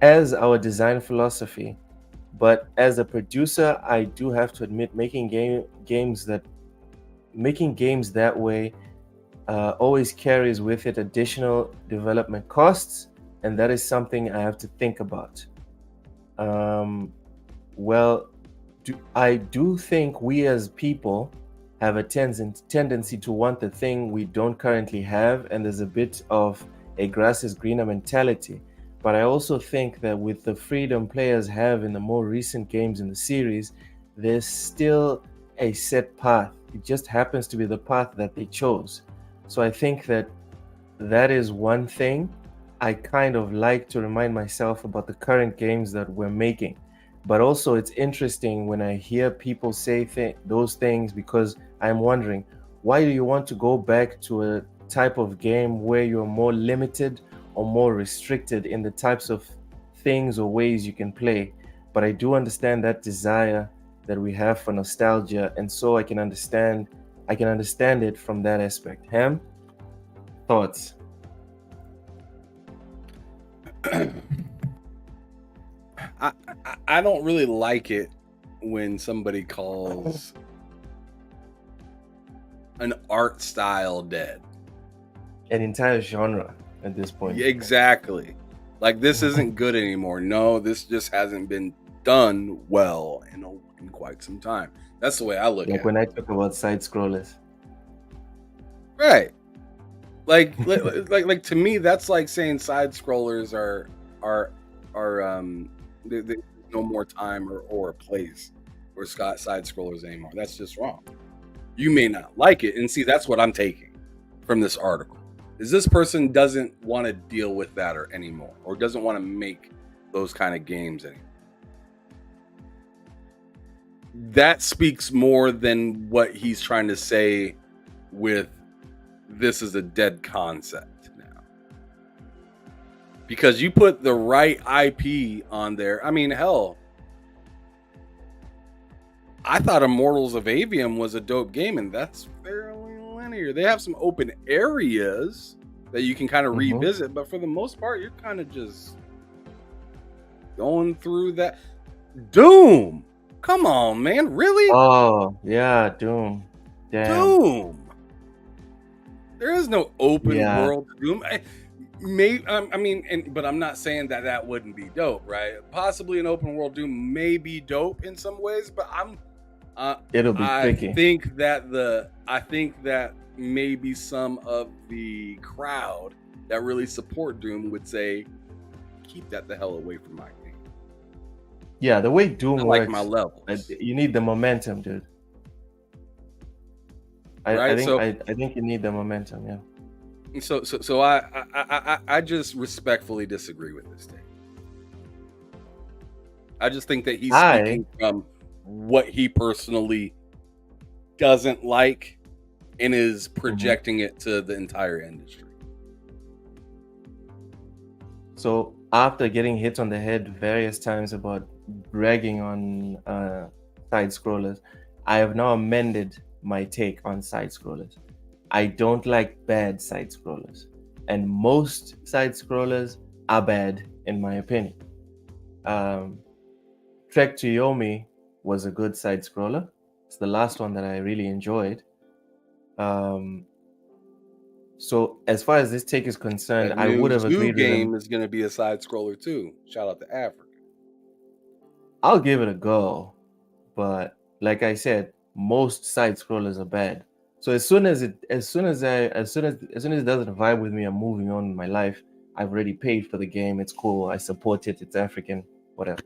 as our design philosophy, but as a producer, I do have to admit making games that way always carries with it additional development costs, and that is something I have to think about. Um, well, I do think we as people have a tendency to want the thing we don't currently have, and there's a bit of a grass is greener mentality. But I also think that with the freedom players have in the more recent games in the series, there's still a set path. It just happens to be the path that they chose. So I think that is one thing I kind of like to remind myself about the current games that we're making. But also, it's interesting when I hear people say those things, because I'm wondering, why do you want to go back to a type of game where you're more limited or more restricted in the types of things or ways you can play? But I do understand that desire that we have for nostalgia, and so I can understand it from that aspect. Ham, thoughts? I don't really like it when somebody calls an art style dead. An entire genre at this point. Exactly. Like, this isn't good anymore. No, this just hasn't been done well in quite some time. That's the way I look at Like it. when I talk about side scrollers. Right. Like to me, that's like saying side scrollers are there's no more time or place for side scrollers anymore. That's just wrong. You may not like it, and see, that's what I'm taking from this article. Is this person doesn't want to deal with that anymore, or doesn't want to make those kind of games anymore. That speaks more than what he's trying to say with this is a dead concept now. Because you put the right IP on there. I mean, hell, I thought Immortals of Avium was a dope game, and that's fairly linear. They have some open areas that you can kind of revisit, but for the most part, you're kind of just going through that. Doom! Come on, man. Really? Oh, yeah, Doom. Damn. Doom! There is no open world Doom. But I'm not saying that wouldn't be dope, right? Possibly an open world Doom may be dope in some ways, but it'll be tricky. I think that maybe some of the crowd that really support Doom would say, keep that the hell away from my game. Yeah, the way Doom works, like my levels. You need the momentum, dude. I think you need the momentum, yeah. So I just respectfully disagree with this thing. I just think that he's speaking from what he personally doesn't like, and is projecting it to the entire industry. So after getting hit on the head various times about bragging on side scrollers, I have now amended my take on side scrollers. I don't like bad side scrollers, and most side scrollers are bad in my opinion. Trek to Yomi was a good side scroller. It's the last one that I really enjoyed. So as far as this take is concerned, That I would new have Zoo agreed with game him. is going to be a side scroller too. Shout out to Africa. I'll give it a go, but like I said, most side scrollers are bad. So as soon as it doesn't vibe with me, I'm moving on in my life. I've already paid for the game. It's cool. I support it. It's African, whatever.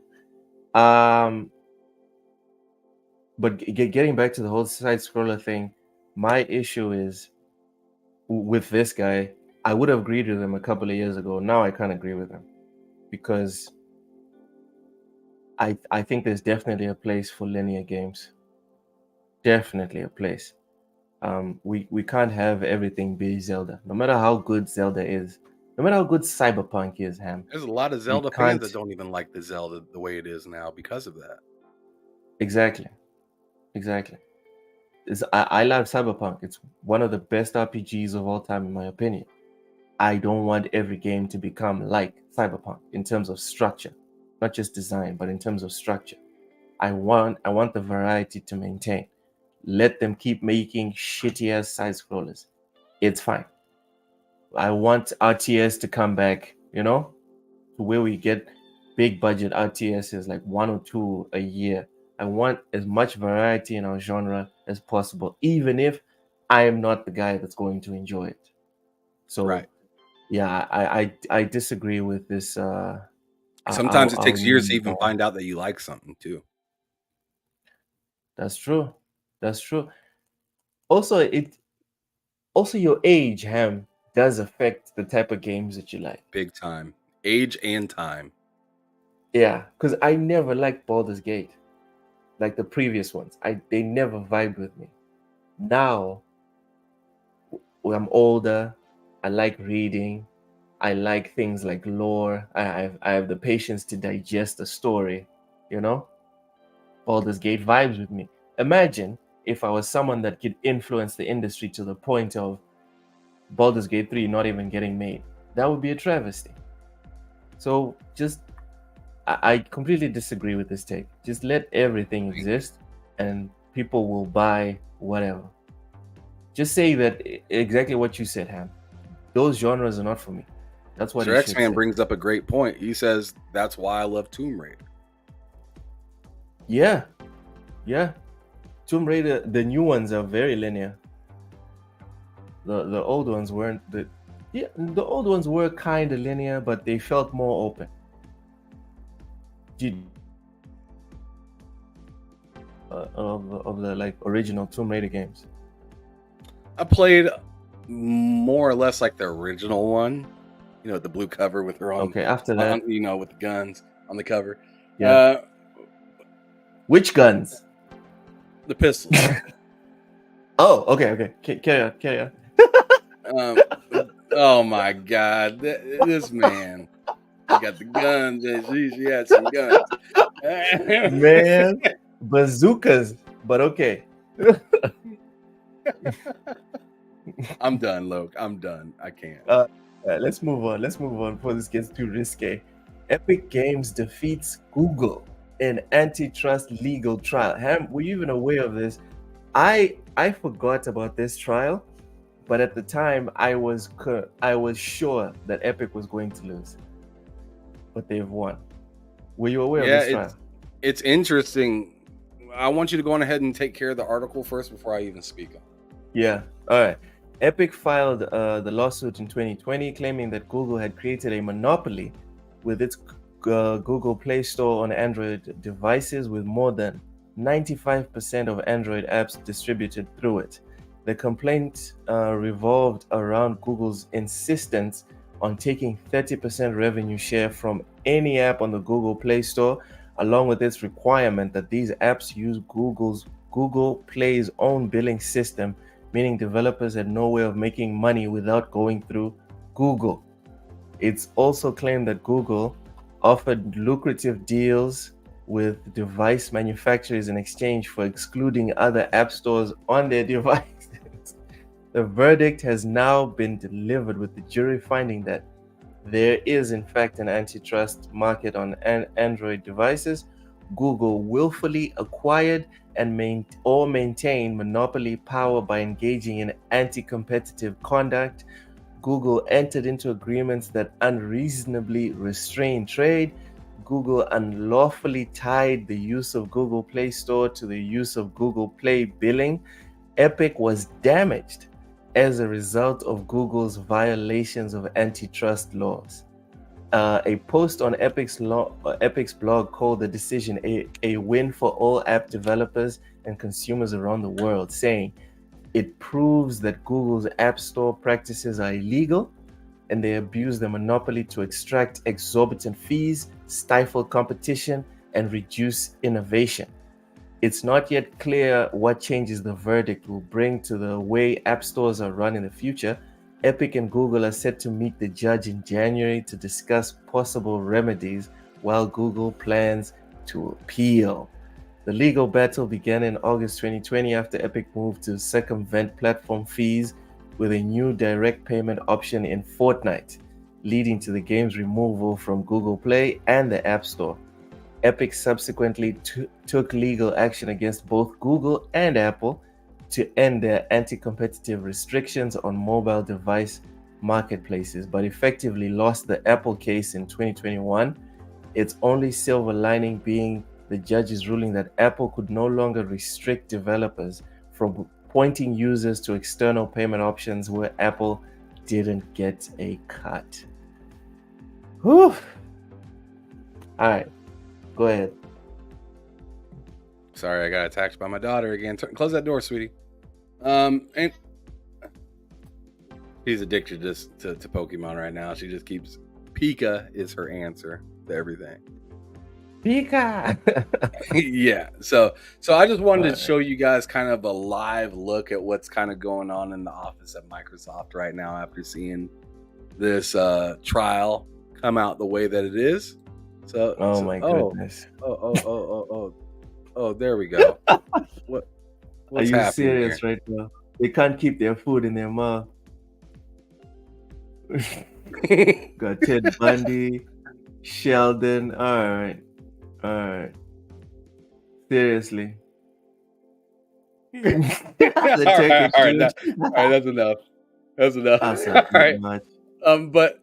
But getting back to the whole side scroller thing, my issue is with this guy. I would have agreed with him a couple of years ago. Now I can't agree with him because I think there's definitely a place for linear games. Definitely a place. We can't have everything be Zelda. No matter how good Zelda is, no matter how good Cyberpunk is, Ham. There's a lot of We Zelda fans can't that don't even like the Zelda the way it is now because of that. exactly. I love Cyberpunk. It's one of the best RPGs of all time, in my opinion. I don't want every game to become like Cyberpunk in terms of structure, not just design, but in terms of structure. I want the variety to maintain. Let them keep making shitty ass side scrollers. It's fine. I want RTS to come back, to where we get big budget RTSs like one or two a year. I want as much variety in our genre as possible, even if I am not the guy that's going to enjoy it. So Right. yeah, I disagree with this. Sometimes it I'll takes years to move even on. find out that you like something too. That's true. That's true. Also, your age, Ham, does affect the type of games that you like. Big time. Age and time. Yeah, because I never liked Baldur's Gate, like the previous ones. They never vibed with me. Now, when I'm older, I like reading. I like things like lore. I have the patience to digest a story. You know, Baldur's Gate vibes with me. Imagine if I was someone that could influence the industry to the point of Baldur's Gate 3 not even getting made. That would be a travesty. So I completely disagree with this take. Just let everything exist and people will buy whatever. Just say that exactly what you said, Ham. Those genres are not for me. That's what Sir he X should Man say. brings up a great point. He says that's why I love Tomb Raider. Yeah. Tomb Raider, the new ones are very linear. The old ones weren't. The old ones were kind of linear, but they felt more open. Of the like original Tomb Raider games. I played more or less like the original one. The blue cover with her on. Okay, after that, with the guns on the cover. yeah. Which guns? The pistols. Oh, okay. Carry on. Oh my God, this man. He got the guns. She had some guns. Man, bazookas. But okay. I'm done, Loke. I'm done. I can't. Let's move on before this gets too risque. Epic Games defeats Google in antitrust legal trial. Ham, were you even aware of this? I forgot about this trial, but at the time I was sure that Epic was going to lose, but they've won. Were you aware of this trial? It's interesting. I want you to go on ahead and take care of the article first before I even speak on it. Yeah. All right. Epic filed the lawsuit in 2020, claiming that Google had created a monopoly with its Google Play Store on Android devices, with more than 95% of Android apps distributed through it. The complaint revolved around Google's insistence on taking 30% revenue share from any app on the Google Play Store, along with its requirement that these apps use Google Play's own billing system meaning developers had no way of making money without going through Google. It's also claimed that Google offered lucrative deals with device manufacturers in exchange for excluding other app stores on their devices. The verdict has now been delivered, with the jury finding that there is, in fact, an antitrust market on Android devices. Google willfully acquired and maintained monopoly power by engaging in anti-competitive conduct. Google entered into agreements that unreasonably restrain trade. Google unlawfully tied the use of Google Play Store to the use of Google Play billing. Epic was damaged as a result of Google's violations of antitrust laws. A post on Epic's blog called the decision a win for all app developers and consumers around the world, saying it proves that Google's App Store practices are illegal and they abuse their monopoly to extract exorbitant fees, stifle competition, and reduce innovation. It's not yet clear what changes the verdict will bring to the way app stores are run in the future. Epic and Google are set to meet the judge in January to discuss possible remedies, while Google plans to appeal. The legal battle began in August 2020 after Epic moved to circumvent platform fees with a new direct payment option in Fortnite, leading to the game's removal from Google Play and the App Store. Epic subsequently took legal action against both Google and Apple to end their anti-competitive restrictions on mobile device marketplaces, but effectively lost the Apple case in 2021. Its only silver lining being the judge's ruling that Apple could no longer restrict developers from pointing users to external payment options where Apple didn't get a cut. Whew. All right. Go ahead. Sorry, I got attacked by my daughter again. Close that door, sweetie. And he's addicted to Pokemon right now. She just keeps Pika is her answer to everything. Pika. Yeah. So I just wanted to show you guys kind of a live look at what's kind of going on in the office at Microsoft right now after seeing this trial come out the way that it is. My goodness. Oh, there we go. What's Are you serious here? right now? They can't keep their food in their mouth. Got Ted Bundy, Sheldon. All right. Seriously. All right, that's enough. All right. Much. But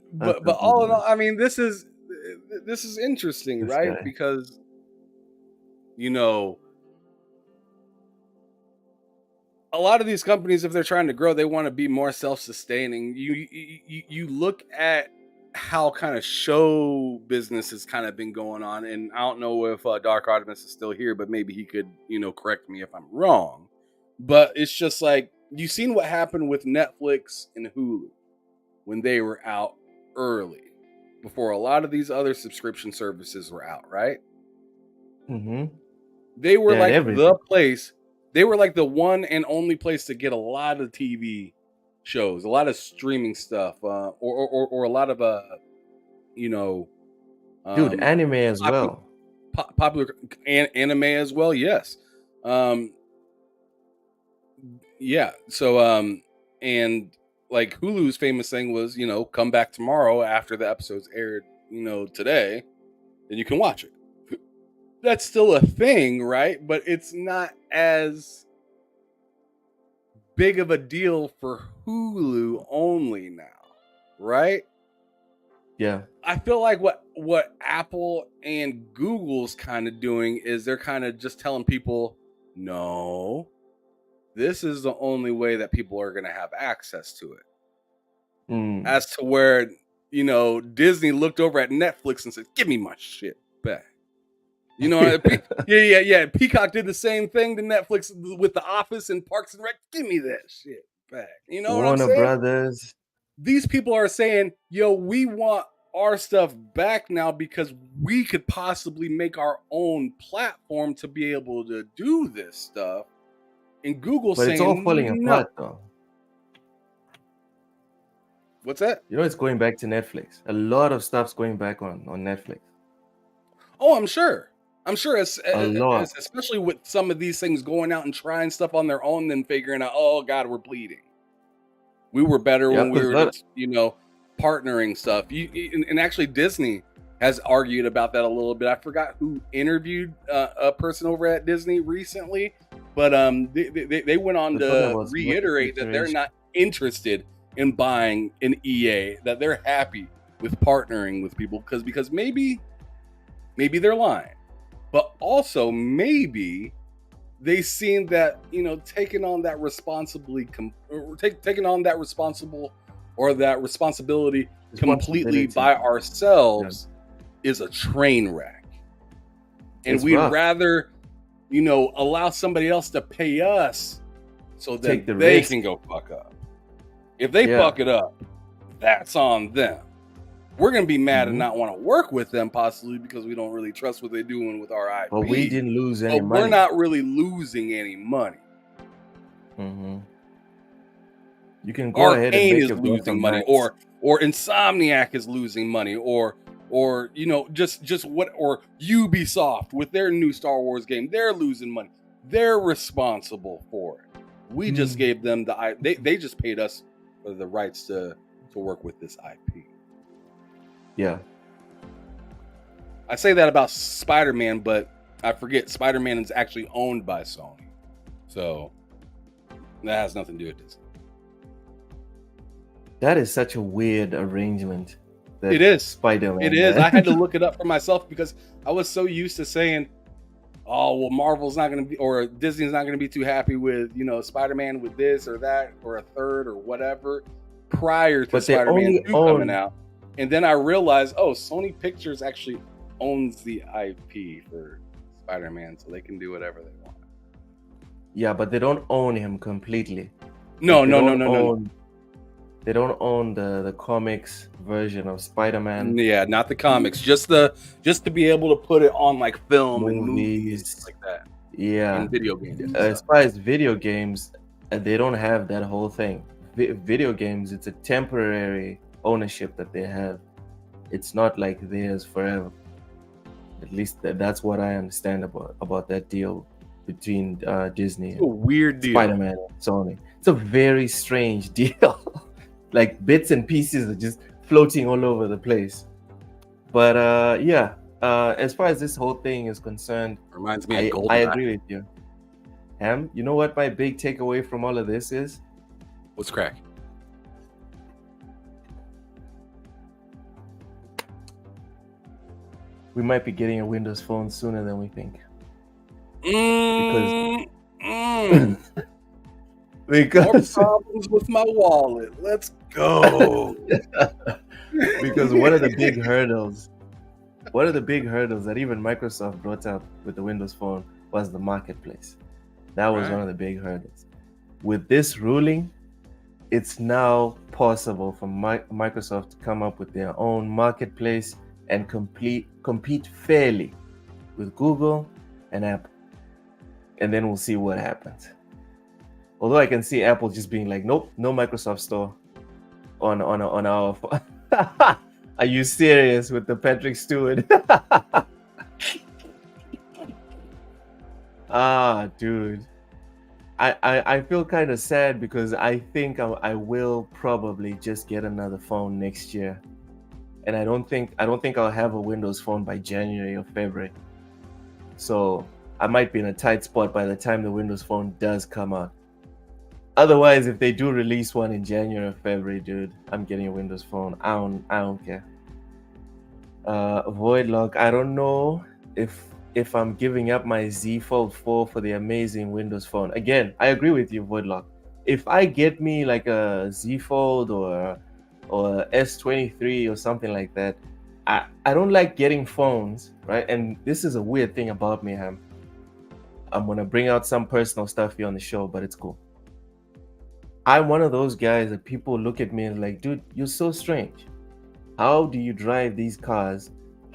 all in all, I mean, this is interesting, This right? guy. Because a lot of these companies, if they're trying to grow, they want to be more self-sustaining. You look at how kind of show business has kind of been going on, and I don't know if Dark Artemis is still here, but maybe he could correct me if I'm wrong. But it's just like, you've seen what happened with Netflix and Hulu when they were out early, before a lot of these other subscription services were out, right? Mm-hmm. They were like everything. the place. They were like the one and only place to get a lot of TV shows, a lot of streaming stuff, or a lot of dude, anime as well. Popular anime as well. Yes. Yeah. So and like Hulu's famous thing was, come back tomorrow after the episodes aired, today, and you can watch it. That's still a thing, right? But it's not as big of a deal for Hulu only now, right? Yeah. I feel like what Apple and Google's kind of doing is they're kind of just telling people, no, this is the only way that people are going to have access to it. As to where, Disney looked over at Netflix and said, give me my shit back. Yeah. Peacock did the same thing to Netflix with The Office and Parks and Rec. Give me that shit back. You know what I'm saying? Warner Brothers. These people are saying, yo, we want our stuff back now because we could possibly make our own platform to be able to do this stuff. and Google But it's all saying falling no. apart though. What's that? You know, it's going back to Netflix. A lot of stuff's going back on Netflix. Oh, I'm sure. A lot. Especially with some of these things going out and trying stuff on their own, then figuring out, oh God, we're bleeding. We were better Yeah, when we because were just, partnering stuff. And actually, Disney has argued about that a little bit. I forgot who interviewed a person over at Disney recently, but they went on we're talking to about smoke reiterate that they're refrigeration. not interested in buying an EA. That they're happy with partnering with people because maybe they're lying, but also maybe they seen that taking on that taking on that responsibility completely by ourselves is a train wreck, and It's we'd rough. rather allow somebody else to pay us so that Take the they risk. can go fuck up. If they Yeah. fuck it up, that's on them. We're gonna be mad and Mhm. not want to work with them, possibly because we don't really trust what they're doing with our IP. But we didn't lose any But money. we're not really losing any money. Mhm. You can go ahead and Arcane make is your losing money, Max. or Insomniac is losing money, or just what, or Ubisoft with their new Star Wars game, they're losing money. They're responsible for it. We just gave them they just paid us for the rights to work with this IP. Yeah. I say that about Spider-Man, but I forget Spider-Man is actually owned by Sony, so that has nothing to do with this. That is such a weird arrangement. It is. Spider-Man. It is. I had to look it up for myself because I was so used to saying, oh, well, Marvel's not going to be, or Disney's not going to be too happy with, Spider-Man with this or that or a third or whatever prior to Spider-Man 2 coming out. And then I realized, oh, Sony Pictures actually owns the IP for Spider-Man, so they can do whatever they want. Yeah, but they don't own him completely. No. They don't own the comics version of Spider-Man. Yeah, not the comics. Just to be able to put it on like film and movies like that. Yeah. And video games. As far as video games, they don't have that whole thing. Video games, it's a temporary ownership that they have. It's not like theirs forever. At least that's what I understand about that deal between Disney and a weird deal. Spider-Man and Sony. It's a very strange deal. Like bits and pieces are just floating all over the place. But as far as this whole thing is concerned, reminds me of GoldenEye. I agree with you. Ham, you know what my big takeaway from all of this is? What's crack? We might be getting a Windows Phone sooner than we think. Because more problems with my wallet. Let's go. Because one of the big hurdles that even Microsoft brought up with the Windows Phone was the marketplace. That was one of the big hurdles. With this ruling, it's now possible for Microsoft to come up with their own marketplace and compete fairly with Google and Apple. And then we'll see what happens. Although I can see Apple just being like, nope, no Microsoft Store on our phone. Are you serious with the Patrick Stewart? Dude. I feel kind of sad because I think I will probably just get another phone next year. And I don't think I'll have a Windows Phone by January or February. So I might be in a tight spot by the time the Windows Phone does come out. Otherwise, if they do release one in January or February, dude, I'm getting a Windows Phone. I don't care. Voidlock, I don't know if I'm giving up my Z Fold 4 for the amazing Windows Phone. Again, I agree with you, Voidlock. If I get me like a Z Fold or S23 or something like that, I don't like getting phones, right? And this is a weird thing about me, Ham. I'm gonna bring out some personal stuff here on the show, but it's cool. I'm one of those guys that people look at me and like, dude, you're so strange. How do you drive these cars?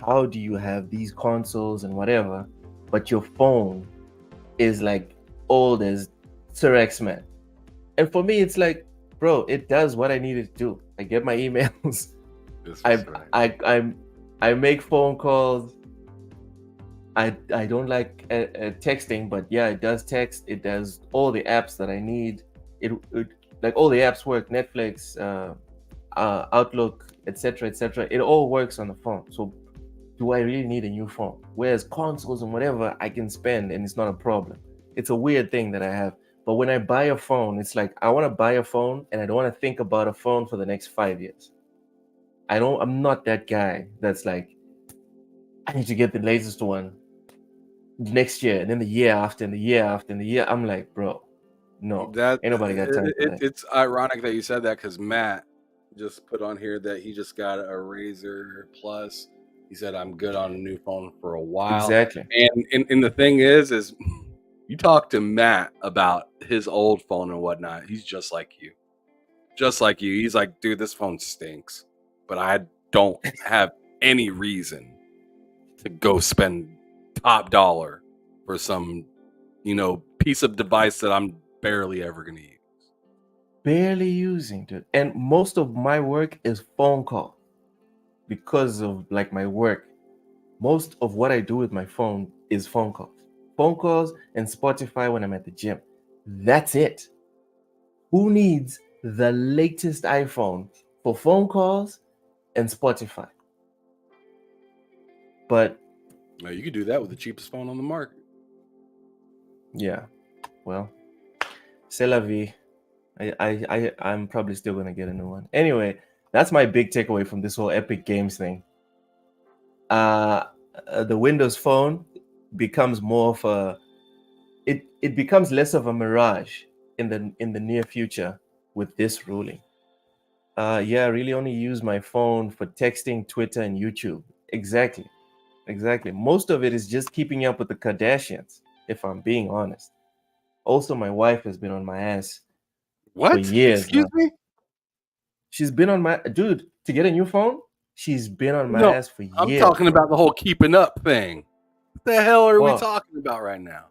How do you have these consoles and whatever, but your phone is like old as Sir X-Men. And for me, it's like, bro, it does what I need it to do. I get my emails. I make phone calls. I don't like texting, but yeah, it does text. It does all the apps that I need. It like all the apps work. Netflix, Outlook, etc., etc. It all works on the phone. So, do I really need a new phone? Whereas consoles and whatever I can spend, and it's not a problem. It's a weird thing that I have. But when I buy a phone, it's like I want to buy a phone, and I don't want to think about a phone for the next 5 years. I'm not that guy that's like, I need to get the latest one next year, and then the year after, and the year after, and the year. I'm like, bro, no, ain't nobody got time for that. It's ironic that you said that because Matt just put on here that he just got a Razer Plus. He said, I'm good on a new phone for a while. Exactly. And the thing is you talk to Matt about his old phone and whatnot. He's just like you. Just like you. He's like, dude, this phone stinks. But I don't have any reason to go spend top dollar for some, piece of device that I'm barely ever going to use. Barely using, dude. And most of my work is phone call because of like my work. Most of what I do with my phone is phone calls. Phone calls and Spotify when I'm at the gym. That's it. Who needs the latest iPhone for phone calls and Spotify? But no, you could do that with the cheapest phone on the market. Yeah, well, c'est la vie. I'm probably still gonna get a new one. Anyway, that's my big takeaway from this whole Epic Games thing. The Windows Phone becomes more of a it becomes less of a mirage in the near future with this ruling. I really only use my phone for texting, Twitter, and YouTube. Exactly. Most of it is just keeping up with the Kardashians, if I'm being honest. Also, my wife has been on my ass for years. Excuse me? She's been on my dude to get a new phone. She's been on my ass for years. I'm talking about the whole keeping up thing. What the hell are we talking about right now?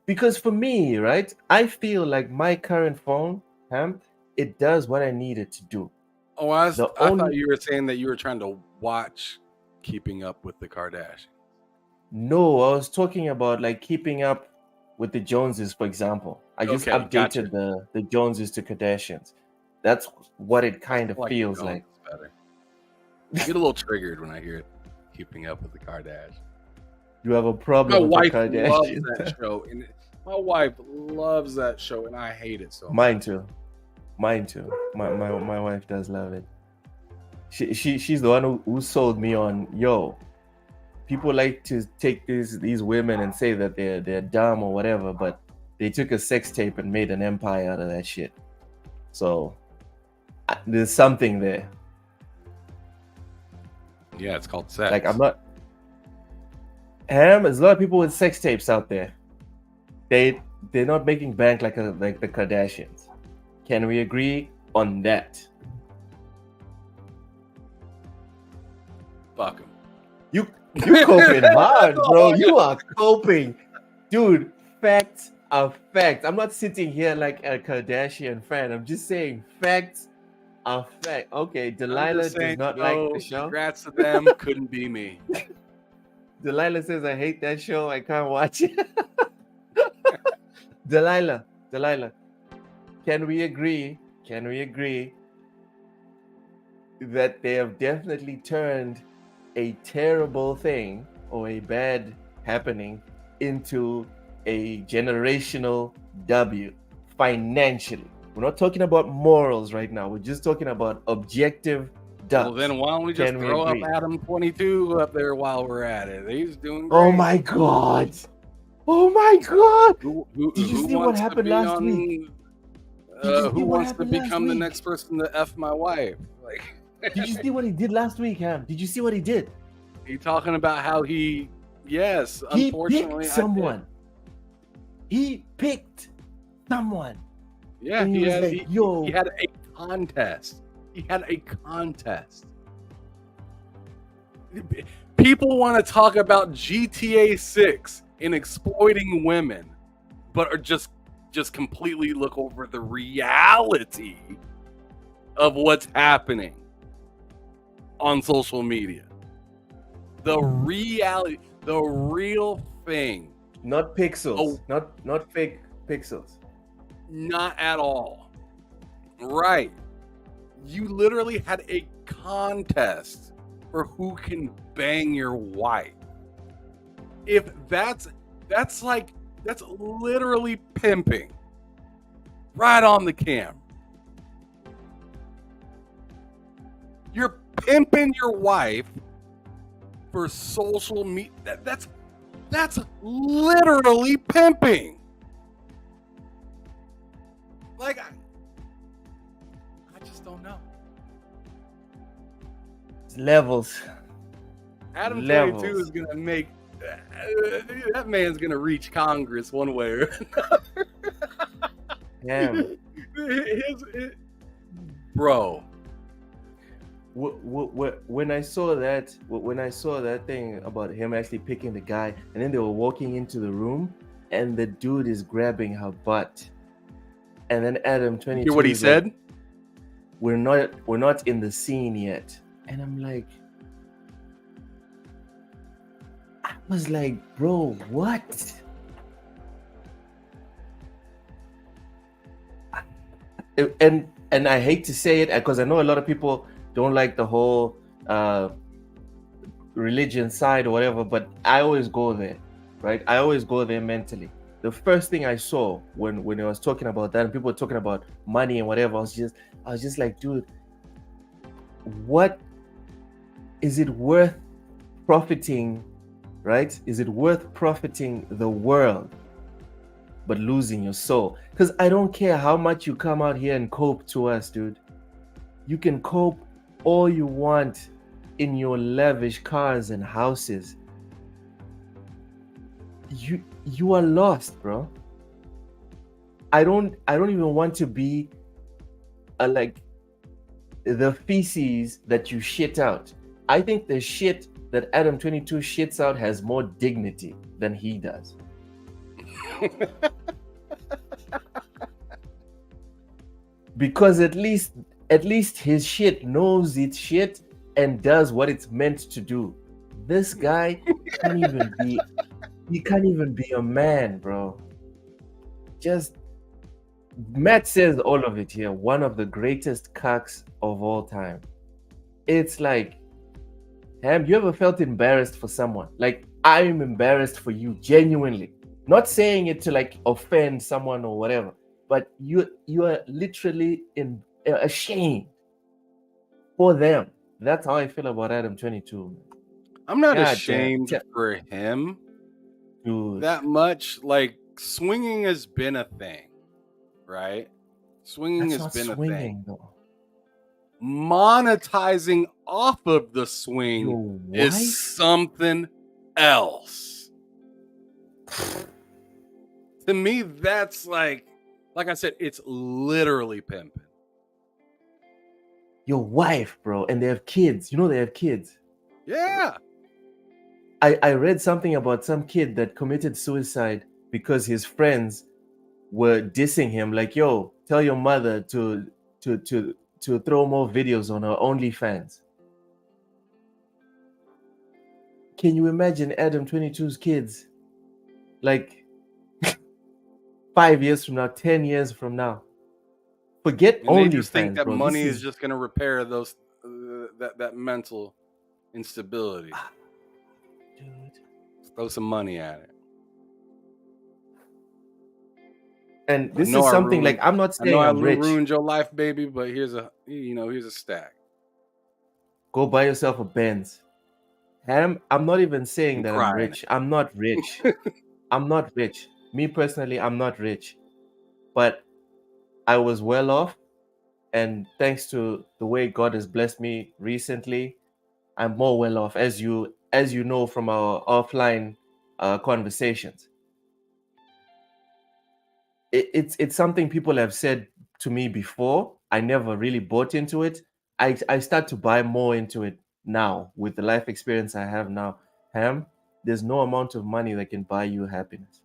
Because for me, right, I feel like my current phone, it does what I need it to do. Oh, I thought you were saying that you were trying to watch Keeping Up with the Kardashians. No, I was talking about like keeping up with the Joneses, for example. I just updated the Joneses to Kardashians. That's what it kind of feels like. Better. I get a little triggered when I hear it, Keeping Up with the Kardashians. You have a problem with the Kardashians? My wife loves that show. And my wife loves that show, and I hate it so much. Mine too. My wife does love it. She's the one who sold me on, people like to take these women and say that they're dumb or whatever, but they took a sex tape and made an empire out of that shit. So there's something there. Yeah, it's called sex. Like, I'm not there's a lot of people with sex tapes out there. They're not making bank like the Kardashians. Can we agree on that? Fuck them. You coping hard, bro. You are coping. Dude, facts are facts. I'm not sitting here like a Kardashian fan. I'm just saying facts are facts. Okay, Delilah does not like the show. Congrats to them. Couldn't be me. Delilah says, I hate that show. I can't watch it. Delilah, can we agree that they have definitely turned a terrible thing or a bad happening into a generational W financially? We're not talking about morals right now. We're just talking about objective dubs. Well, then why don't we just throw up Adam 22 up there while we're at it? He's doing great. Oh my God. Did you see what happened last week? Who wants to become the next person to F my wife? Like, did you see what he did last week, Ham? Did you see what he did? He talking about how he unfortunately picked someone. He picked someone. Yeah, he had a contest. He had a contest. People want to talk about GTA 6 and exploiting women, but are just completely look over the reality of what's happening on social media. The reality, the real thing. Not pixels. Not fake pixels. Not at all. Right. You literally had a contest for who can bang your wife. If that's literally pimping right on the camera. You're pimping your wife for social media. That's literally pimping. Like, I just don't know. It's levels. Adam Levels. 22 is gonna make that man's gonna reach Congress one way or another. Damn. Bro. When I saw that thing about him actually picking the guy, and then they were walking into the room, and the dude is grabbing her butt, and then Adam 22. Hear what he said? Like, we're not in the scene yet, and I'm like, I was like, bro, what? And I hate to say it because I know a lot of people don't like the whole religion side or whatever, but I always go there, right? I always go there mentally. The first thing I saw when I was talking about that and people were talking about money and whatever, I was just like, dude, what is it worth profiting, right? Is it worth profiting the world but losing your soul? Because I don't care how much you come out here and cope to us, dude. You can cope all you want in your lavish cars and houses. You are lost, bro. I don't even want to be like the feces that you shit out. I think the shit that Adam 22 shits out has more dignity than he does. Because at least his shit knows its shit and does what it's meant to do. This guy can't even be a man, bro. Just Matt says all of it here. One of the greatest cucks of all time. It's like, Ham, you ever felt embarrassed for someone? Like, I'm embarrassed for you, genuinely. Not saying it to like offend someone or whatever, but you are literally ashamed for them. That's how I feel about Adam 22. I'm not ashamed for him, dude, that much. Like, swinging has been a thing, right? Swinging has been a thing. Though. Monetizing off of the swing is something else. To me, that's like I said, it's literally pimping. Your wife, bro, and they have kids. You know they have kids. Yeah. I read something about some kid that committed suicide because his friends were dissing him, like, yo, tell your mother to throw more videos on her OnlyFans. Can you imagine Adam 22's kids? Like 5 years from now, 10 years from now. Forget and OnlyFans, they just think that bro. money is just going to repair those that mental instability. Dude. Throw some money at it. And this is something like, I'm not saying I'm rich. I ruined your life, baby, but here's a stack. Go buy yourself a Benz. I'm not even saying that I'm rich. I'm not rich. I'm not rich. Me personally, I'm not rich. But I was well off. And thanks to the way God has blessed me recently, I'm more well off, as you know from our offline conversations. It's something people have said to me before. I never really bought into it. I start to buy more into it now with the life experience I have now. Ham, there's no amount of money that can buy you happiness.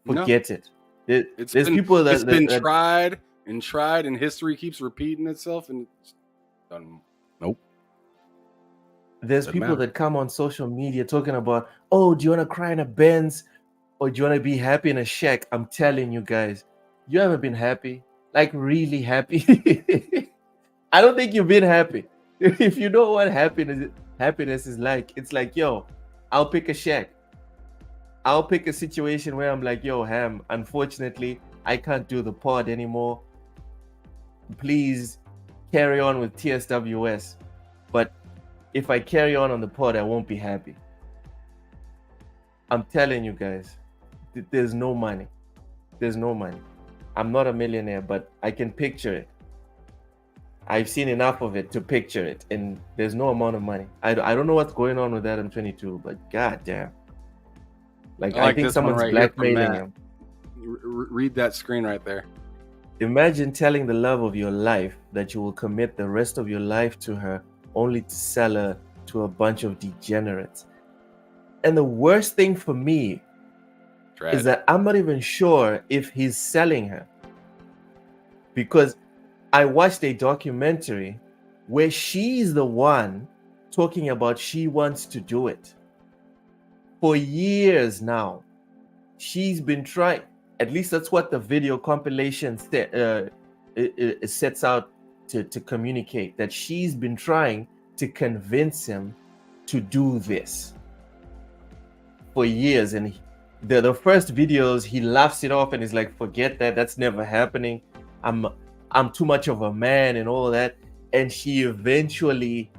Forget it. It's There's been people it's been that tried, and history keeps repeating itself, and it's done. Nope. there's Doesn't people matter. that come on social media talking about, oh, do you want to cry in a Benz or do you want to be happy in a shack? I'm telling you guys, you haven't been happy, like really happy. I don't think you've been happy. If you know what happiness is like, it's like, yo, I'll pick a shack. I'll pick a situation where I'm like, yo, Ham, unfortunately, I can't do the pod anymore. Please carry on with TSWS. But if I carry on the pod, I won't be happy. I'm telling you guys, there's no money. There's no money. I'm not a millionaire, but I can picture it. I've seen enough of it to picture it, and there's no amount of money. I don't know what's going on with Adam 22, but goddamn. Like, I think this one someone's right here from blackmailing Matt. him. Read that screen right there. Imagine telling the love of your life that you will commit the rest of your life to her only to sell her to a bunch of degenerates. And the worst thing for me is that I'm not even sure if he's selling her. Because I watched a documentary where she's the one talking about she wants to do it. For years now, she's been trying. At least that's what the video compilation it sets out to communicate, that she's been trying to convince him to do this for years. And the first videos, he laughs it off and he's like, forget that, that's never happening. I'm too much of a man and all that. And she eventually,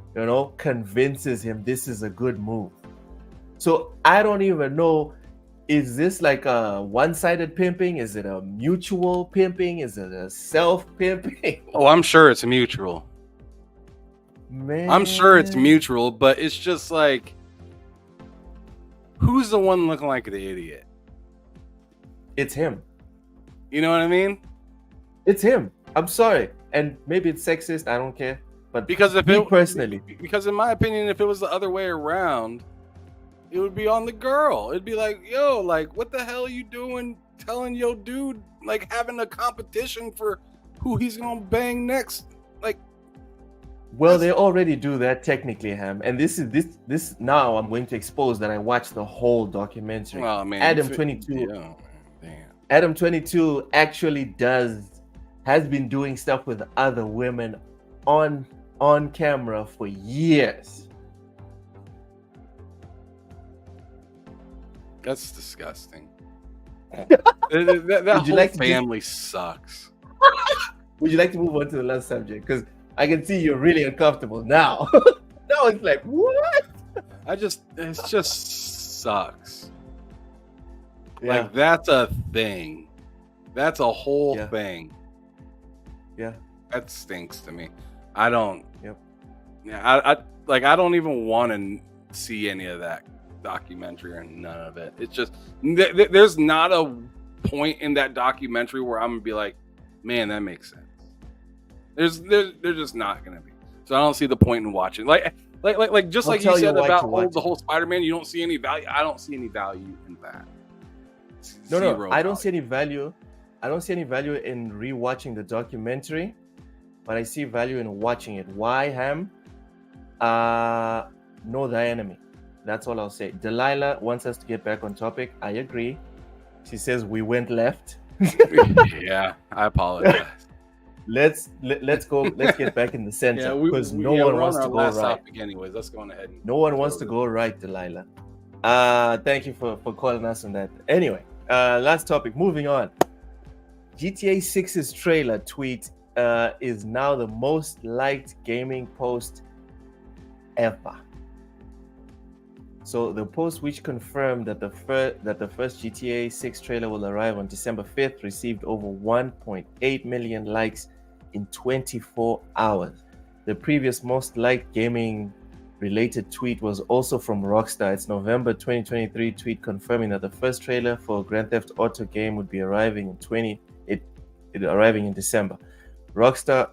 convinces him this is a good move. So I don't even know, is this like a one-sided pimping? Is it a mutual pimping? Is it a self-pimping? Oh, I'm sure it's mutual. Man. I'm sure it's mutual, but it's just like, who's the one looking like the idiot? It's him. You know what I mean? It's him. I'm sorry. And maybe it's sexist, I don't care. But because because in my opinion, if it was the other way around, it would be on the girl. It'd be like, yo, like, what the hell are you doing telling your dude, like, having a competition for who he's gonna bang next? Like, well, they already do that technically, Ham. And this now I'm going to expose that I watched the whole documentary. Oh, man, Adam 22. Adam 22 actually has been doing stuff with other women on camera for years. That's disgusting. that whole family sucks. Would you like to move on to the last subject? Because I can see you're really uncomfortable now. Now it's like, what? It just sucks. Yeah. Like, that's a thing. That's a whole thing. Yeah. That stinks to me. I don't. Yep. Yeah. I don't even want to see any of that documentary or none of it. It's just there's not a point in that documentary where I'm gonna be like, man, that makes sense. There's just not gonna be. So I don't see the point in watching. Like just like you said about the whole Spider-Man, you don't see any value. I don't see any value in that. No, I don't see any value. I don't see any value in rewatching the documentary, but I see value in watching it. Why, Ham? Know thy enemy. That's all I'll say. Delilah wants us to get back on topic. I agree. She says we went left. Yeah, I apologize. Let's go. Let's get back in the center because no one wants to go right. Anyways, let's go on ahead. No one wants to go right, Delilah. Thank you for calling us on that. Anyway, last topic. Moving on. GTA 6's trailer tweet is now the most liked gaming post ever. So the post, which confirmed that the first GTA 6 trailer will arrive on December 5th, received over 1.8 million likes in 24 hours. The previous most liked gaming related tweet was also from Rockstar. Its November 2023 tweet confirming that the first trailer for a Grand Theft Auto game would be arriving in December. Rockstar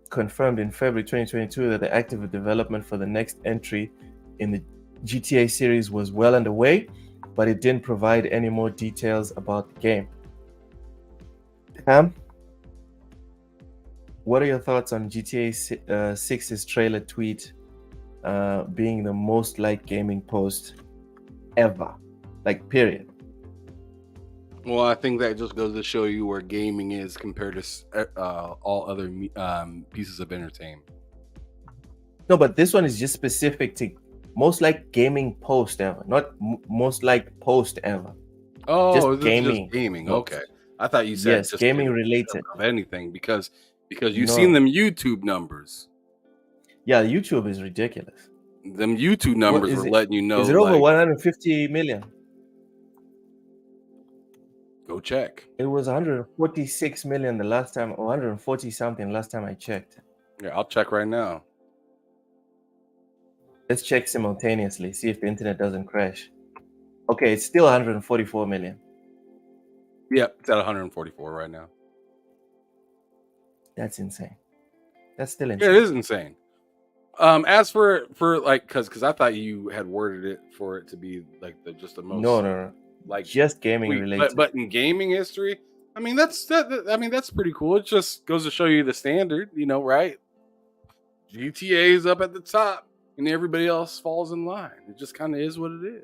confirmed in February 2022 that the active development for the next entry in the GTA series was well underway. but it didn't provide any more details about the game. What are your thoughts on GTA 6's trailer tweet being the most liked gaming post ever? Like, period. Well, I think that just goes to show you where gaming is compared to all other pieces of entertainment. No, but this one is just specific to most liked gaming post ever, not most liked post ever. Oh, Just this gaming. is just gaming. No. Okay, I thought you said Yes, just gaming related. of anything because you've No. seen them YouTube numbers. Yeah, YouTube is ridiculous. Them YouTube numbers is were it? letting you know. Is it over like, 150 million? Go check. It was 146 million the last time, or 140 something last time I checked. Yeah, I'll check right now. Let's check simultaneously, see if the internet doesn't crash. Okay, it's still 144 million. Yeah, it's at 144 right now. That's insane. That's still insane. Yeah, it is insane. As for like, because I thought you had worded it for it to be like just the most. No. Like just gaming related. But in gaming history, I mean that's pretty cool. It just goes to show you the standard, right? GTA is up at the top, and everybody else falls in line. It just kind of is what it is.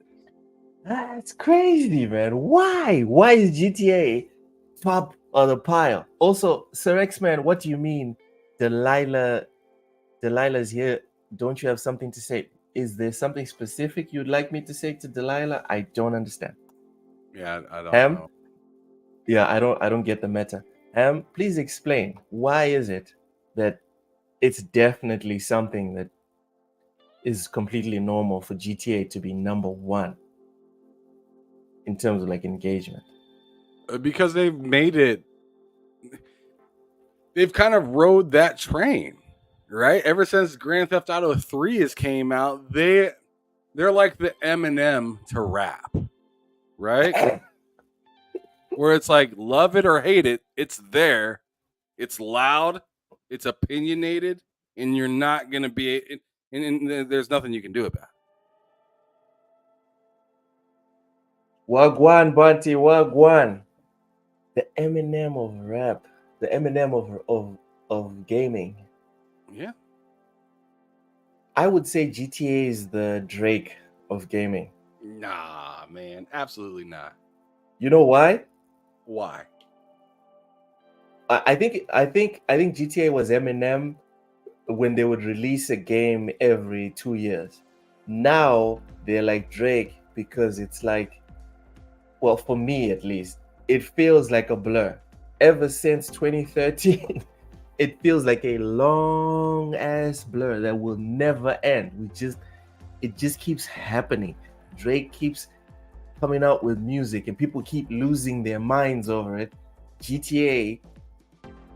That's crazy, man. Why? Why is GTA top of the pile? Also, Sir X-Man, what do you mean? Delilah's here. Don't you have something to say? Is there something specific you'd like me to say to Delilah? I don't understand. Yeah, I don't know. Yeah, I don't get the meta. Please explain. Why is it that it's definitely something that is completely normal for GTA to be number one in terms of like engagement? Because they've made it. They've kind of rode that train, right? Ever since Grand Theft Auto 3 has came out, they're like the Eminem to rap. Right? Where it's like, love it or hate it, it's there, it's loud, it's opinionated, and you're not going to be, and there's nothing you can do about it. Wagwan, Bunty, Wagwan. The Eminem of rap, the Eminem of gaming. Yeah. I would say GTA is the Drake of gaming. Nah, man, absolutely not. You know why? Why? I think GTA was Eminem when they would release a game every 2 years. Now they're like Drake because it's like, well, for me at least, it feels like a blur. Ever since 2013, it feels like a long ass blur that will never end. It just keeps happening. Drake keeps coming out with music and people keep losing their minds over it. GTA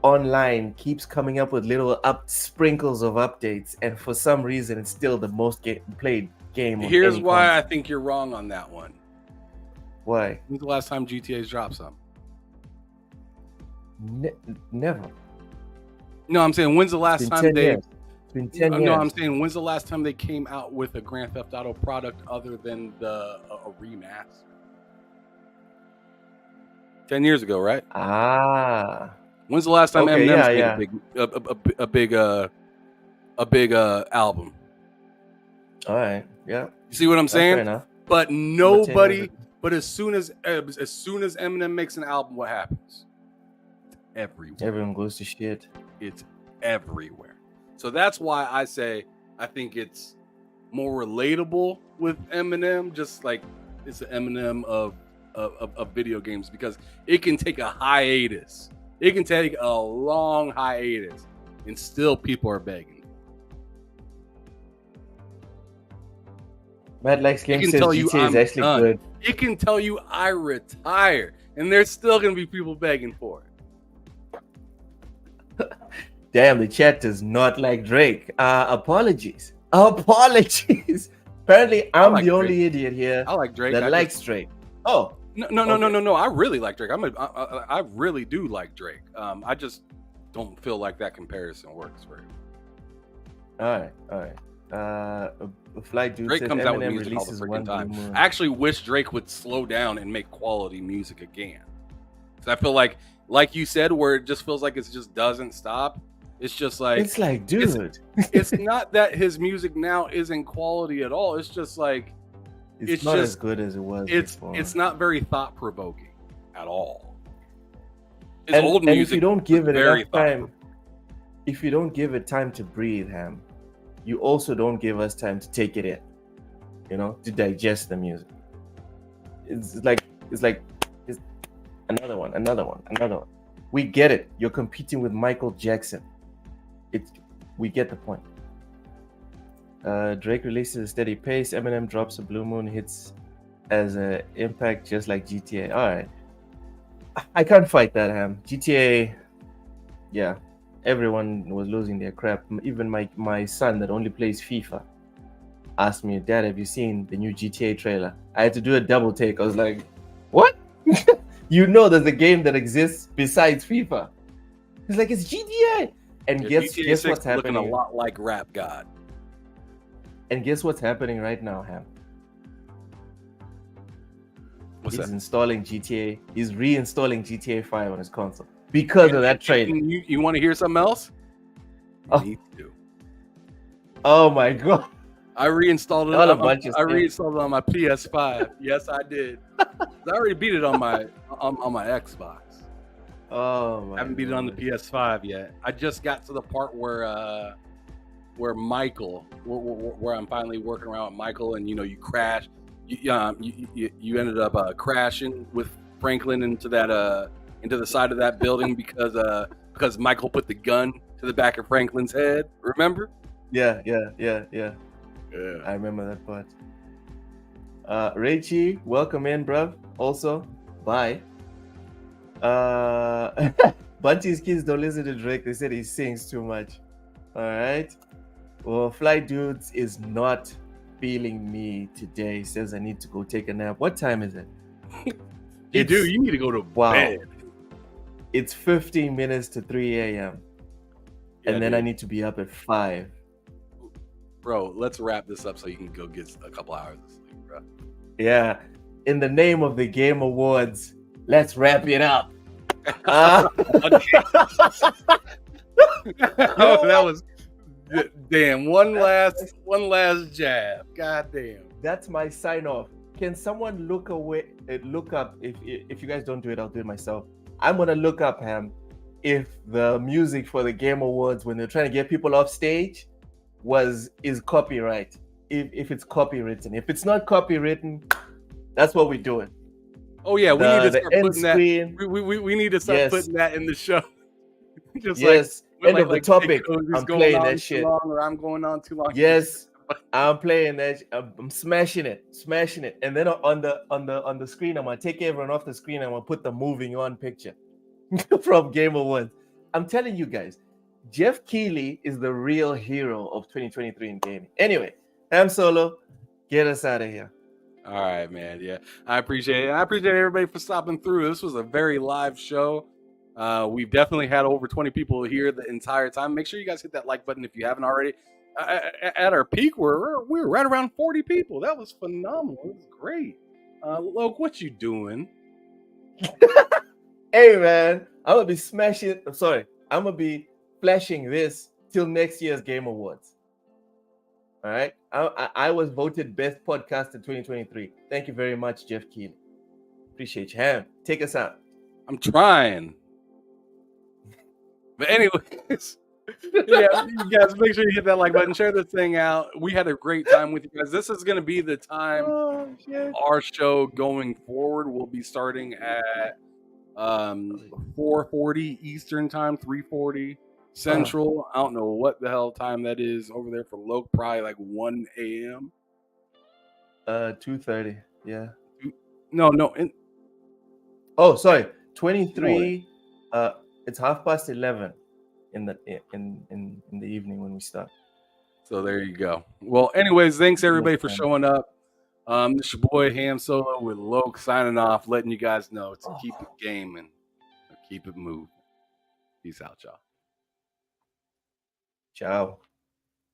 Online keeps coming up with little sprinkles of updates, and for some reason it's still the most played game. Here's why I think you're wrong on that one. Why? When's the last time GTA's dropped something? Never. No, I'm saying when's the last time they... It's been 10 years. No, I'm saying when's the last time they came out with a Grand Theft Auto product other than a remaster? 10 years ago, right? When's the last time Eminem's made a big album? All right, yeah. You see what I'm saying? Fair enough. But nobody. But as soon as Eminem makes an album, what happens? Everyone goes to shit. It's everywhere. So that's why I say I think it's more relatable with Eminem, just like it's the Eminem of video games, because it can take a hiatus. It can take a long hiatus, and still people are begging. Mad Likes Game says GTA is actually good. It can tell you I retire, and there's still going to be people begging for it. Damn, the chat does not like Drake. Apologies. Apparently, I'm the only idiot here. I like Drake. That likes Drake. Oh. No. I really like Drake. I really do like Drake. I just don't feel like that comparison works for him. All right. Flight Dude Drake says comes out with Eminem music all the releases freaking one time. Blue Moon. I actually wish Drake would slow down and make quality music again. So I feel like you said, where it just feels like it just doesn't stop. It's just like It's like, dude, it's not that his music now isn't quality at all. It's just like it's not just as good as it was before. It's not very thought provoking at all. His And old music if you don't give was it very enough time, if you don't give it time to breathe, Ham, you also don't give us time to take it in, to digest the music. It's like another one. We get it. You're competing with Michael Jackson. We get the point. Drake releases a steady pace. Eminem drops a Blue Moon, hits as an impact, just like GTA. All right, I can't fight that, Ham. GTA, yeah, everyone was losing their crap. Even my son that only plays FIFA asked me, Dad, have you seen the new GTA trailer? I had to do a double take. I was like, what? There's a game that exists besides FIFA. He's like, it's GTA. And guess what's happening? Looking a lot like Rap God. And guess what's happening right now, Ham? What's He's that? installing GTA. He's reinstalling GTA 5 on his console because of that trailer. You want to hear something else? You need to. Oh my god! I reinstalled it. I reinstalled it on my PS5. Yes, I did. I already beat it on my Xbox. Oh my! I haven't beat it on the PS5 yet. I just got to the part where Michael, where I'm finally working around with Michael, and you crash. You ended up crashing with Franklin into the side of that building because Michael put the gun to the back of Franklin's head. Remember? Yeah. I remember that part. Raichi, welcome in, bruv. Also, bye. Bunty's kids don't listen to Drake. They said he sings too much. All right. Well, Flight Dudes is not feeling me today. He says I need to go take a nap. What time is it? You need to go to bed. It's 15 minutes to 3 a.m. And then I need to be up at 5. Bro, let's wrap this up so you can go get a couple hours of sleep, bro. Yeah. In the name of the Game Awards, let's wrap it up. Oh, that was damn. One last jab. God damn. That's my sign off. Can someone look up if you guys don't do it, I'll do it myself. I'm gonna look up, Ham, if the music for the Game Awards when they're trying to get people off stage is copyright. If it's copywritten. If it's not copywritten, that's what we're doing. Oh yeah, we need to start putting screen. that. We need to start putting that in the show. Just end of the topic. I'm playing that shit. Or I'm going on too long. Yes, I'm playing that. I'm smashing it, and then on the screen, I'm gonna take everyone off the screen. I'm gonna put the moving on picture from Game Awards. I'm telling you guys, Jeff Keighley is the real hero of 2023 in gaming. Anyway, Ham Solo, get us out of here. All right, man. Yeah, I appreciate it. I appreciate everybody for stopping through. This was a very live show. We've definitely had over 20 people here the entire time. Make sure you guys hit that like button if you haven't already. At our peak, we're right around 40 people. That was phenomenal. It was great. Loke, what you doing? Hey, man, I'm gonna be smashing. I'm gonna be flashing this till next year's Game Awards. All right. I was voted best podcast in 2023. Thank you very much, Jeff Keighley. Appreciate you. Ham, take us out. I'm trying. But anyways, yeah, you guys make sure you hit that like button, share this thing out. We had a great time with you guys. This is going to be the time our show going forward will be starting at 4:40 Eastern time, 3:40 Central. I don't know what the hell time that is over there for Loke. Probably like 1 a.m. 2:30. Yeah. No. Sorry. 23. It's 11:30 in the evening when we start. So there you go. Well, anyways, thanks everybody for showing up. This your boy Ham Solo with Loke signing off, letting you guys know to keep it gaming, keep it moving. Peace out, y'all. Ciao.